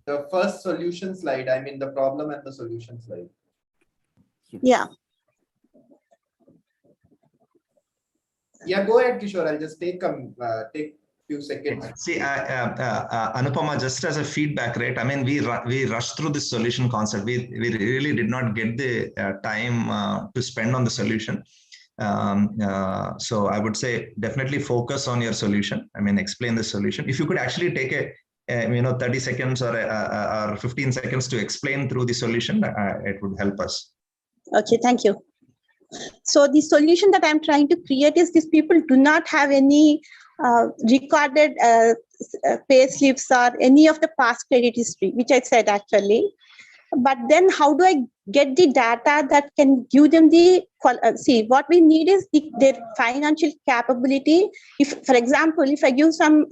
The first solution slide, I mean the problem and the solution slide. Yeah. Yeah, go ahead, Kishore. I'll just take few seconds. See, Anupama, just as a feedback, right? I mean, we rushed through this solution concept. We really did not get the time to spend on the solution. So I would say definitely focus on your solution. I mean, explain the solution. If you could actually take a 30 seconds or 15 seconds to explain through the solution, it would help us. Okay, thank you. So the solution that I'm trying to create is these people do not have any recorded pay slips or any of the past credit history, which I said actually. But then how do I get the data that can give them the, see, what we need is their financial capability. If, for example, if I give some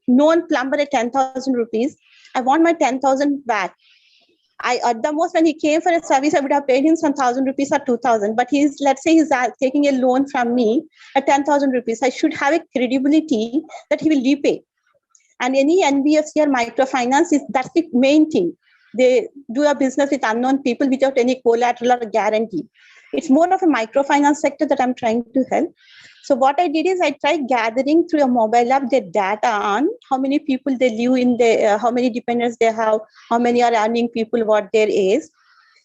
known plumber at 10,000 rupees, I want my 10,000 back. At the most, when he came for a service, I would have paid him some 1,000 rupees or 2,000. But let's say he's taking a loan from me at 10,000 rupees. I should have a credibility that he will repay. And any NBFC or microfinance, that's the main thing. They do a business with unknown people without any collateral or guarantee. It's more of a microfinance sector that I'm trying to help. So what I did is I tried gathering through a mobile app their data on how many people they live in, how many dependents they have, how many are earning people, what their age.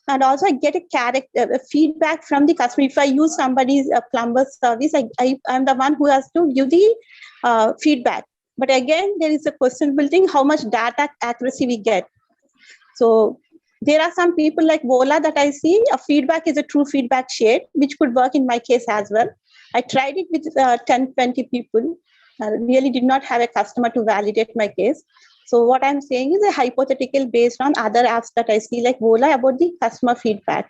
And also I get a feedback from the customer. If I use somebody's plumber service, I'm the one who has to give the feedback. But again, there is a questionable thing, how much data accuracy we get. So there are some people like Vola that I see, a feedback is a true feedback shade, which could work in my case as well. I tried it with 10, 20 people. I really did not have a customer to validate my case. So what I'm saying is a hypothetical based on other apps that I see like Vola about the customer feedback.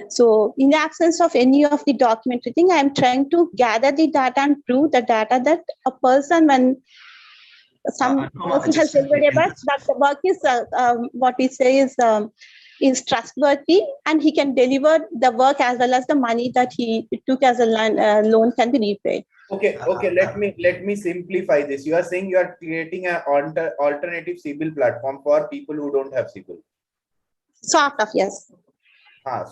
So in the absence of any of the documentary thing, I'm trying to gather the data and prove the data that a person, when some person has delivered a work, that the work is what we say is trustworthy, and he can deliver the work as well as the money that he took as a loan can be repaid. Okay. Let me simplify this. You are saying you are creating an alternative CIBIL platform for people who don't have CIBIL. Sort of, yes.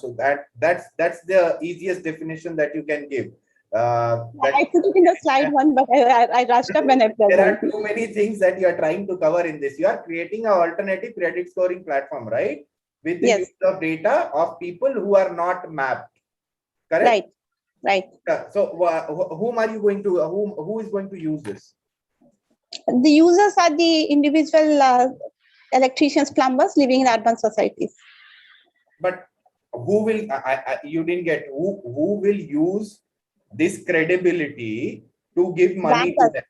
So that's the easiest definition that you can give. I put it in the slide one, but I rushed up when I presented. There are too many things that you are trying to cover in this. You are creating an alternative credit scoring platform, right? With the use of data of people who are not mapped. Correct? Right. So whom are you going to, who is going to use this? The users are the individual electricians, plumbers living in urban societies. But who will, you didn't get, who will use this credibility to give money to them?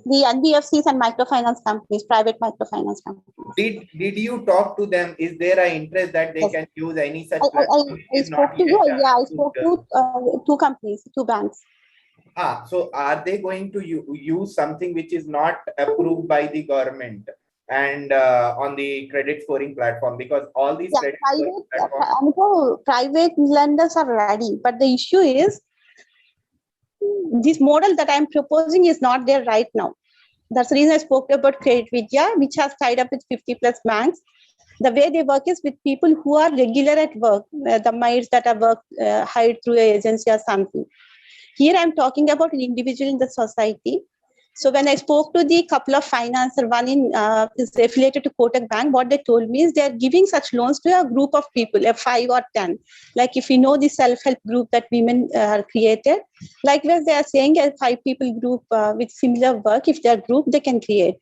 The NBFCs and microfinance companies, private microfinance companies. Did you talk to them? Is there an interest that they can use any such platform? I spoke to two companies, two banks. So are they going to use something which is not approved by the government and on the credit scoring platform? Because all these private lenders are ready, but the issue is this model that I'm proposing is not there right now. That's the reason I spoke about Credit Vidya, which has tied up with 50+ banks. The way they work is with people who are regular at work, the maids that are hired through an agency or something. Here I'm talking about an individual in the society. So when I spoke to the couple of financiers, one is affiliated to Kotak Bank, what they told me is they're giving such loans to a group of people, 5 or 10. Like if you know the self-help group that women are created, likewise they are saying a 5 people group with similar work, if they're group, they can create.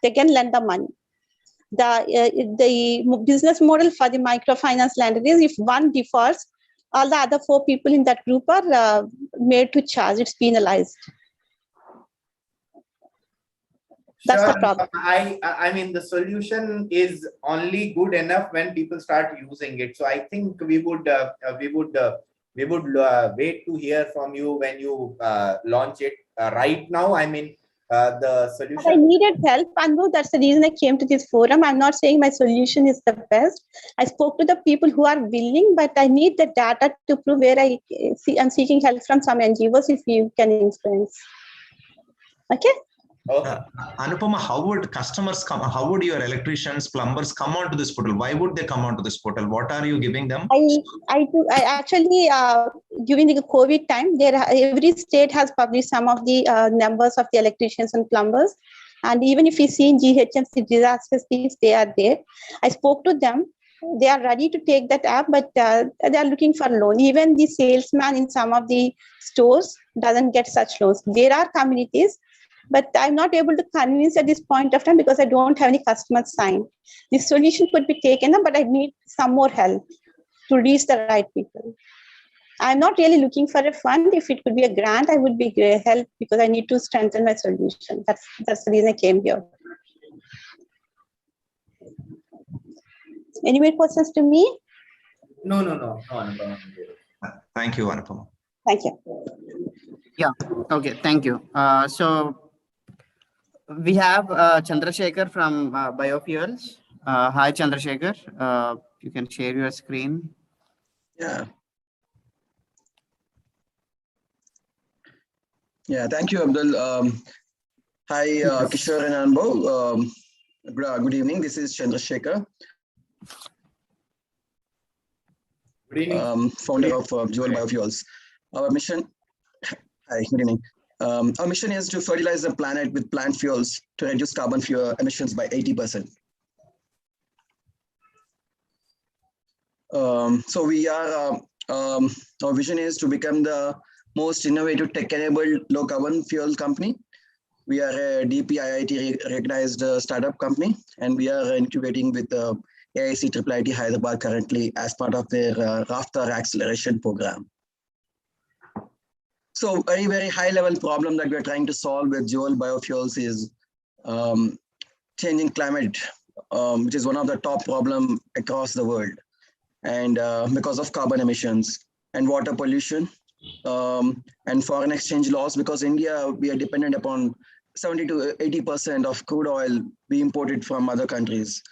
They can lend the money. The business model for the microfinance lender is if one defaults, all the other 4 people in that group are made to charge. It's penalized. That's the problem. I mean, the solution is only good enough when people start using it. So I think we would wait to hear from you when you launch it. Right now, I mean, the solution. I needed help, Anbu. That's the reason I came to this forum. I'm not saying my solution is the best. I spoke to the people who are willing, but I need the data to prove where I'm seeking help from some NGOs if you can influence. Okay. Anupama, how would customers come? How would your electricians, plumbers come onto this portal? Why would they come onto this portal? What are you giving them? I actually during the COVID time, every state has published some of the numbers of the electricians and plumbers, and even if you see in GHMC disaster fees, they are there. I spoke to them. They are ready to take that app, but they are looking for loan. Even the salesman in some of the stores doesn't get such loans. There are communities, but I'm not able to convince at this point of time because I don't have any customers signed. This solution could be taken up, but I need some more help to reach the right people. I'm not really looking for a fund. If it could be a grant, I would be great help because I need to strengthen my solution. That's the reason I came here. Any more questions to me? No. Thank you, Anupama. Thank you. Yeah, okay, thank you. So we have Chandrasekhar from Biofuels. Hi, Chandrasekhar. You can share your screen. Yeah. Yeah, thank you, Abdul. Hi, Kishore and Anbo. Good evening. This is Chandrasekhar. Good evening. Founder of Jewel Biofuels. Our mission, hi, good evening. Our mission is to fertilize the planet with plant fuels to reduce carbon fuel emissions by 80%. So we are, our vision is to become the most innovative tech-enabled low-carbon fuel company. We are a DPIIT recognized startup company, and we are incubating with the AIC IIIT Hyderabad currently as part of their Raftar acceleration program. So a very high-level problem that we're trying to solve with Jewel Biofuels is changing climate, which is one of the top problems across the world, and because of carbon emissions and water pollution and foreign exchange loss, because India, we are dependent upon 70 to 80% of crude oil we imported from other countries.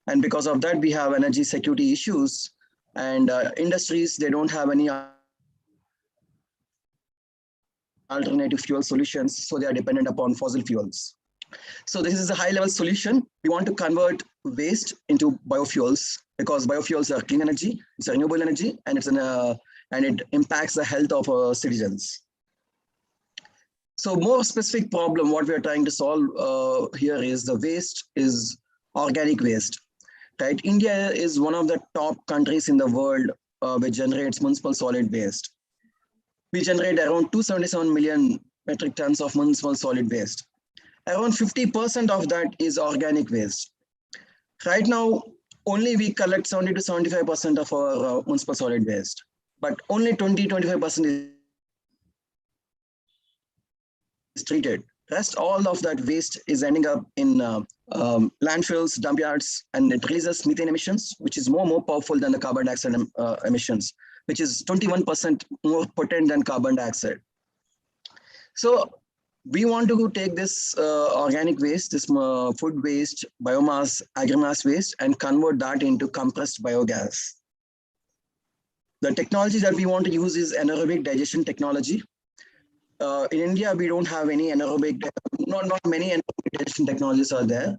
And because of that, we have energy security issues, and industries, they don't have any alternative fuel solutions, so they are dependent upon fossil fuels. So this is a high-level solution. We want to convert waste into biofuels, because biofuels are clean energy, it's a renewable energy, and it impacts the health of citizens. So more specific problem, what we are trying to solve here is the waste is organic waste. Right? India is one of the top countries in the world which generates municipal solid waste. We generate around 277 million metric tons of municipal solid waste. Around 50% of that is organic waste. Right now, only we collect 70 to 75% of our municipal solid waste, but only 20-25% is treated. Rest all of that waste is ending up in landfills, dump yards, and it releases methane emissions, which is more powerful than the carbon dioxide emissions, which is 21% more potent than carbon dioxide. So we want to take this organic waste, this food waste, biomass, agri-mass waste, and convert that into compressed biogas. The technology that we want to use is anaerobic digestion technology. In India, we don't have any anaerobic, not many anaerobic digestion technologies are there.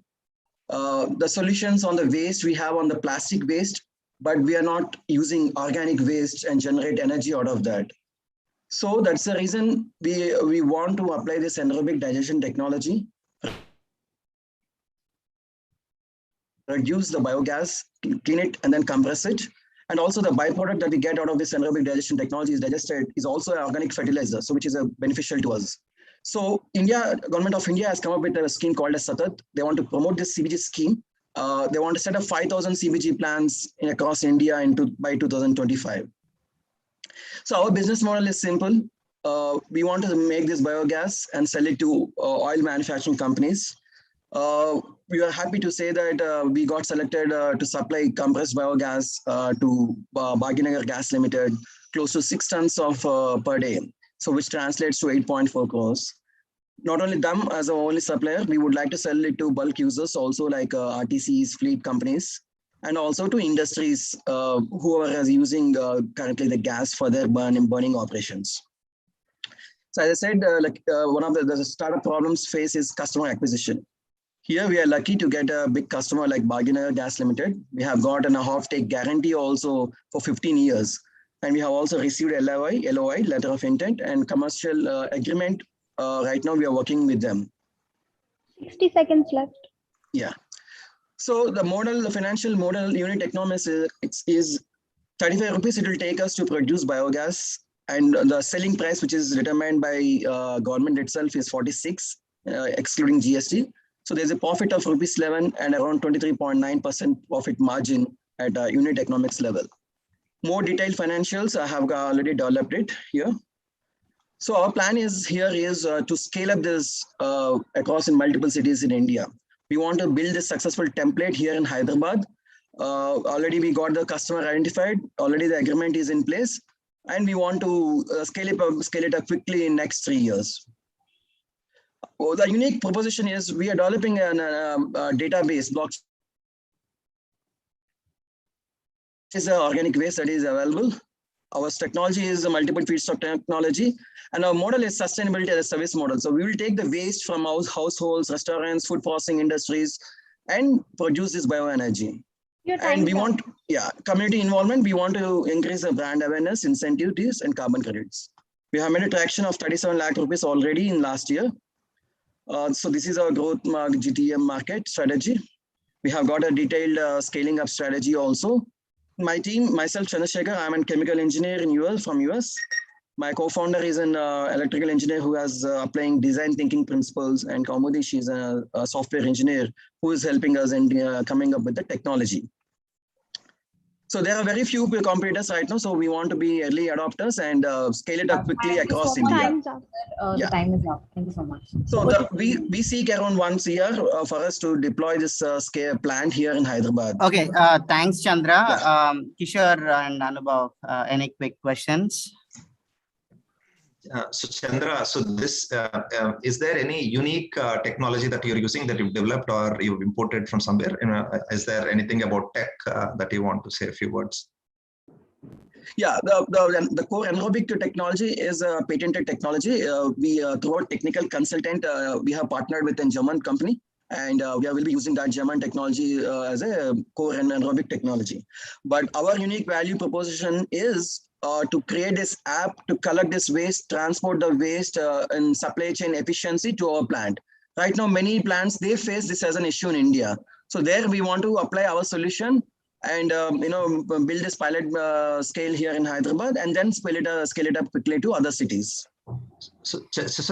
The solutions on the waste we have on the plastic waste, but we are not using organic waste and generate energy out of that. So that's the reason we want to apply this anaerobic digestion technology, reduce the biogas, clean it, and then compress it. And also the byproduct that we get out of this anaerobic digestion technology is digested is also an organic fertilizer, so which is beneficial to us. So Government of India has come up with a scheme called as Satat. They want to promote this CBG scheme. They want to set up 5,000 CBG plants across India by 2025. So our business model is simple. We want to make this biogas and sell it to oil manufacturing companies. We are happy to say that we got selected to supply compressed biogas to Bhaginagar Gas Limited, close to 6 tons of per day, so which translates to 8.4 crores. Not only them as our only supplier, we would like to sell it to bulk users also, like RTCs, fleet companies, and also to industries who are using currently the gas for their burning operations. So as I said, one of the startup problems face is customer acquisition. Here we are lucky to get a big customer like Bargainer Gas Limited. We have got an off-take guarantee also for 15 years. And we have also received LOI, letter of intent, and commercial agreement. Right now we are working with them. 60 seconds left. Yeah. So the financial model unit economics is 35 rupees it will take us to produce biogas. And the selling price, which is determined by government itself, is 46, excluding GST. So there's a profit of rupees 11 and around 23.9% profit margin at unit economics level. More detailed financials, I have already developed it here. So our plan is to scale up this across in multiple cities in India. We want to build a successful template here in Hyderabad. Already we got the customer identified. Already the agreement is in place, and we want to scale it up quickly in next 3 years. The unique proposition is we are developing a database block. Is an organic waste that is available. Our technology is a multiple feedstock technology, and our model is sustainability as a service model. So we will take the waste from households, restaurants, food processing industries, and produce this bioenergy. And we want, community involvement. We want to increase the brand awareness, incentives, and carbon credits. We have made a traction of 37 lakh rupees already in last year. So this is our growth GTM market strategy. We have got a detailed scaling up strategy also. My team, myself, Chandrasekhar, I'm a chemical engineer from US. My co-founder is an electrical engineer who is applying design thinking principles, and Kaumudi, she's a software engineer who is helping us in coming up with the technology. So there are very few competitors right now, so we want to be early adopters and scale it up quickly across India. The time is up. Thank you so much. So we seek around once a year for us to deploy this scale plant here in Hyderabad. Okay, thanks, Chandra. Kishore and Anubhav, any quick questions? So Chandra, so this is there any unique technology that you're using that you've developed or you've imported from somewhere? Is there anything about tech that you want to say a few words? Yeah, the core anaerobic technology is a patented technology. We through our technical consultant, we have partnered with a German company, and we will be using that German technology as a core anaerobic technology. But our unique value proposition is to create this app to collect this waste, transport the waste, and supply chain efficiency to our plant. Right now, many plants, they face this as an issue in India. So there we want to apply our solution and build this pilot scale here in Hyderabad, and then scale it up quickly to other cities. So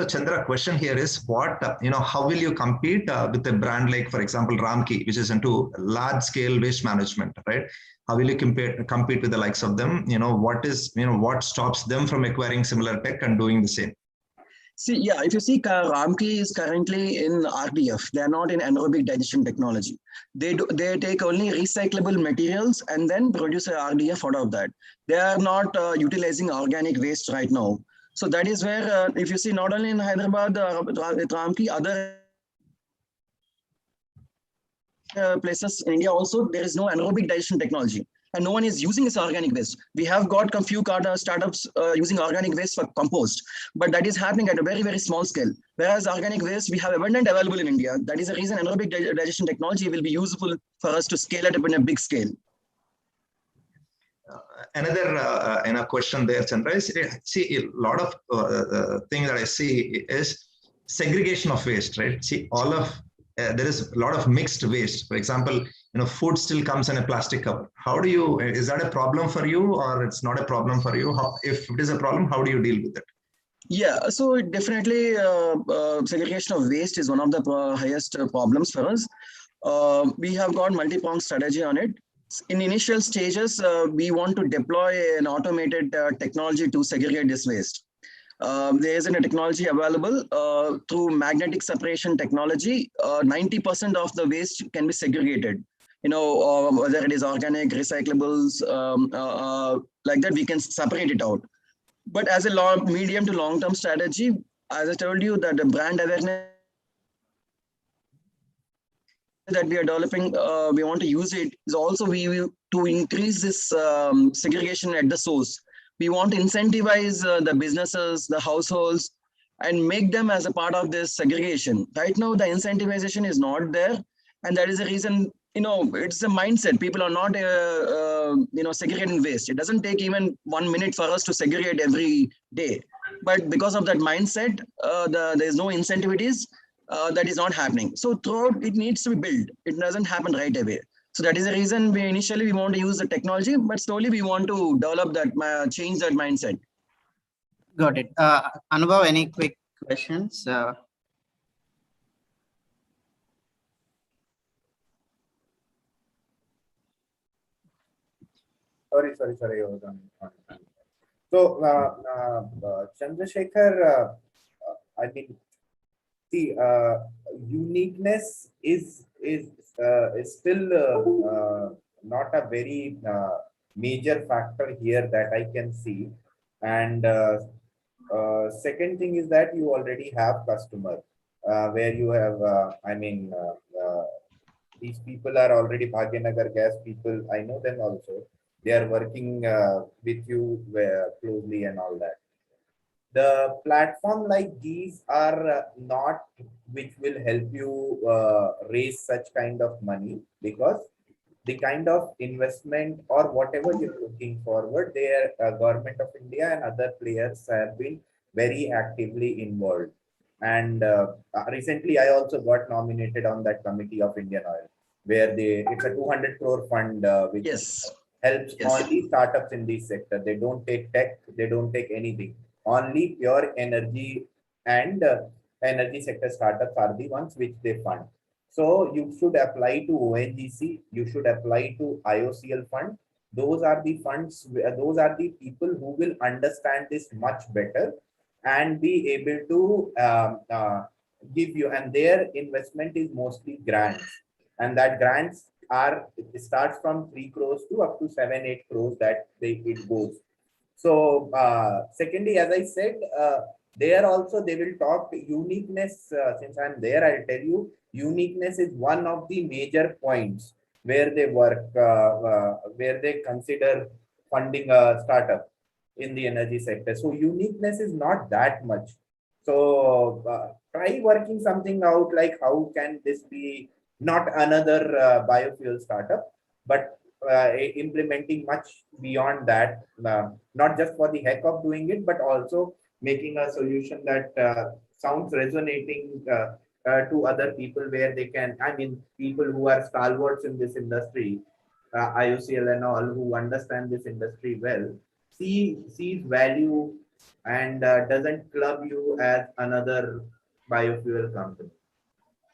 Chandra, question here is what, how will you compete with a brand like, for example, Ramki, which is into large scale waste management, right? How will you compete with the likes of them? What stops them from acquiring similar tech and doing the same? See, yeah, if you see, Ramki is currently in RDF. They are not in anaerobic digestion technology. They take only recyclable materials and then produce a RDF out of that. They are not utilizing organic waste right now. So that is where, if you see, not only in Hyderabad with Ramki, other places in India also, there is no anaerobic digestion technology, and no one is using this organic waste. We have got a few startups using organic waste for compost, but that is happening at a very, very small scale. Whereas organic waste, we have abundant available in India. That is the reason anaerobic digestion technology will be useful for us to scale it up in a big scale. Another question there, Chandra, is see a lot of thing that I see is segregation of waste, right? See, there is a lot of mixed waste. For example, food still comes in a plastic cover. Is that a problem for you, or it's not a problem for you? If it is a problem, how do you deal with it? Yeah, so definitely segregation of waste is one of the highest problems for us. We have got multi-pronged strategy on it. In initial stages, we want to deploy an automated technology to segregate this waste. There isn't a technology available through magnetic separation technology. 90% of the waste can be segregated. Whether it is organic, recyclables, like that, we can separate it out. But as a medium to long-term strategy, as I told you, that the brand awareness that we are developing, we want to use it is also to increase this segregation at the source. We want to incentivize the businesses, the households, and make them as a part of this segregation. Right now, the incentivization is not there. And that is the reason, it's a mindset. People are not, segregating waste. It doesn't take even 1 minute for us to segregate every day. But because of that mindset, there's no incentivities, that is not happening. So throughout, it needs to be built. It doesn't happen right away. So that is the reason we initially want to use the technology, but slowly we want to develop that, change that mindset. Got it. Anubhav, any quick questions? Sorry. So, Chandrasekhar, I mean, see, uniqueness is still not a very major factor here that I can see. And second thing is that you already have customer where you have, these people are already Bhagyanagar gas people. I know them also. They are working with you closely and all that. The platform like these are not which will help you raise such kind of money, because the kind of investment or whatever you're looking forward, their government of India and other players have been very actively involved. And recently, I also got nominated on that committee of Indian Oil, where it's a 200 crore fund which helps only startups in this sector. They don't take tech, they don't take anything. Only pure energy and energy sector startups are the ones which they fund. So you should apply to ONGC, you should apply to IOCL fund. Those are the funds, those are the people who will understand this much better and be able to give you, and their investment is mostly grants. And that grants it starts from 3 crores to up to 7-8 crores that it goes. So secondly, as I said, there also they will talk uniqueness. Since I'm there, I'll tell you, uniqueness is one of the major points where they work, where they consider funding a startup in the energy sector. So uniqueness is not that much. So try working something out, like how can this be not another biofuel startup, but implementing much beyond that, not just for the heck of doing it, but also making a solution that sounds resonating to other people, where they can, people who are stalwarts in this industry, IOCL and all, who understand this industry well, sees value and doesn't club you as another biofuel company.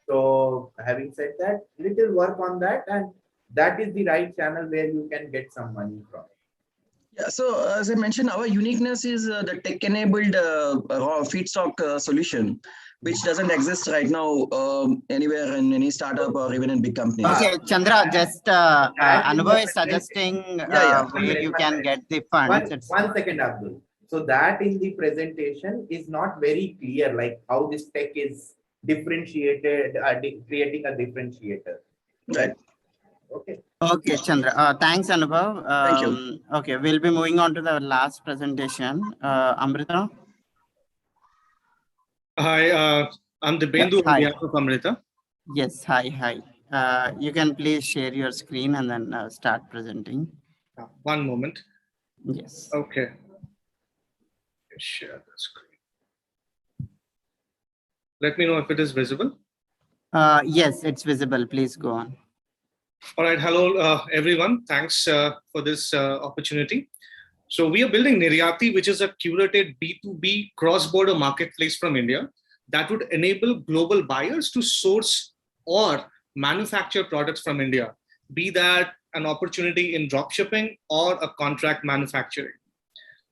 So having said that, little work on that, and that is the right channel where you can get some money from. Yeah, so as I mentioned, our uniqueness is the tech-enabled raw feedstock solution, which doesn't exist right now anywhere in any startup or even in big companies. Okay, Chandra, just Anubhav is suggesting where you can get the funds. One second, Abdul. So that in the presentation is not very clear, like how this tech is differentiated, creating a differentiator. Right. Okay, Chandra. Thanks, Anubhav. Thank you. Okay, we'll be moving on to the last presentation. Amrita. Hi, I'm Dibendu on behalf of Amrita. Yes, hi. You can please share your screen and then start presenting. One moment. Yes. Okay. Share the screen. Let me know if it is visible. Yes, it's visible. Please go on. All right. Hello, everyone. Thanks for this opportunity. So we are building Niryati, which is a curated B2B cross-border marketplace from India that would enable global buyers to source or manufacture products from India, be that an opportunity in dropshipping or a contract manufacturing.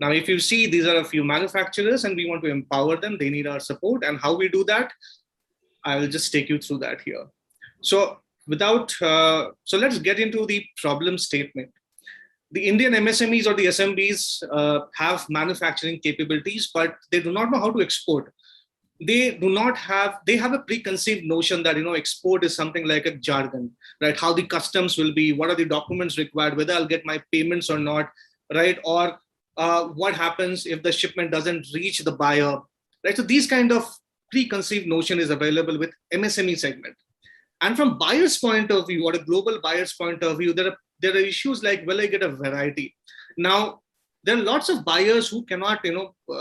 Now, if you see, these are a few manufacturers and we want to empower them. They need our support. And how we do that, I will just take you through that here. So let's get into the problem statement. The Indian MSMEs or the SMBs have manufacturing capabilities, but they do not know how to export. They have a preconceived notion that, export is something like a jargon, right? How the customs will be, what are the documents required, whether I'll get my payments or not, right? Or what happens if the shipment doesn't reach the buyer, right? So these kind of preconceived notion is available with MSME segment. And from buyer's point of view, or a global buyer's point of view, there are issues like, will I get a variety? Now, there are lots of buyers who cannot,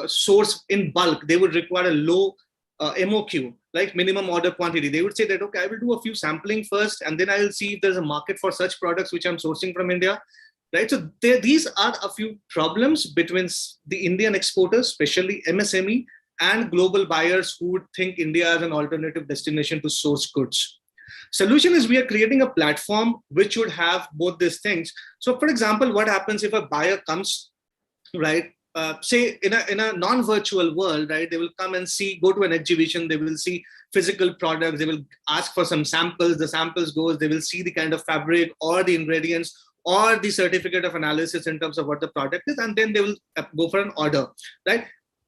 source in bulk. They would require a low MOQ, like minimum order quantity. They would say that, okay, I will do a few sampling first, and then I will see if there's a market for such products which I'm sourcing from India, right? So these are a few problems between the Indian exporters, especially MSME, and global buyers who would think India as an alternative destination to source goods. Solution is we are creating a platform which would have both these things. So for example, what happens if a buyer comes, right? Say in a non-virtual world, right? They will come and go to an exhibition, they will see physical products, they will ask for some samples, the samples goes, they will see the kind of fabric or the ingredients or the certificate of analysis in terms of what the product is, and then they will go for an order, right?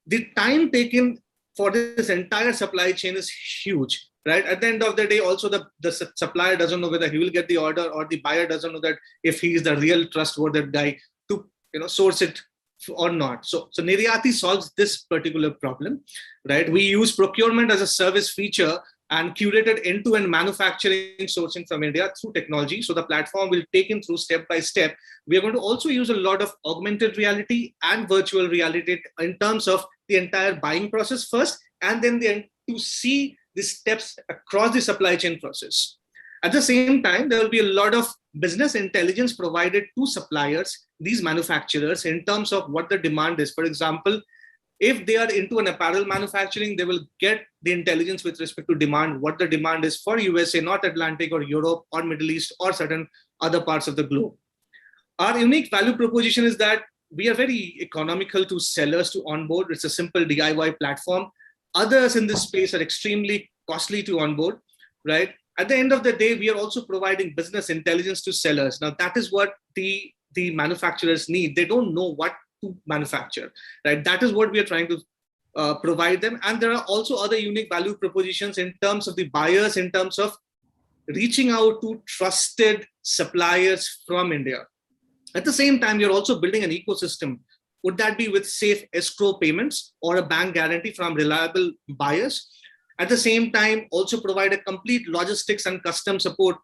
The time taken for this entire supply chain is huge, right? At the end of the day, also the supplier doesn't know whether he will get the order, or the buyer doesn't know that if he is the real trustworthy guy to source it or not. So Niryati solves this particular problem, right? We use procurement as a service feature and curated end-to-end manufacturing sourcing from India through technology. So the platform will take in through step by step. We are going to also use a lot of augmented reality and virtual reality in terms of the entire buying process first, and then to see the steps across the supply chain process. At the same time, there will be a lot of business intelligence provided to suppliers, these manufacturers, in terms of what the demand is. For example, if they are into an apparel manufacturing, they will get the intelligence with respect to demand, what the demand is for USA, North Atlantic, or Europe, or Middle East, or certain other parts of the globe. Our unique value proposition is that we are very economical to sellers to onboard. It's a simple DIY platform. Others in this space are extremely costly to onboard, right? At the end of the day, we are also providing business intelligence to sellers. Now, that is what the manufacturers need. They don't know what to manufacture, right? That is what we are trying to provide them. And there are also other unique value propositions in terms of the buyers, in terms of reaching out to trusted suppliers from India. At the same time, you're also building an ecosystem. Would that be with safe escrow payments or a bank guarantee from reliable buyers? At the same time, also provide a complete logistics and custom support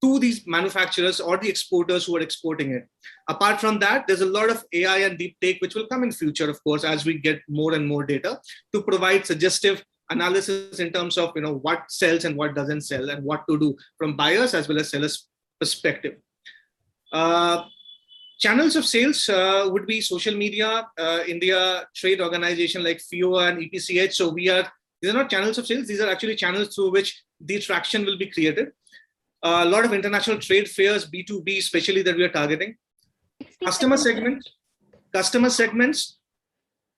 to these manufacturers or the exporters who are exporting it. Apart from that, there's a lot of AI and deep take, which will come in future, of course, as we get more and more data to provide suggestive analysis in terms of what sells and what doesn't sell, and what to do from buyers as well as sellers perspective. Channels of sales would be social media, India trade organization like FIO and EPCH. So these are not channels of sales. These are actually channels through which the traction will be created. A lot of international trade fairs, B2B, especially, that we are targeting. Customer segments,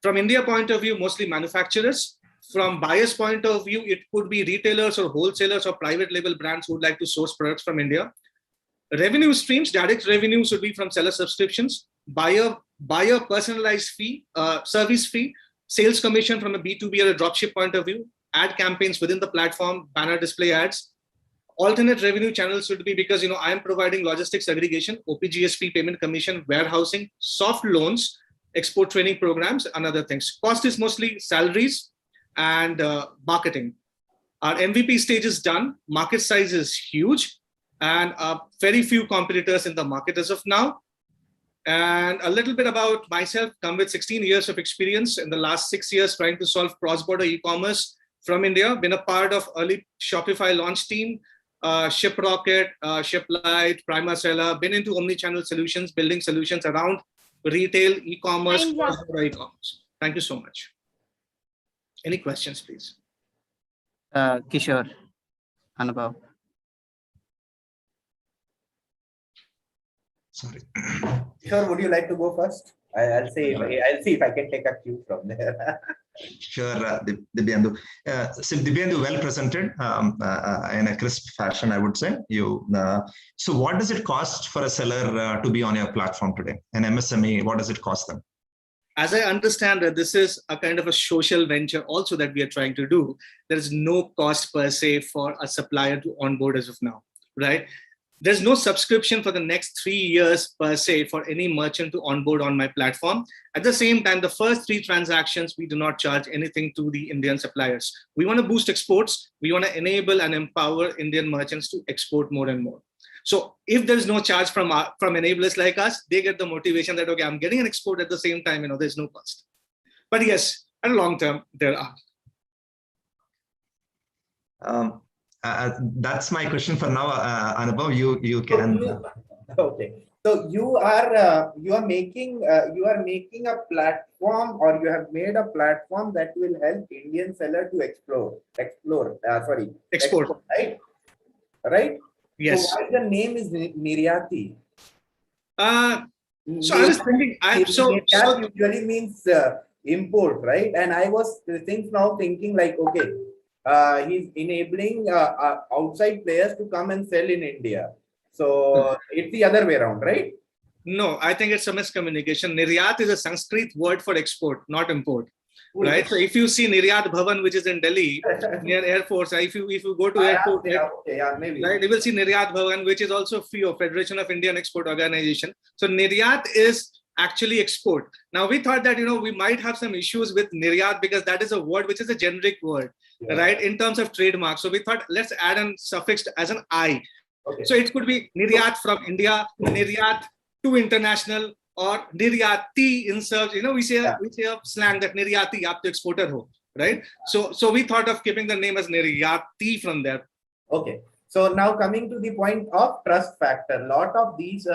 from India point of view, mostly manufacturers. From buyer's point of view, it could be retailers or wholesalers or private label brands who would like to source products from India. Revenue streams, direct revenues would be from seller subscriptions, buyer personalized fee, service fee, sales commission from a B2B or a dropship point of view, ad campaigns within the platform, banner display ads. Alternate revenue channels would be because I am providing logistics aggregation, OPGSP, payment commission, warehousing, soft loans, export training programs, and other things. Cost is mostly salaries and marketing. Our MVP stage is done. Market size is huge, and very few competitors in the market as of now. And a little bit about myself, come with 16 years of experience in the last 6 years trying to solve cross-border e-commerce from India. Been a part of early Shopify launch team, ShipRocket, ShipLite, Primacella, been into omni-channel solutions, building solutions around retail, e-commerce, cross-border e-commerce. Thank you so much. Any questions, please? Kishore, Anubhav. Sorry. Sure, would you like to go first? I'll see if I can take a cue from there. Sure, Dibyendu. So Dibyendu, well presented in a crisp fashion, I would say. So what does it cost for a seller to be on your platform today? An MSME, what does it cost them? As I understand that this is a kind of a social venture also that we are trying to do. There is no cost per se for a supplier to onboard as of now, right? there's no subscription for the next 3 years per se for any merchant to onboard on my platform. At the same time, the first 3 transactions, we do not charge anything to the Indian suppliers. We want to boost exports. We want to enable and empower Indian merchants to export more and more. So if there's no charge from enablers like us, they get the motivation that, okay, I'm getting an export at the same time, there's no cost. But yes, at a long term, there are. That's my question for now. Anubhav, you can. Okay. So you are making a platform, or you have made a platform that will help Indian seller to export, right? Right? Yes. So why the name is Niryati? So I was thinking, Niryat usually means import, right? And I was thinking like, okay, he's enabling outside players to come and sell in India. So it's the other way around, right? No, I think it's a miscommunication. Niryat is a Sanskrit word for export, not import. Right. So if you see Niryat Bhavan, which is in Delhi near Air Force, if you go to airport, maybe. Right, you will see Niryat Bhavan, which is also FIO, Federation of Indian Export Organization. So Niryat is actually export. Now we thought that we might have some issues with Niryat because that is a word which is a generic word, right, in terms of trademark. So we thought let's add a suffix as an I. Okay. So it could be Niryat from India, Niryat to international, or Niryati in search. We say a slang that Niryati aap to exporter ho, right? So we thought of keeping the name as Niryati from there. Okay. So now coming to the point of trust factor, a lot of these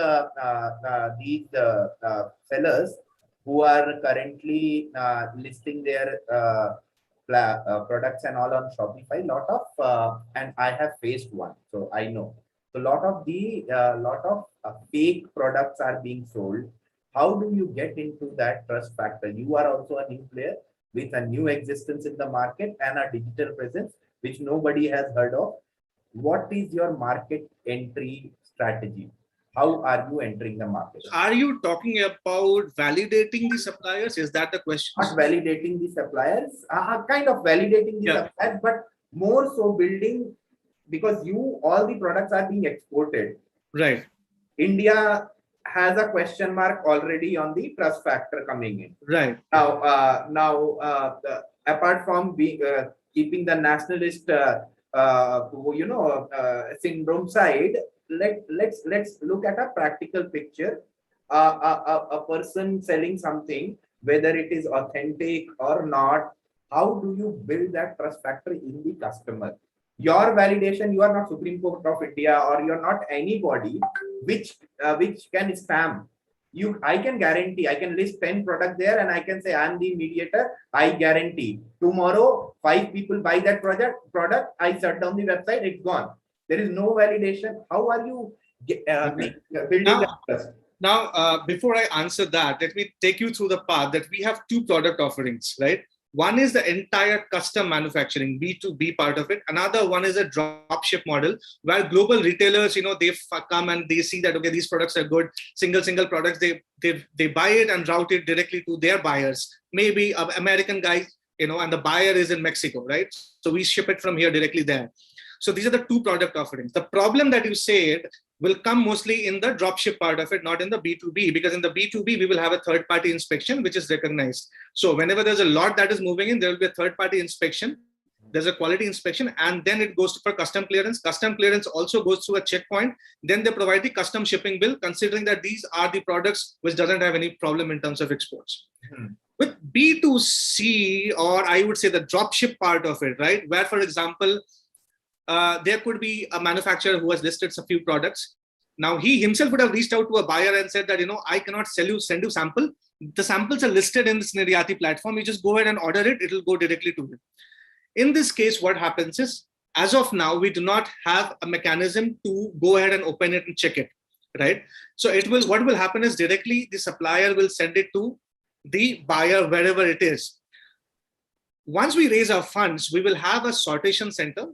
sellers who are currently listing their products and all on Shopify, and I have faced one, so I know. So a lot of fake products are being sold. How do you get into that trust factor? You are also a new player with a new existence in the market and a digital presence which nobody has heard of. What is your market entry strategy? How are you entering the market? Are you talking about validating the suppliers? Is that the question? Not validating the suppliers, kind of validating the suppliers, but more so building, because all the products are being exported. Right. India has a question mark already on the trust factor coming in. Right. Now, apart from keeping the nationalist, syndrome side, let's look at a practical picture. A person selling something, whether it is authentic or not, how do you build that trust factor in the customer? Your validation, you are not Supreme Court of India, or you're not anybody which can spam. I can guarantee, I can list 10 products there and I can say I'm the mediator. I guarantee tomorrow 5 people buy that product, I shut down the website, it's gone. There is no validation. How are you building that trust? Now, before I answer that, let me take you through the path that we have 2 product offerings, right? One is the entire custom manufacturing, B2B part of it. Another one is a dropship model where global retailers, they come and they see that, okay, these products are good, single products. They buy it and route it directly to their buyers. Maybe an American guy, and the buyer is in Mexico, right? So we ship it from here directly there. So these are the 2 product offerings. The problem that you said will come mostly in the dropship part of it, not in the B2B, because in the B2B, we will have a third-party inspection, which is recognized. So whenever there's a lot that is moving in, there will be a third-party inspection. There's a quality inspection, and then it goes for custom clearance. Custom clearance also goes through a checkpoint. Then they provide the custom shipping bill, considering that these are the products which doesn't have any problem in terms of exports. With B2C, or I would say the dropship part of it, right? Where, for example, there could be a manufacturer who has listed a few products. Now he himself would have reached out to a buyer and said that, I cannot send you sample. The samples are listed in this Niryati platform. You just go ahead and order it. It will go directly to him. In this case, what happens is, as of now, we do not have a mechanism to go ahead and open it and check it, right? So what will happen is directly the supplier will send it to the buyer wherever it is. Once we raise our funds, we will have a sortation center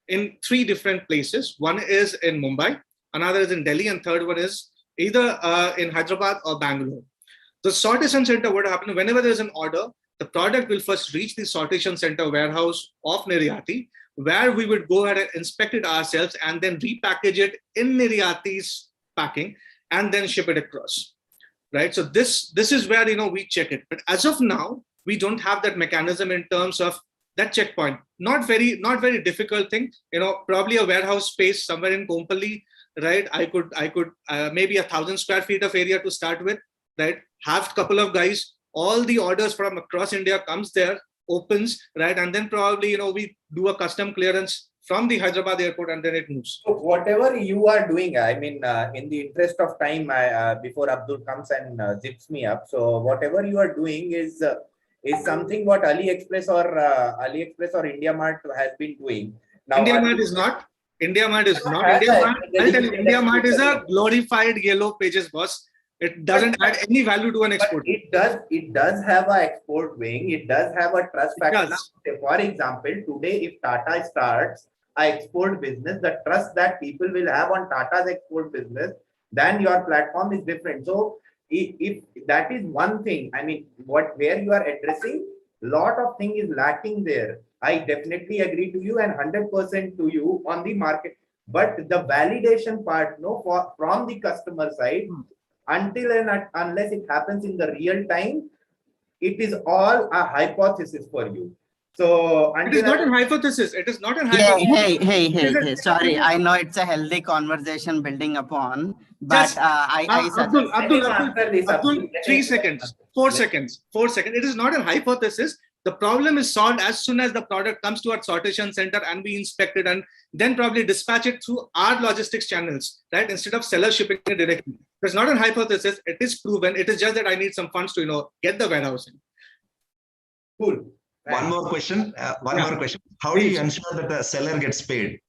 in 3 different places. One is in Mumbai, another is in Delhi, and third one is either in Hyderabad or Bangalore. The sortation center, what happens whenever there is an order, the product will first reach the sortation center warehouse of Niryati. where we would go ahead and inspect it ourselves and then repackage it in Niryati's packing and then ship it across. Right. So this is where, we check it. But as of now, we don't have that mechanism in terms of that checkpoint. Not very difficult thing, probably a warehouse space somewhere in Kompally, right? I could maybe 1,000 square feet of area to start with, right? Have a couple of guys, all the orders from across India comes there, opens, right? And then probably, we do a custom clearance from the Hyderabad airport and then it moves. So whatever you are doing, I mean, in the interest of time, before Abdul comes and zips me up. So whatever you are doing is something what AliExpress or India Mart has been doing. Now, India Mart is not. India Mart is not. India Mart is a glorified yellow pages, boss. It doesn't add any value to an export. It does have an export wing. It does have a trust factor. Now, for example, today if Tata starts an export business, the trust that people will have on Tata's export business, then your platform is different. So if that is one thing, I mean, where you are addressing, lot of thing is lacking there. I definitely agree to you and 100% to you on the market. But the validation part, from the customer side, until and unless it happens in the real time, it is all a hypothesis for you. So it is not a hypothesis. It is not a hypothesis. Hey. Sorry, I know it's a healthy conversation building upon, but Abdul, 3 seconds, 4 seconds. It is not a hypothesis. The problem is solved as soon as the product comes to our sortation center and we inspect it and then probably dispatch it through our logistics channels, right? Instead of seller shipping it directly. It's not a hypothesis. It is proven. It is just that I need some funds to, get the warehousing. Cool. One more question. More question. How do you ensure that the seller gets paid?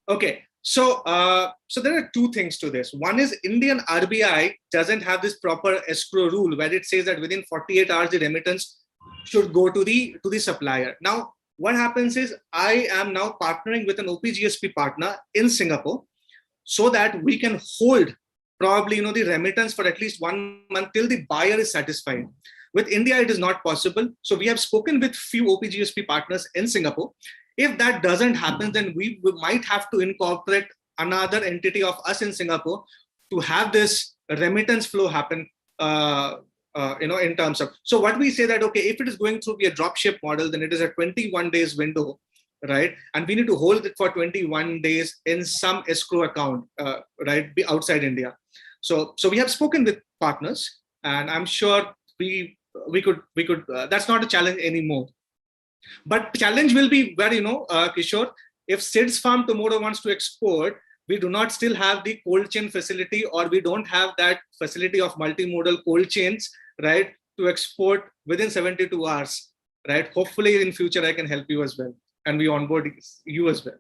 Okay. So there are two things to this. One is Indian RBI doesn't have this proper escrow rule where it says that within 48 hours, the remittance should go to the supplier. Now, what happens is I am now partnering with an OPGSP partner in Singapore so that we can hold probably, the remittance for at least 1 month till the buyer is satisfied. With India, it is not possible. So we have spoken with few OPGSP partners in Singapore. If that doesn't happen, then we might have to incorporate another entity of us in Singapore to have this remittance flow happen, in terms of. So what we say that, okay, if it is going to be a drop ship model, then it is a 21 days window, right? And we need to hold it for 21 days in some escrow account, right, outside India. So we have spoken with partners, and I'm sure we could that's not a challenge anymore. But the challenge will be where, Kishore, if SIDS Farm tomorrow wants to export, we do not still have the cold chain facility, or we don't have that facility of multimodal cold chains, right, to export within 72 hours, right? Hopefully in future, I can help you as well. And we onboard you as well.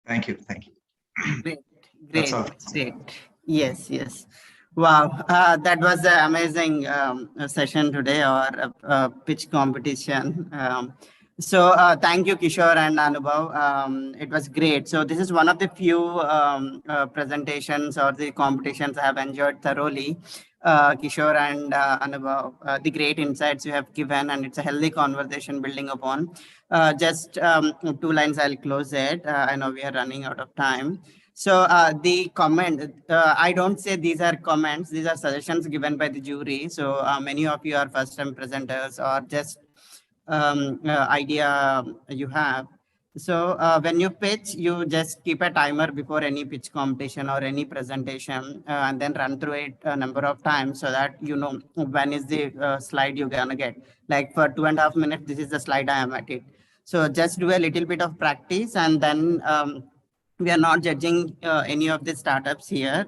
Thank you. Great. Yes. Wow, that was an amazing session today, or pitch competition. So thank you, Kishore and Anubhav. It was great. So this is one of the few presentations or the competitions I have enjoyed thoroughly. Kishore and Anubhav, the great insights you have given, and it's a healthy conversation building upon. Just 2 lines, I'll close it. I know we are running out of time. So the comment, I don't say these are comments, these are suggestions given by the jury. So many of you are first-time presenters or just idea you have. So when you pitch, you just keep a timer before any pitch competition or any presentation and then run through it a number of times so that you know when is the slide you're gonna get. Like for 2.5 minutes, this is the slide I am at it. So just do a little bit of practice, and then we are not judging any of the startups here.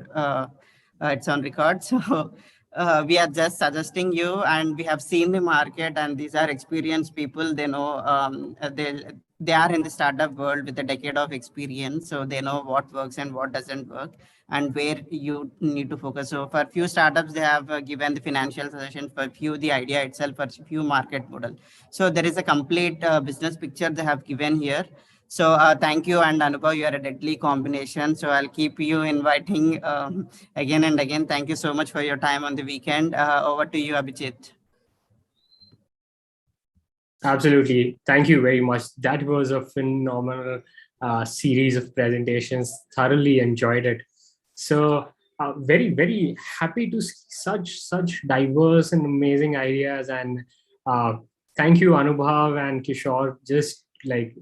It's on record. So we are just suggesting you, and we have seen the market, and these are experienced people. They know they are in the startup world with a decade of experience. So they know what works and what doesn't work and where you need to focus. So for few startups, they have given the financial suggestions, for few the idea itself, for few market model. So there is a complete business picture they have given here. So thank you, and Anubhav, you are a deadly combination. So I'll keep you inviting again and again. Thank you so much for your time on the weekend. Over to you, Abhijit. Absolutely. Thank you very much. That was a phenomenal series of presentations. Thoroughly enjoyed it. So very, very happy to see such diverse and amazing ideas. And thank you, Anubhav and Kishore. Just like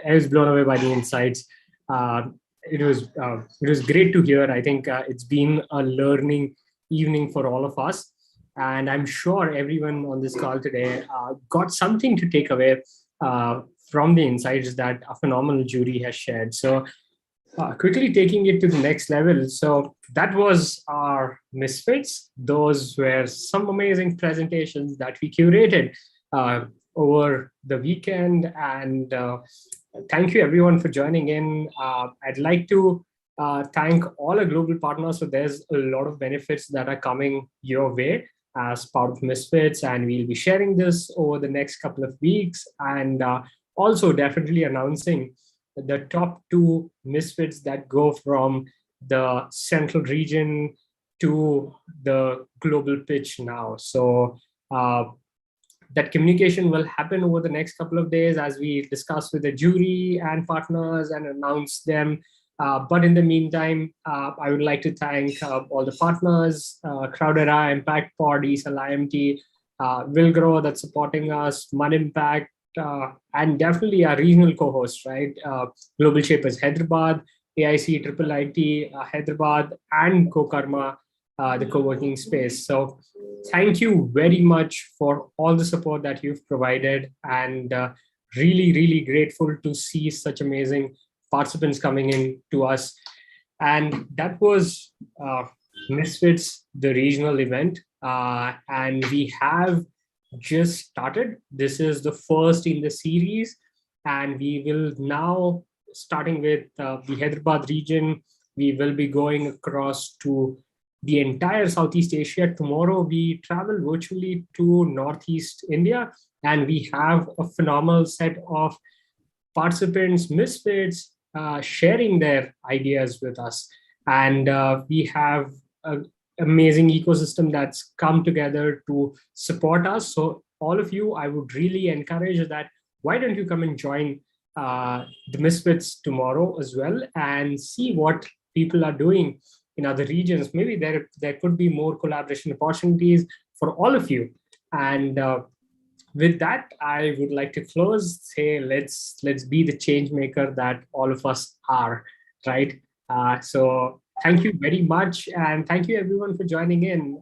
I was blown away by the insights. Uh, it was great to hear. I think it's been a learning evening for all of us. And I'm sure everyone on this call today got something to take away from the insights that a phenomenal jury has shared. So quickly taking it to the next level. So that was our Misfits. Those were some amazing presentations that we curated over the weekend. And thank you everyone for joining in. I'd like to thank all our global partners. So there's a lot of benefits that are coming your way as part of Misfits, and we'll be sharing this over the next couple of weeks, and also definitely announcing the top 2 Misfits that go from the central region to the global pitch now. So that communication will happen over the next couple of days as we discuss with the jury and partners and announce them. But in the meantime, I would like to thank all the partners, Crowdera, Impact Pod, ESL IMT, Will that's supporting us, Mud Impact, and definitely our regional co-hosts, right? Global Shapers Hyderabad, AIC Triple IT Hyderabad, and CoKarma, the co-working space. So thank you very much for all the support that you've provided, and really, really grateful to see such amazing participants coming in to us. And that was Misfits, the regional event. And we have just started. This is the first in the series, and we will now, starting with the Hyderabad region, we will be going across to the entire Southeast Asia. Tomorrow we travel virtually to Northeast India, and we have a phenomenal set of participants, Misfits, sharing their ideas with us. And we have an amazing ecosystem that's come together to support us. So all of you, I would really encourage that, why don't you come and join the Misfits tomorrow as well, and see what people are doing in other regions. Maybe there could be more collaboration opportunities for all of you. And with that, I would like to close, say, let's be the change maker that all of us are, right? So thank you very much. And thank you everyone for joining in.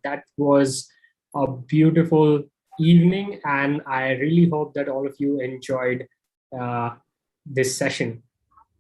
That was a beautiful evening. And I really hope that all of you enjoyed this session.